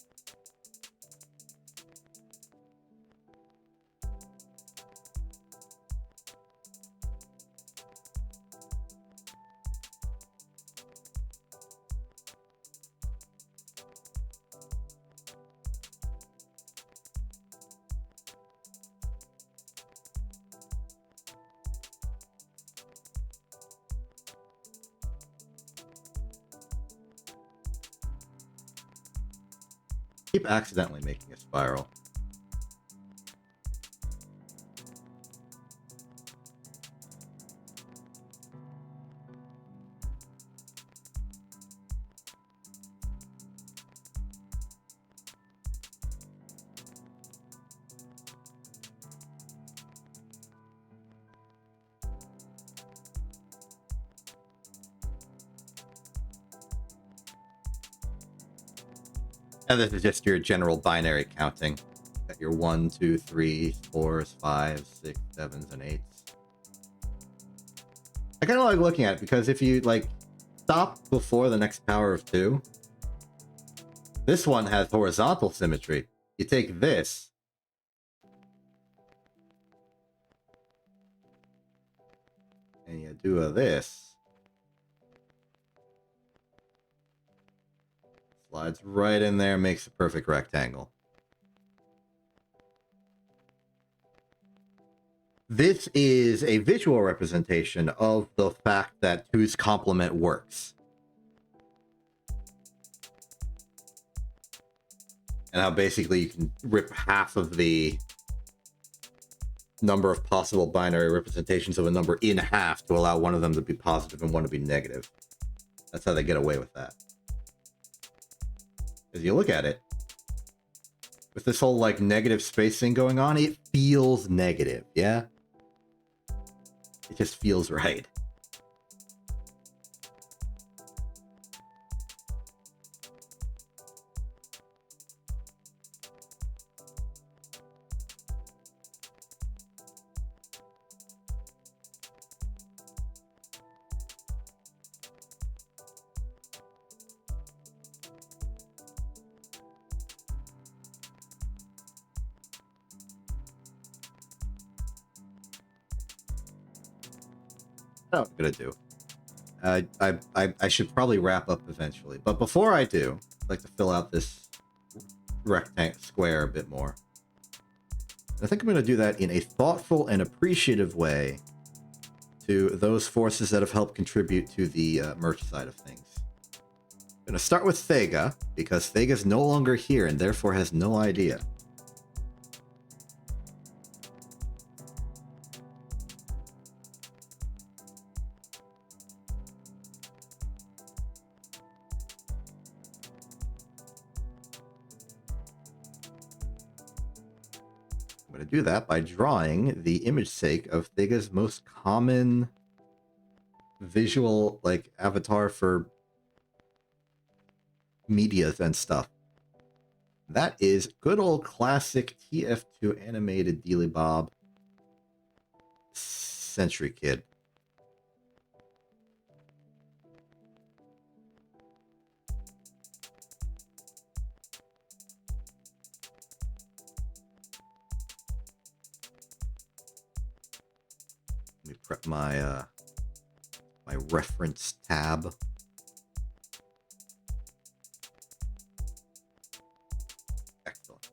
Keep accidentally making a spiral. And this is just your general binary counting. Got your 1, 2, 3, 4s, 5s, 6, 7s, and 8s. I kind of like looking at it because if you like stop before the next power of 2, this one has horizontal symmetry. You take this, and you do this. Slides right in there, makes a perfect rectangle. This is a visual representation of the fact that 2's complement works. And how basically you can rip half of the number of possible binary representations of a number in half to allow one of them to be positive and one to be negative. That's how they get away with that. As you look at it, with this whole like negative spacing going on, it feels negative, yeah? It just feels right. What I'm gonna do. I should probably wrap up eventually, but before I do, I'd like to fill out this rectangle square a bit more. I think I'm going to do that in a thoughtful and appreciative way to those forces that have helped contribute to the merch side of things. I'm going to start with Thega, because Thega's no longer here and therefore has no idea. I'm going to do that by drawing the image sake of Thega's most common visual like avatar for medias and stuff. That is good old classic TF2 animated Dealy Bob Century Kid. Let me prep my my reference tab. Excellent.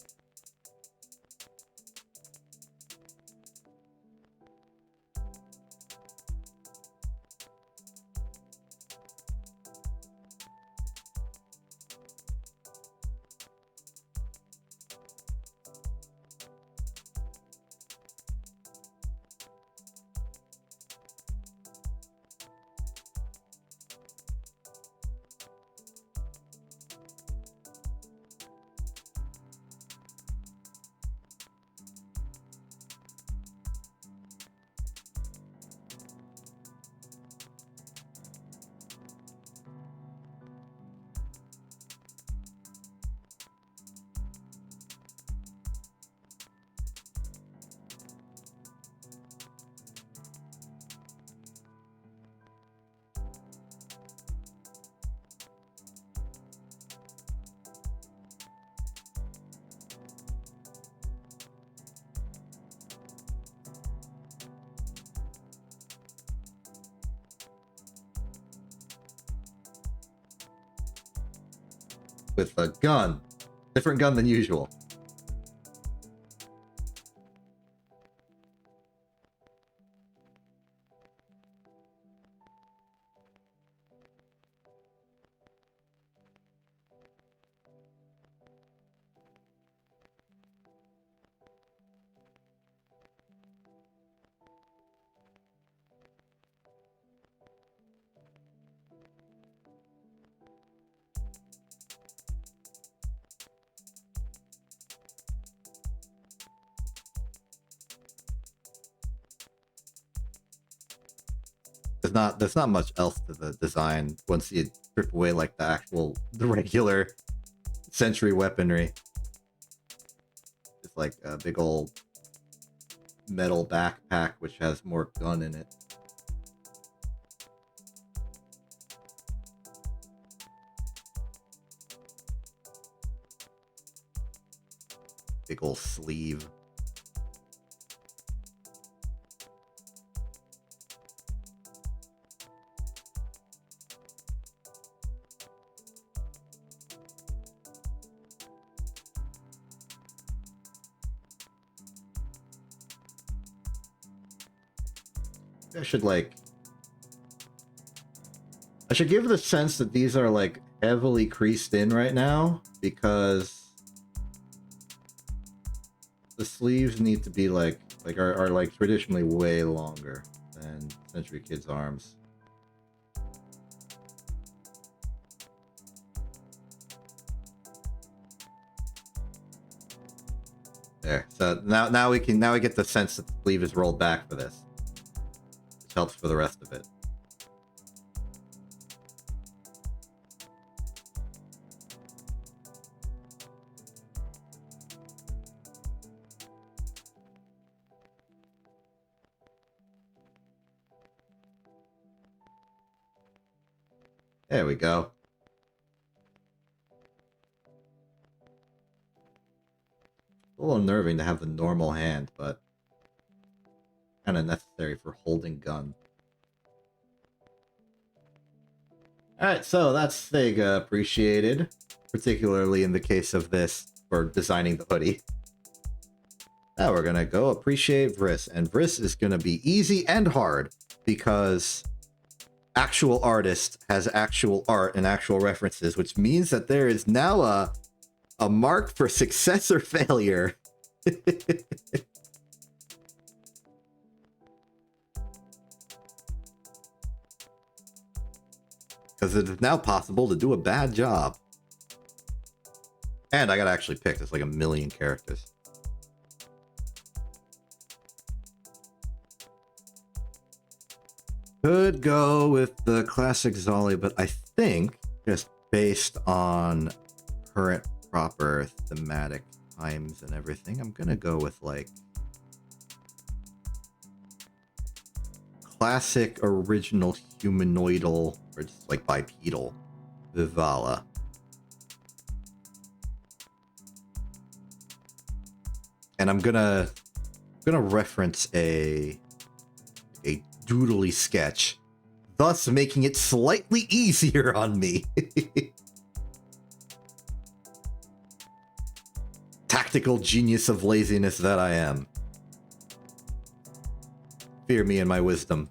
with a gun. Different gun than usual. There's not much else to the design once you strip away like the regular Sentry weaponry. It's like a big old metal backpack which has more gun in it. Big old sleeve. I should give the sense that these are like heavily creased in right now because the sleeves need to be are like traditionally way longer than Century Kid's arms. There. So now we get the sense that the sleeve is rolled back for this. Which helps for the rest of it. There we go. A little unnerving to have the normal hand, but kind of necessary for holding gun. Alright, so that's Sega appreciated, particularly in the case of this, for designing the hoodie. Now we're gonna go appreciate Vriss, and Vriss is gonna be easy and hard, because actual artist has actual art and actual references, which means that there is now a mark for success or failure. Because it is now possible to do a bad job. And I gotta actually pick, there's like a million characters. Could go with the classic Zolly, but I think just based on current proper thematic times and everything, I'm gonna go with like classic original humanoidal or just like bipedal Vivala. And I'm gonna reference a doodly sketch, thus making it slightly easier on me. Tactical genius of laziness that I am. Fear me and my wisdom.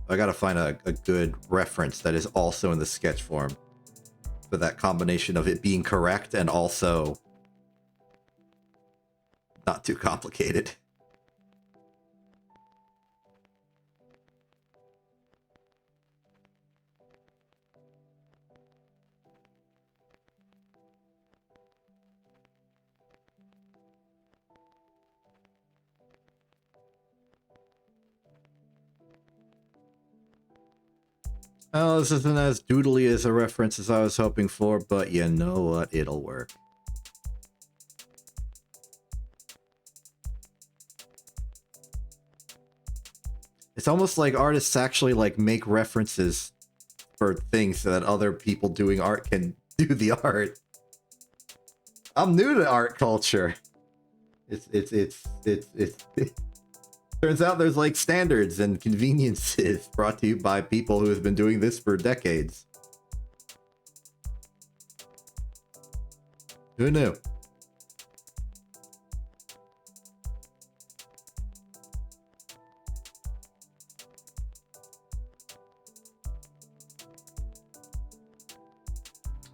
I gotta find a good reference that is also in the sketch form for that combination of it being correct and also not too complicated. Oh, this isn't as doodly as a reference as I was hoping for, but you know what? It'll work. It's almost like artists actually like make references for things so that other people doing art can do the art. I'm new to art culture. It's Turns out there's like standards and conveniences brought to you by people who have been doing this for decades. Who knew?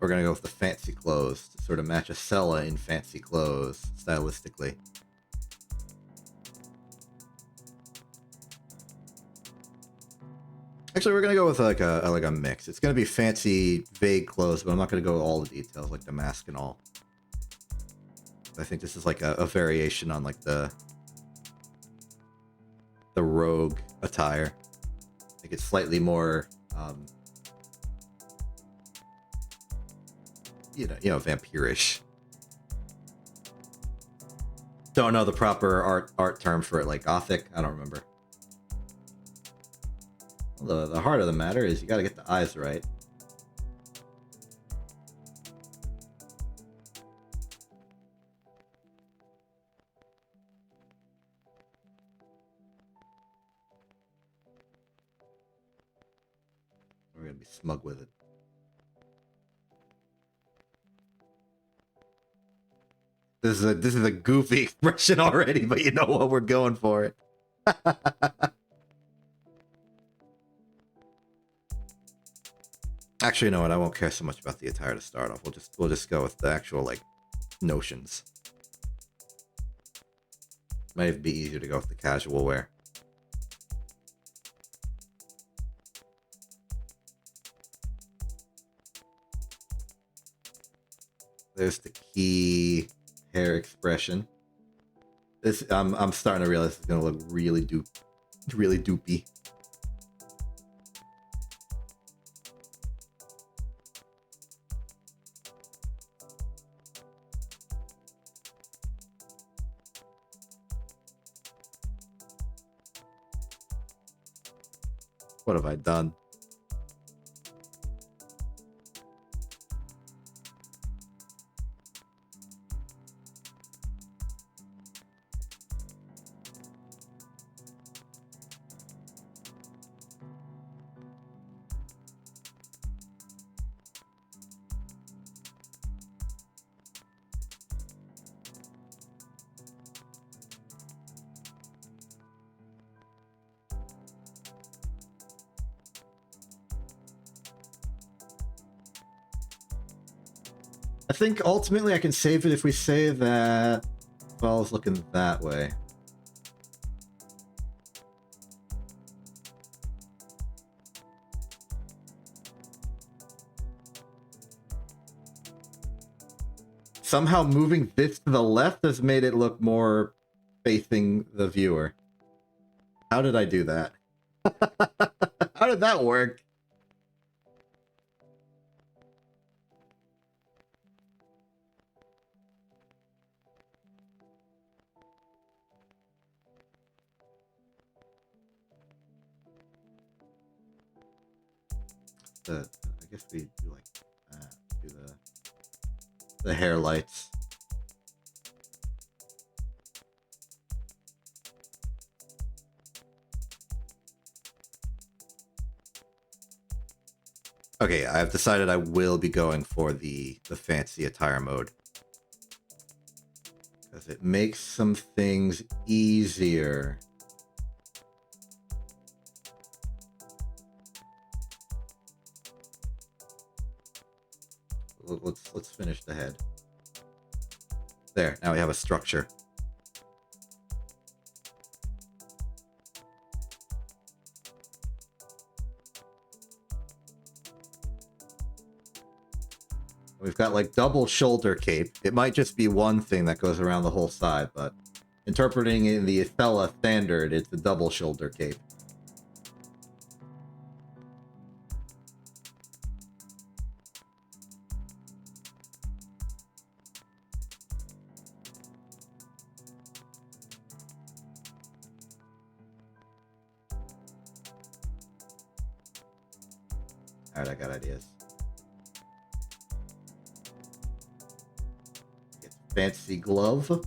We're gonna go with the fancy clothes to sort of match a Sella in fancy clothes, stylistically. Actually, we're gonna go with like a mix. It's gonna be fancy, vague clothes, but I'm not gonna go all the details, like the mask and all. I think this is like a variation on like the rogue attire. I think it's slightly more, you know, vampirish. Don't know the proper art term for it, like gothic. I don't remember. The heart of the matter is you got to get the eyes right. We're gonna be smug with it. This is a goofy expression already, but you know what, we're going for it. Actually, you know what? I won't care so much about the attire to start off. We'll just go with the actual like notions. Might be easier to go with the casual wear. There's the key hair expression. This I'm starting to realize it's gonna look really doopy. What have I done? I think ultimately I can save it if we say that Val's looking that way. Somehow moving this to the left has made it look more facing the viewer. How did I do that? How did that work? I guess we do like that. Do the hair lights. Okay, I've decided I will be going for the fancy attire mode. Because it makes some things easier. Let's finish the head. There, now we have a structure. We've got like double shoulder cape. It might just be one thing that goes around the whole side, but interpreting in the Athela standard, it's a double shoulder cape. Alright, I got ideas. Get fancy glove.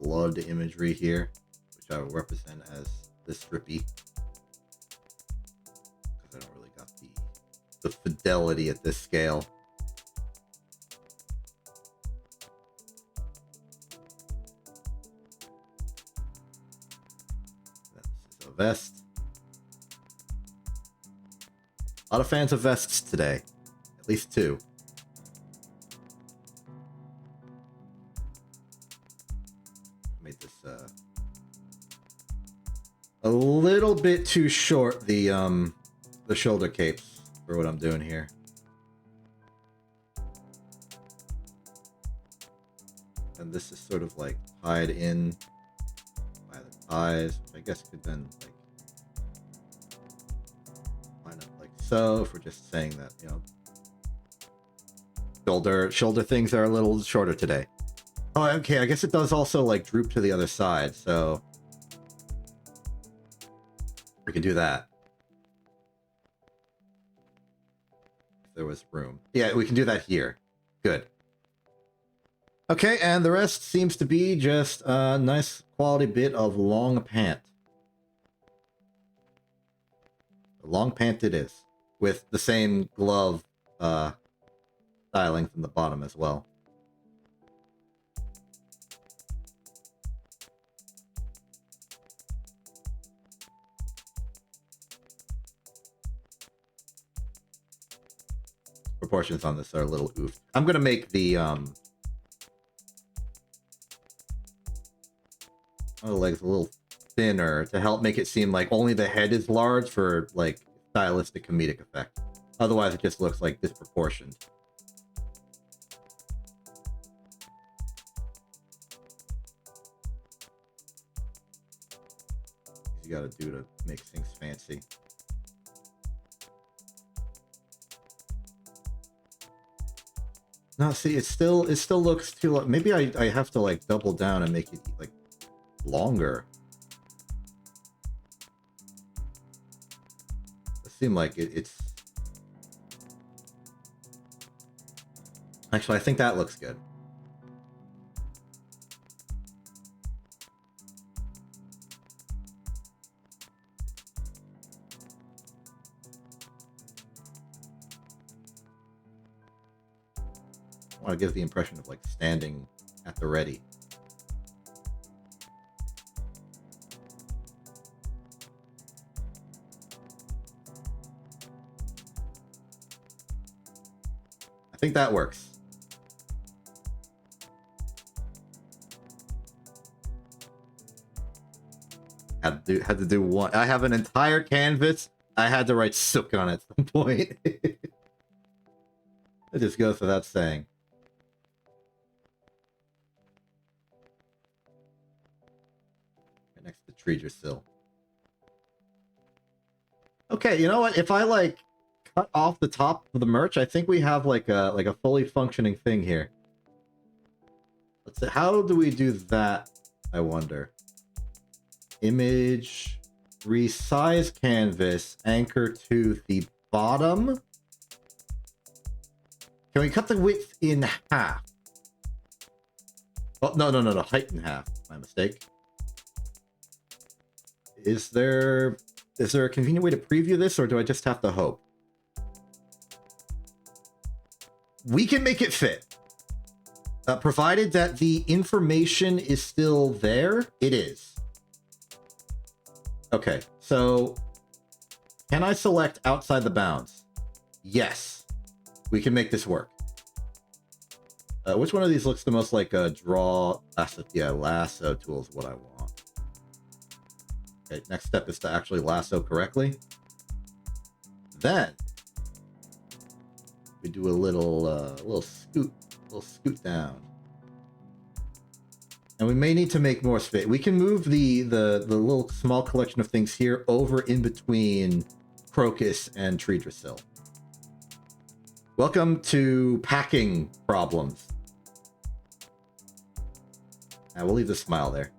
blood imagery here, which I will represent as this strippy. Because I don't really got the fidelity at this scale. This is a vest. A lot of fans of vests today. At least two. Made this a little bit too short, the shoulder capes for what I'm doing here. And this is sort of like tied in by the ties, which I guess could then like line up like so, if we're just saying that, you know, shoulder things are a little shorter today. Oh, okay, I guess it does also like droop to the other side, so we can do that. If there was room. Yeah, we can do that here. Good. Okay, and the rest seems to be just a nice quality bit of long pant. A long pant it is, with the same glove styling from the bottom as well. Proportions on this are a little oof. I'm gonna make the legs a little thinner to help make it seem like only the head is large for like stylistic comedic effect. Otherwise it just looks like disproportioned. You gotta do to make things fancy. No, see, it still looks too long. Maybe I have to like double down and make it like longer. It seemed like it's actually, I think that looks good. I want to give the impression of like standing at the ready. I think that works. Had to do one. I have an entire canvas. I had to write sook on it at some point. It just goes without saying. Right next to Treasure Sill. Okay, you know what? If I like cut off the top of the merch, I think we have like a fully functioning thing here. Let's see, how do we do that? I wonder. Image, resize canvas, anchor to the bottom. Can we cut the width in half? Oh, no, height in half. My mistake. Is there a convenient way to preview this, or do I just have to hope? We can make it fit. Provided that the information is still there, it is. Okay, so can I select outside the bounds? Yes. We can make this work. Which one of these looks the most like a draw? Lasso, yeah, lasso tool is what I want. Okay, next step is to actually lasso correctly. Then we do a little scoot down. And we may need to make more space. We can move the little small collection of things here over in between Crocus and Treadrasil. Welcome to packing problems. We'll leave the smile there.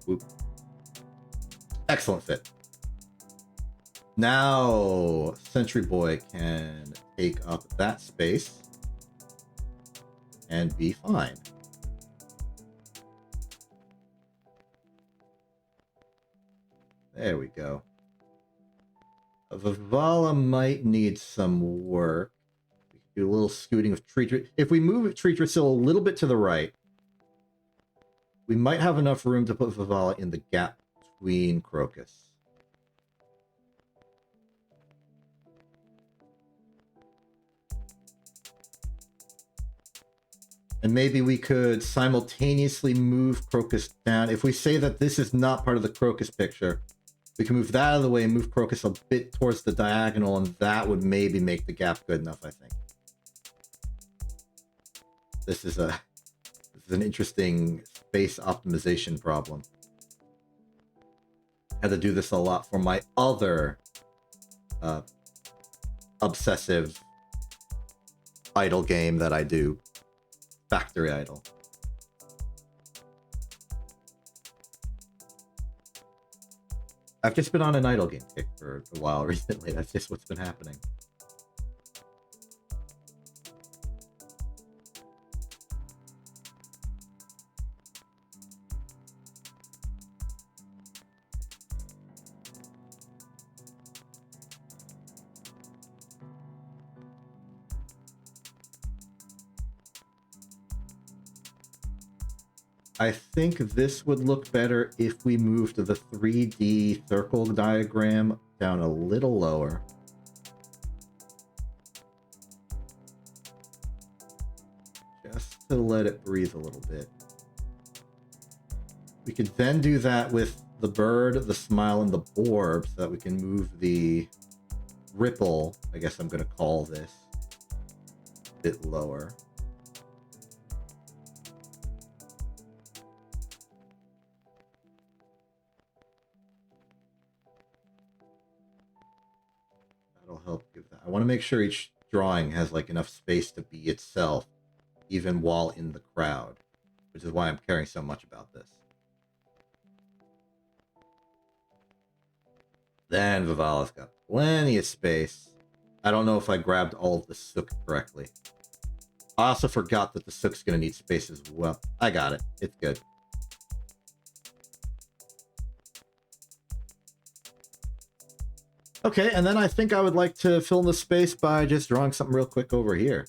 Whoop. Excellent fit. Now, Sentry Boy can take up that space. and be fine. There we go. Vivala might need some work. We can do a little scooting of tree. If we move tree still a little bit to the right, we might have enough room to put Vivala in the gap between Crocus. And maybe we could simultaneously move Crocus down. If we say that this is not part of the Crocus picture, we can move that out of the way and move Crocus a bit towards the diagonal, and that would maybe make the gap good enough, I think. This is an interesting space optimization problem. Had to do this a lot for my other obsessive idle game that I do. Factory Idol. I've just been on an idle game kick for a while recently. That's just what's been happening. I think this would look better if we moved the 3D circle diagram down a little lower. Just to let it breathe a little bit. We could then do that with the bird, the smile, and the orb so that we can move the ripple, I guess I'm going to call this, a bit lower. Help give that. I want to make sure each drawing has like enough space to be itself, even while in the crowd, which is why I'm caring so much about this. Then Vivala's got plenty of space. I don't know if I grabbed all of the sook correctly. I also forgot that the sook's going to need space as well. I got it. It's good. Okay, and then I think I would like to fill in the space by just drawing something real quick over here.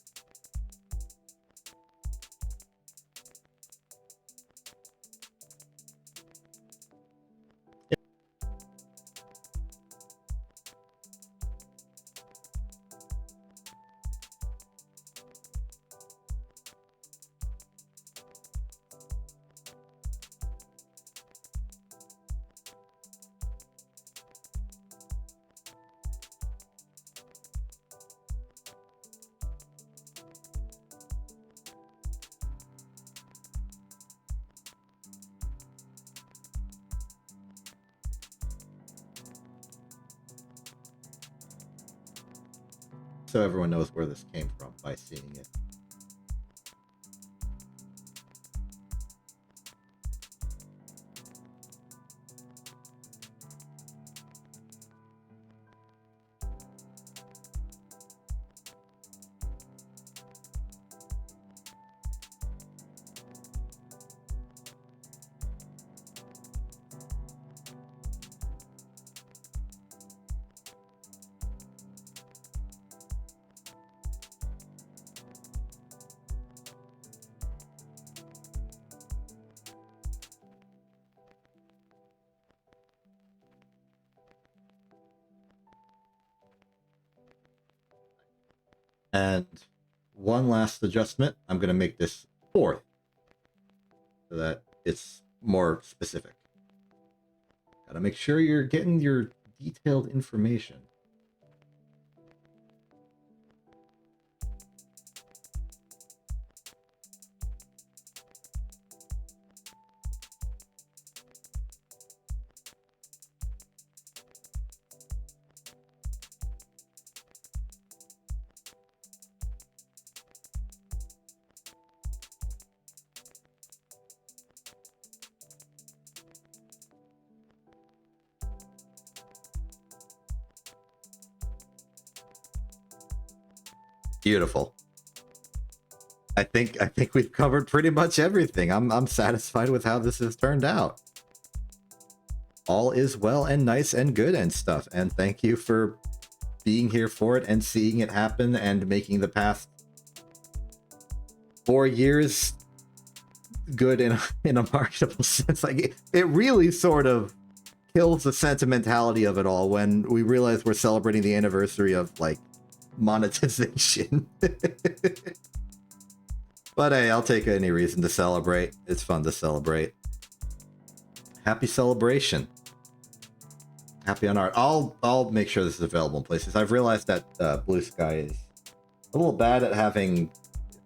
So everyone knows where this came from by seeing it. And one last adjustment. I'm going to make this 4th so that it's more specific. Got to make sure you're getting your detailed information. Beautiful. I think we've covered pretty much everything. I'm satisfied with how this has turned out. All is well and nice and good and stuff. And thank you for being here for it and seeing it happen and making the past 4 years good in a marketable sense. Like it really sort of kills the sentimentality of it all when we realize we're celebrating the anniversary of like monetization. But hey, I'll take any reason to celebrate. It's fun to celebrate. Happy celebration. Happy on art. I'll make sure this is available in places. I've realized that Blue Sky is a little bad at having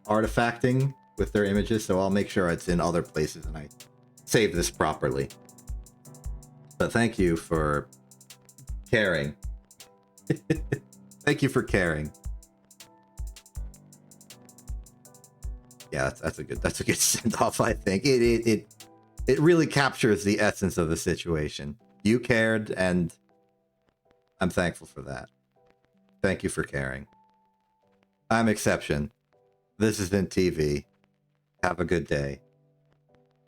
artifacting with their images, so I'll make sure it's in other places and I save this properly. But thank you for caring. Thank you for caring. Yeah, that's a good send off. I think it really captures the essence of the situation. You cared, and I'm thankful for that. Thank you for caring. I'm Exception. This has been TV. Have a good day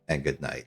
and good night.